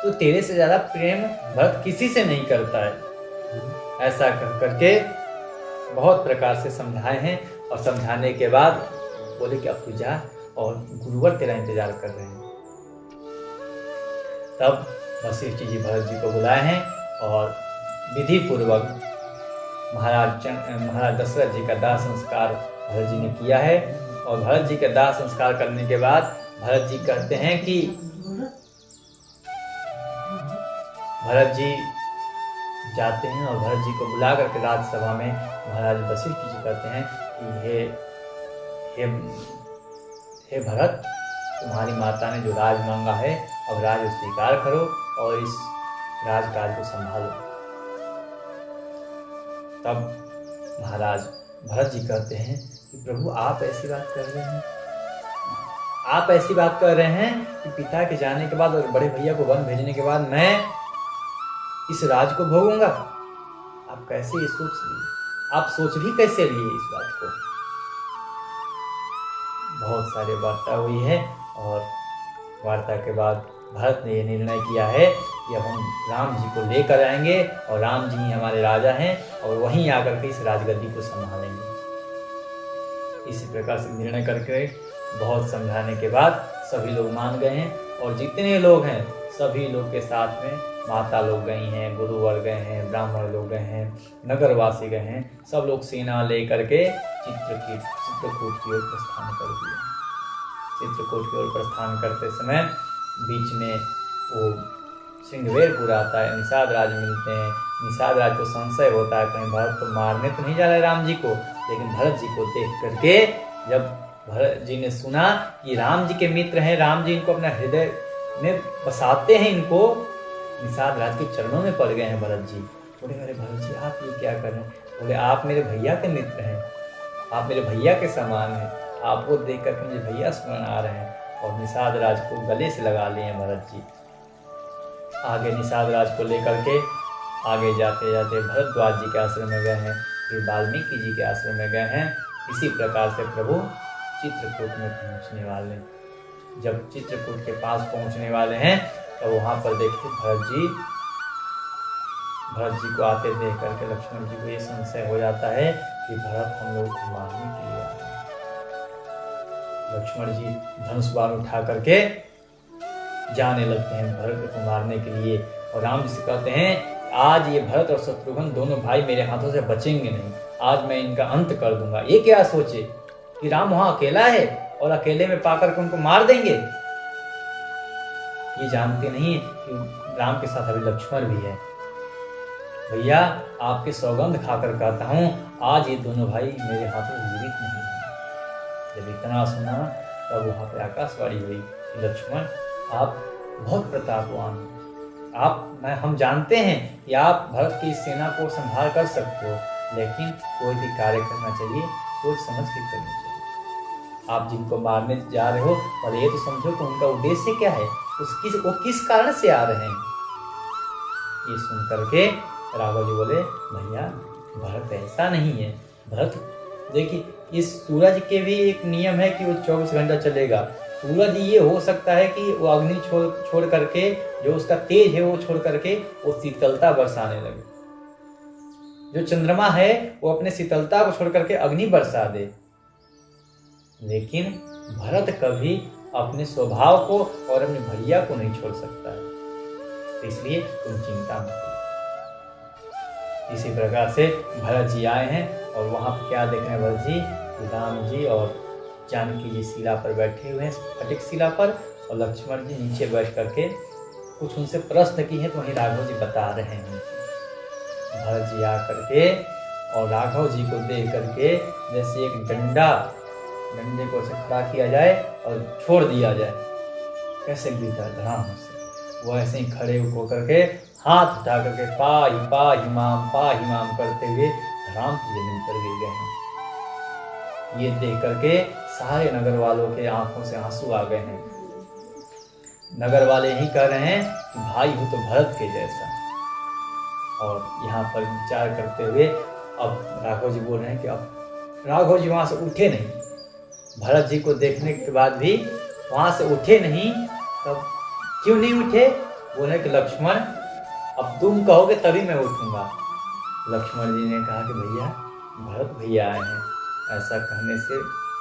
तो तेरे से ज्यादा प्रेम भरत किसी से नहीं करता है। ऐसा कह करके बहुत प्रकार से समझाए हैं और समझाने के बाद बोले कि अब तू जा और गुरुवर तेरा इंतजार कर रहे हैं। तब वशिष्ठ जी भरत जी को बुलाए हैं और विधि पूर्वक महाराज दशरथ जी का दाह संस्कार भरत जी ने किया है। और भरत जी का दाह संस्कार करने के बाद भरत जी कहते हैं कि भरत जी जाते हैं और भरत जी को बुला करके राज्यसभा में महाराज वशिष्ठ जी कहते हैं कि हे भरत, तुम्हारी माता ने जो राज मांगा है अब राज स्वीकार करो और इस राजकाज को संभालो। तब महाराज भरत जी कहते हैं कि प्रभु आप ऐसी बात कर रहे हैं, आप ऐसी बात कर रहे हैं कि पिता के जाने के बाद और बड़े भैया को वन भेजने के बाद मैं इस राज को भोगूंगा? आप कैसे ये सोच लिए? आप सोच भी कैसे लिए इस बात को? बहुत सारी वार्ता हुई है और वार्ता के बाद भरत ने यह निर्णय किया है कि अब हम राम जी को लेकर आएंगे और राम जी ही हमारे राजा हैं और वहीं आकर के इस राजगद्दी को संभालेंगे। इसी प्रकार से निर्णय करके बहुत समझाने के बाद सभी लोग मान गए हैं और जितने लोग हैं सभी लोग के साथ में माता लोग गई हैं, गुरुवर गए हैं, ब्राह्मण लोग गए हैं, नगरवासी गए हैं, सब लोग सेना लेकर के चित्रकूट की ओर प्रस्थान कर दिया। चित्रकूट की ओर प्रस्थान करते समय बीच में वो श्रृंगवेरपुर आता है, निषाद राज मिलते हैं। निषाद राज को संशय होता है कहीं भरत तो मारने तो नहीं जा रहे राम जी को, लेकिन भरत जी को देख करके जब भरत जी ने सुना कि राम जी के मित्र हैं, राम जी इनको अपना हृदय में बसाते हैं, इनको निषाद राज के चरणों में पड़ गए हैं भरत जी। बोले अरे भरत जी आप ये क्या कर रहे हैं? बोले आप मेरे भैया के मित्र हैं, आप मेरे भैया के समान हैं, आपको देख कर मुझे भैया स्मरण आ रहे हैं। और निषाद राज को गले से लगा लिए हैं भरत जी। आगे निषाद राज को लेकर के आगे जाते जाते भरद्वाज जी के आश्रम में गए हैं, फिर वाल्मीकि जी के आश्रम में गए हैं। इसी प्रकार से प्रभु चित्रकूट में पहुंचने वाले। जब चित्रकूट के पास पहुंचने वाले हैं तो वहां पर देखिए भरत जी को आते देख करके लक्ष्मण जी को ये संशय हो जाता है कि भरत हम लोग को मारने के लिए आए हैं। लक्ष्मण जी धनुष बाण उठा करके जाने लगते हैं भरत को मारने के लिए और राम जी से कहते हैं आज ये भरत और शत्रुघ्न दोनों भाई मेरे हाथों से बचेंगे नहीं, आज मैं इनका अंत कर दूंगा। ये क्या सोचे कि राम वहां अकेला है और अकेले में पाकर के उनको मार देंगे? ये जानते नहीं कि राम के साथ अभी लक्ष्मण भी है। भैया आपके सौगंध खाकर कहता हूँ, आज ये दोनों भाई मेरे हाथों जीवित नहीं हैं। जब इतना सुना तब वहाँ पे आकाशवाणी हुई कि लक्ष्मण आप बहुत प्रतापवान हैं। हम जानते हैं कि आप भरत की सेना को संभाल कर सकते हो, लेकिन कोई भी कार्य करना चाहिए सोच समझ के करना चाहिए। आप जिनको मारने जा रहे हो, पर ये तो समझो कि उनका उद्देश्य क्या है, वो किस कारण से आ रहे हैं। ये सुन करके राघव जी बोले, भैया भरत ऐसा नहीं है। भरत देखिए, इस सूरज के भी एक नियम है कि वो 24 घंटा चलेगा। सूरज ये हो सकता है कि वो अग्नि छोड़ करके, जो उसका तेज है वो छोड़ करके वो शीतलता बरसाने लगे। जो चंद्रमा है वो अपने शीतलता को छोड़ करके अग्नि बरसा दे। लेकिन भरत कभी अपने स्वभाव को और अपने भैया को नहीं छोड़ सकता है, इसलिए तुम चिंता मत करो। इसी प्रकार से भरत जी आए हैं और वहां पर क्या देख रहे हैं भरत जी, राम जी और जानकी जी शिला पर बैठे हुए हैं, फटिक शिला पर, और लक्ष्मण जी नीचे बैठ करके कुछ उनसे प्रश्न की है तो वहीं राघव जी बता रहे हैं। भरत जी आ करके और राघव जी को देख करके जैसे एक डंडे को ऐसे खड़ा किया जाए और छोड़ दिया जाए, कैसे गिरता है धड़ाम से, वो ऐसे ही खड़े होकर के हाथ उठा करके पाही माम करते हुए धड़ाम की जमीन पर गिर गए हैं। ये देख करके सारे नगर वालों के आंखों से आंसू आ गए हैं। नगर वाले ही कह रहे हैं कि भाई हो तो भरत के जैसा। और यहाँ पर विचार करते हुए अब राघव जी बोल रहे हैं कि अब राघव जी वहां से उठे नहीं, भरत जी को देखने के बाद भी वहां से उठे नहीं। तब क्यों नहीं उठे? बोले कि लक्ष्मण अब तुम कहोगे तभी मैं उठूंगा। लक्ष्मण जी ने कहा कि भैया भरत भैया आए हैं। ऐसा कहने से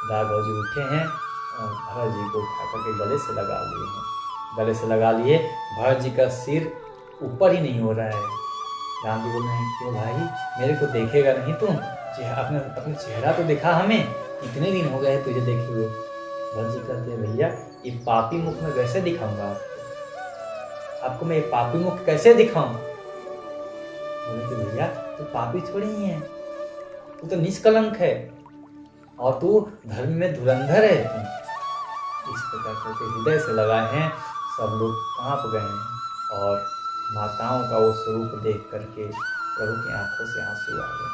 राघव जी उठे हैं और भरत जी को उठा करके गले से लगा लिए हैं। गले से लगा लिए, भरत जी का सिर ऊपर ही नहीं हो रहा है। राम जी बोल रहे हैं, क्यों भाई मेरे को देखेगा नहीं तुम? अपने चेहरा तो दिखा हमें, इतने दिन हो गए तुझे देखे हुए। भरत जी कहते हैं, भैया ये पापी मुख में कैसे दिखाऊंगा आपको मैं ये पापी मुख कैसे दिखाऊं? बोले कि भैया तू पापी थोड़ी ही है, तू तो निष्कलंक है और तू धर्म में धुरंधर है। इस प्रकार करके हृदय से लगाए हैं। सब लोग कांप गए हैं और माताओं का वो स्वरूप देख करके प्रभु की आंखों से आंसू आ गए।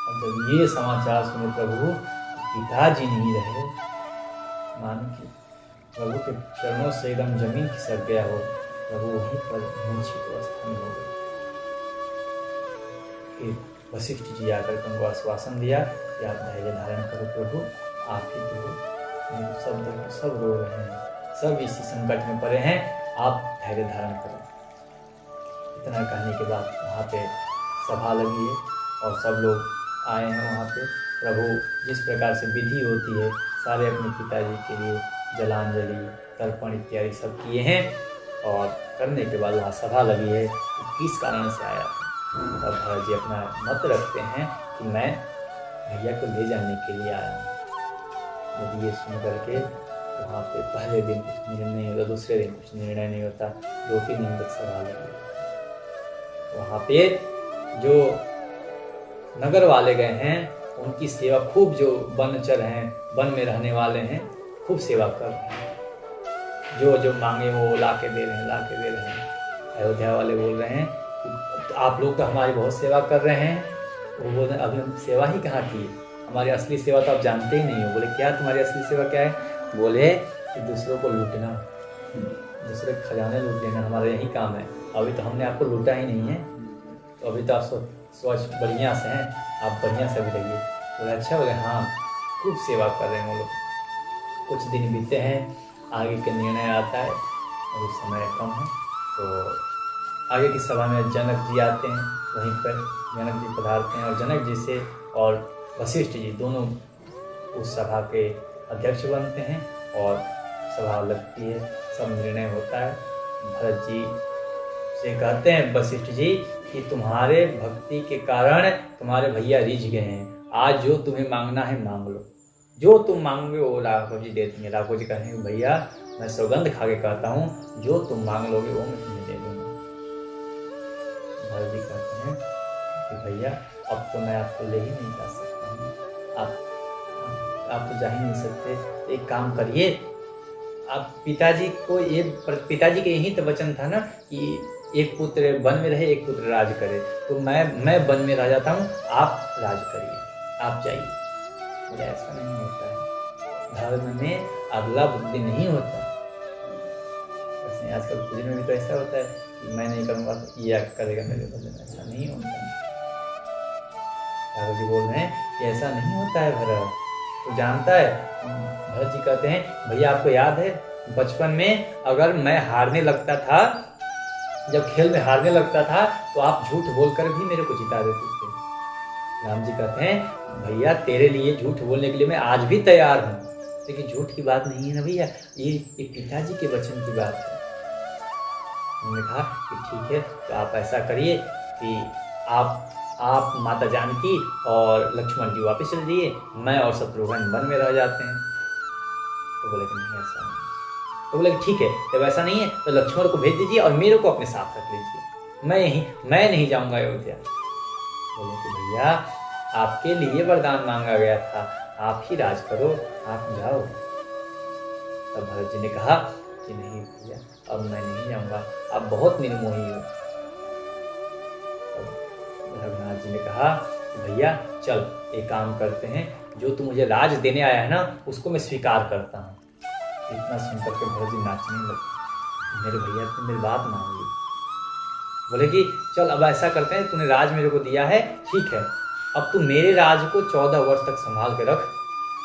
और जब ये समाचार सुने प्रभु, पिताजी नहीं रहे, मान के प्रभु के चरणों से एकदम जमीन खिसक गया हो। प्रभु वहीं पर मूर्छित अवस्था में हो गए। फिर वशिष्ठ जी आकर के उनको आश्वासन दिया कि आप धैर्य धारण करो प्रभु, आप ही तो सब रो रहे हैं, सब इसी संकट में पड़े हैं, आप धैर्य धारण करो। इतना कहने के बाद वहाँ पे सभा लगी है और सब लोग आए हैं वहाँ पे। प्रभु जिस प्रकार से विधि होती है, सारे अपने पिताजी के लिए जलांजलि तर्पण इत्यादि सब किए हैं और करने के बाद वहाँ सभा लगी है कि किस कारण से आया था। तब भरत जी अपना मत रखते हैं कि मैं भैया को ले जाने के लिए आया हूँ। जब ये सुन करके वहाँ पे पहले दिन कुछ निर्णय नहीं होता, दूसरे दिन कुछ निर्णय नहीं होता, 2-3 दिन तक सभा लगी। वहाँ पे जो नगर वाले गए हैं उनकी सेवा खूब, जो वनचर हैं, वन में रहने वाले हैं, खूब सेवा कर रहे हैं। जो मांगे वो ला के दे रहे हैं। अयोध्या वाले बोल रहे हैं कि आप लोग तो हमारी बहुत सेवा कर रहे हैं। वो बोल रहे हैं अभी हम सेवा ही कहाँ की, हमारी असली सेवा तो आप जानते ही नहीं हो। बोले क्या तुम्हारी असली सेवा क्या है? बोले कि दूसरों को लूटना, दूसरे खजाने लूट लेना हमारा यही काम है। अभी तो हमने आपको लूटा ही नहीं है, तो अभी तो आप स्वच्छ बढ़िया से हैं, आप बढ़िया से भी रहिए। बोले अच्छा। बोले हाँ, खूब सेवा कर रहे हैं वो लोग। कुछ दिन बीते हैं, आगे के निर्णय आता है, अभी समय कम है, तो आगे की सभा में जनक जी आते हैं। वहीं पर जनक जी पधारते हैं और जनक जी से और वशिष्ठ जी दोनों उस सभा के अध्यक्ष बनते हैं और सभा लगती है, सब निर्णय होता है। भरत जी से कहते हैं वशिष्ठ जी कि तुम्हारे भक्ति के कारण तुम्हारे भैया रिझ गए हैं, आज जो तुम्हें मांगना है मांग लो, जो तुम मांगोगे वो राघव जी दे देंगे। राघव जी कहेंगे भैया मैं सौगंध खा के कहता हूँ, जो तुम मांग लोगे वो मैं तुम्हें दे दूंगा। भरत जी कहते हैं कि भैया अब तो मैं आपको ले ही नहीं जा सकता हूँ, आप तो जा ही नहीं सकते। एक काम करिए, आप पिताजी के यही तो वचन था ना कि एक पुत्र वन में रहे, एक पुत्र राज करे। तो मैं वन में रह जाता हूँ, आप राज करिए, आप जाइए। बोले ऐसा नहीं होता है, धर्म में अदला बुद्धि नहीं होता। वैसे आजकल पूजा में भी तो ऐसा होता है कि मैं नहीं करूँगा तो ये करेगा मेरे बदले में, ऐसा नहीं होता है। ठाकुर जी बोल रहे हैं कि ऐसा नहीं होता है भरत, तो जानता है। भरत जी कहते हैं भैया आपको याद है बचपन में अगर मैं हारने लगता था, जब खेल में हारने लगता था तो आप झूठ बोलकर भी मेरे को जिता देते थे। राम जी कहते हैं भैया तेरे लिए झूठ बोलने के लिए मैं आज भी तैयार हूँ, लेकिन झूठ की बात नहीं है ना भैया, ये पिताजी के वचन की बात है। उन्होंने कहा कि ठीक है, तो आप ऐसा करिए कि आप माता जानकी और लक्ष्मण जी वापस चल जाइए, मैं और शत्रुघ्न वन में रह जाते हैं। तो बोले कि नहीं ऐसा नहीं। तो बोले ठीक है, जब ऐसा नहीं है तो लक्ष्मण को भेज दीजिए और मेरे को अपने साथ रख लीजिए, मैं नहीं जाऊंगा अयोध्या। बोले कि भैया आपके लिए वरदान मांगा गया था, आप ही राज करो, आप जाओ। तब भरत जी ने कहा कि नहीं भैया अब मैं नहीं जाऊंगा, आप बहुत निर्मोही हो। रघुनाथ जी ने कहा भैया चल एक काम करते हैं, जो तू मुझे राज देने आया है ना उसको मैं स्वीकार करता हूँ। इतना सुनकर के भरत जी नाचने लगे, मेरे भैया तुम मेरी बात मान ली। बोले कि चल अब ऐसा करते हैं, तूने राज मेरे को दिया है, ठीक है, अब तू मेरे राज को 14 वर्ष तक संभाल के रख,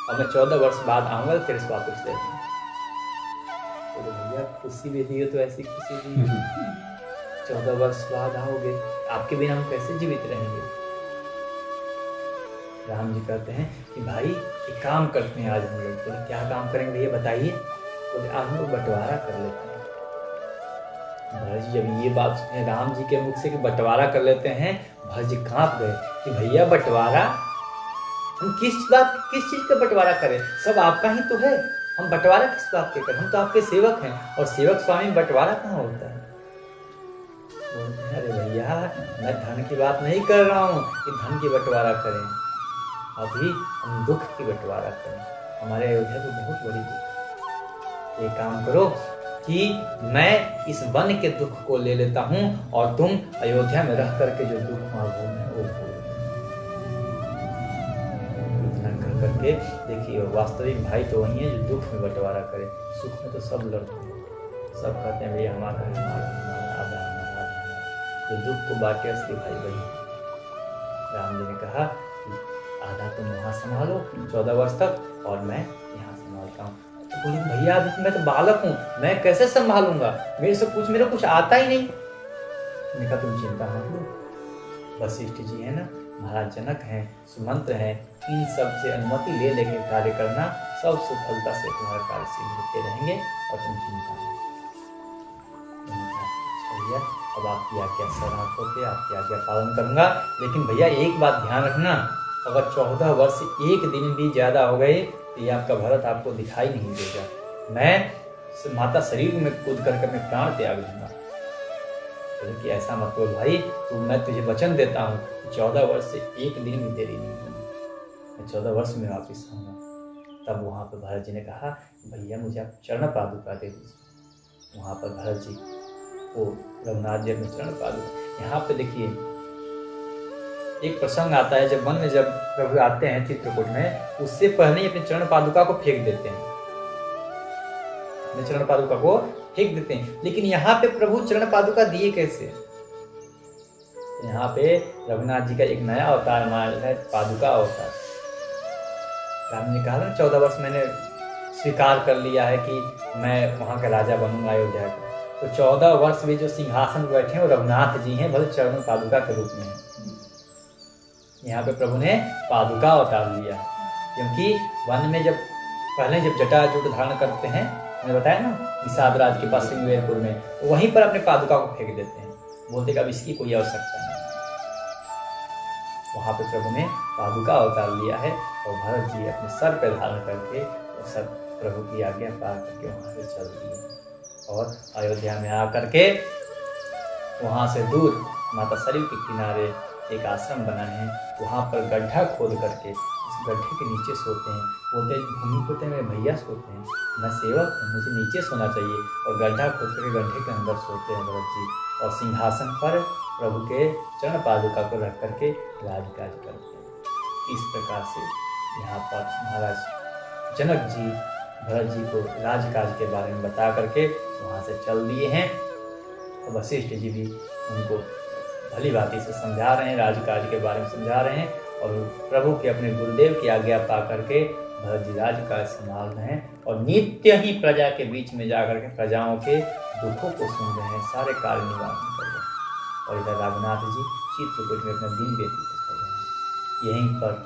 और मैं 14 वर्ष बाद आऊंगा तो तेरे से वापस ले लूंगा। बोले भैया खुशी भी दी हो तो ऐसी खुशी दी, 14 वर्ष बाद आओगे, आपके बिना हम कैसे जीवित रहेंगे। राम जी कहते हैं कि भाई एक काम करते हैं आज हम लोग। बोले क्या काम करेंगे भैया बताइए। बोले आज हम लोग बंटवारा कर लेते हैं। भरत जी जब ये बात सुने राम जी के मुख से कि बंटवारा कर लेते हैं, भरत जी कांप गए कि भैया बंटवारा, हम किस चीज का बंटवारा करें, सब आपका ही तो है, हम बंटवारा किस बात के करें, हम तो आपके सेवक हैं, और सेवक स्वामी बंटवारा कहाँ होता है। अरे भैया मैं धन की बात नहीं कर रहा हूँ कि धन की बंटवारा करें, अभी हम दुख की बंटवारा करें, हमारे अयोध्या तो बहुत बड़ी दुख। एक काम करो कि मैं इस वन के दुख को ले लेता हूँ और तुम अयोध्या में रह करके जो दुख वहां भोगना है वो भोग। इतना कर करके देखिए वास्तविक भाई तो वही है जो दुख में बंटवारा करे, सुख में तो सब लड़ते हैं, सब कहते हैं भैया हमारा है, आधा हमारा, जो दुख को बांटे असली भाई वही। राम जी ने कहा आधा तुम वहां संभालो 14 वर्ष तक और मैं यहाँ संभालता हूँ। तो बोले भैया अभी मैं तो बालक हूँ, मैं कैसे संभालूंगा, मेरे कुछ आता ही नहीं। मैंने कहा तुम चिंता मत लो, वशिष्ठ जी है ना, महाराज जनक हैं, सुमंत्र हैं, इन सब से अनुमति ले लेके कार्य करना, सब सफलता से तुम्हारा कार्य सिद्ध होते रहेंगे और तुम चिंता मत। भैया अब आपकी आज्ञा शरण होके आपकी आज्ञा पालन करूंगा, लेकिन भैया एक बात ध्यान रखना, अगर 14 वर्ष एक दिन भी ज्यादा हो गए तो ये आपका भरत आपको दिखाई नहीं देगा, मैं माता शरीर में कूद करके मैं प्राण त्याग दूंगा। तो कि ऐसा मत बोल भाई, तो मैं तुझे वचन देता हूँ 14 वर्ष से एक दिन भी देरी नहीं होगी, मैं 14 वर्ष में वापिस आऊंगा। तब वहां पर भरत जी ने कहा भैया मुझे आप चरण पादुका दे दीजिए। वहां पर भरत जी को रघुनाथ जी अपने चरण पादुका, यहाँ पे देखिए एक प्रसंग आता है, जब वन में जब प्रभु आते हैं चित्रकूट में, उससे पहले ही अपने चरण पादुका को फेंक देते हैं, अपने चरण पादुका को फेंक देते हैं। लेकिन यहाँ पे प्रभु चरण पादुका दिए कैसे। यहाँ पे रघुनाथ जी का एक नया अवतार माना है, पादुका अवतार। राम ने कहा ना 14 वर्ष मैंने स्वीकार कर लिया है कि मैं वहां का राजा बनूंगा अयोध्या का, तो 14 वर्ष में जो सिंहासन पर बैठे हैं वो रघुनाथ जी हैं, भले चरण पादुका के रूप में है। यहाँ पे प्रभु ने पादुका अवतार लिया, क्योंकि वन में जब पहले जब जटाजूट धारण करते हैं, मैंने बताया ना निषाद राज के पास सिंहवेरपुर में, तो वहीं पर अपने पादुका को फेंक देते हैं, बोलते कि अब इसकी कोई आवश्यकता नहीं। वहां पे प्रभु ने पादुका अवतार लिया है और भरत जी अपने सर पे धारण करके वो सब प्रभु की आज्ञा पा करके वहां से चल दिए और अयोध्या में आकर के वहाँ से दूर माता सरयू के किनारे एक आश्रम बना है, वहाँ पर गड्ढा खोद करके उस गड्ढे के नीचे सोते हैं। बोलते हैं भूमि पुत्र मेरे भैया सोते हैं, मैं सेवक हूँ, मुझे नीचे सोना चाहिए। और गड्ढा खोद करके गड्ढे के अंदर सोते हैं भरत जी, और सिंहासन पर प्रभु के चरण पादुका को रख करके राजकाज करते हैं। इस प्रकार से यहाँ पर महाराज जनक जी भरत जी को राजकाज के बारे में बता करके वहाँ से चल दिए हैं। और वशिष्ठ जी भी उनको भली भांति से समझा रहे हैं, राजकाज के बारे में समझा रहे हैं, और प्रभु के अपने गुरुदेव की आज्ञा पा करके भरत जी राजकाज संभाल रहे हैं, और नित्य ही प्रजा के बीच में जाकर के प्रजाओं के दुखों को सुन रहे हैं, सारे कार्य निवारण कर रहे हैं। और इधर रघुनाथ जी चित्रकूट में अपना दिन व्यतीत कर रहे हैं। यहीं पर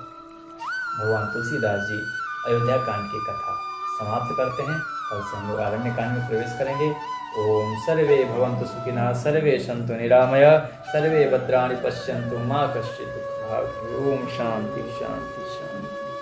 भगवान तुलसीदास जी अयोध्या कांड की कथा समाप्त करते हैं, और से हम लोग आरण्य कांड में प्रवेश करेंगे। ओम सर्वे भवन्तु सुखिनः, सर्वे सन्तु निरामया, सर्वे भद्राणि पश्यन्तु मा कश्चित् दुःखभाग्। ओम शांति शांति शांति।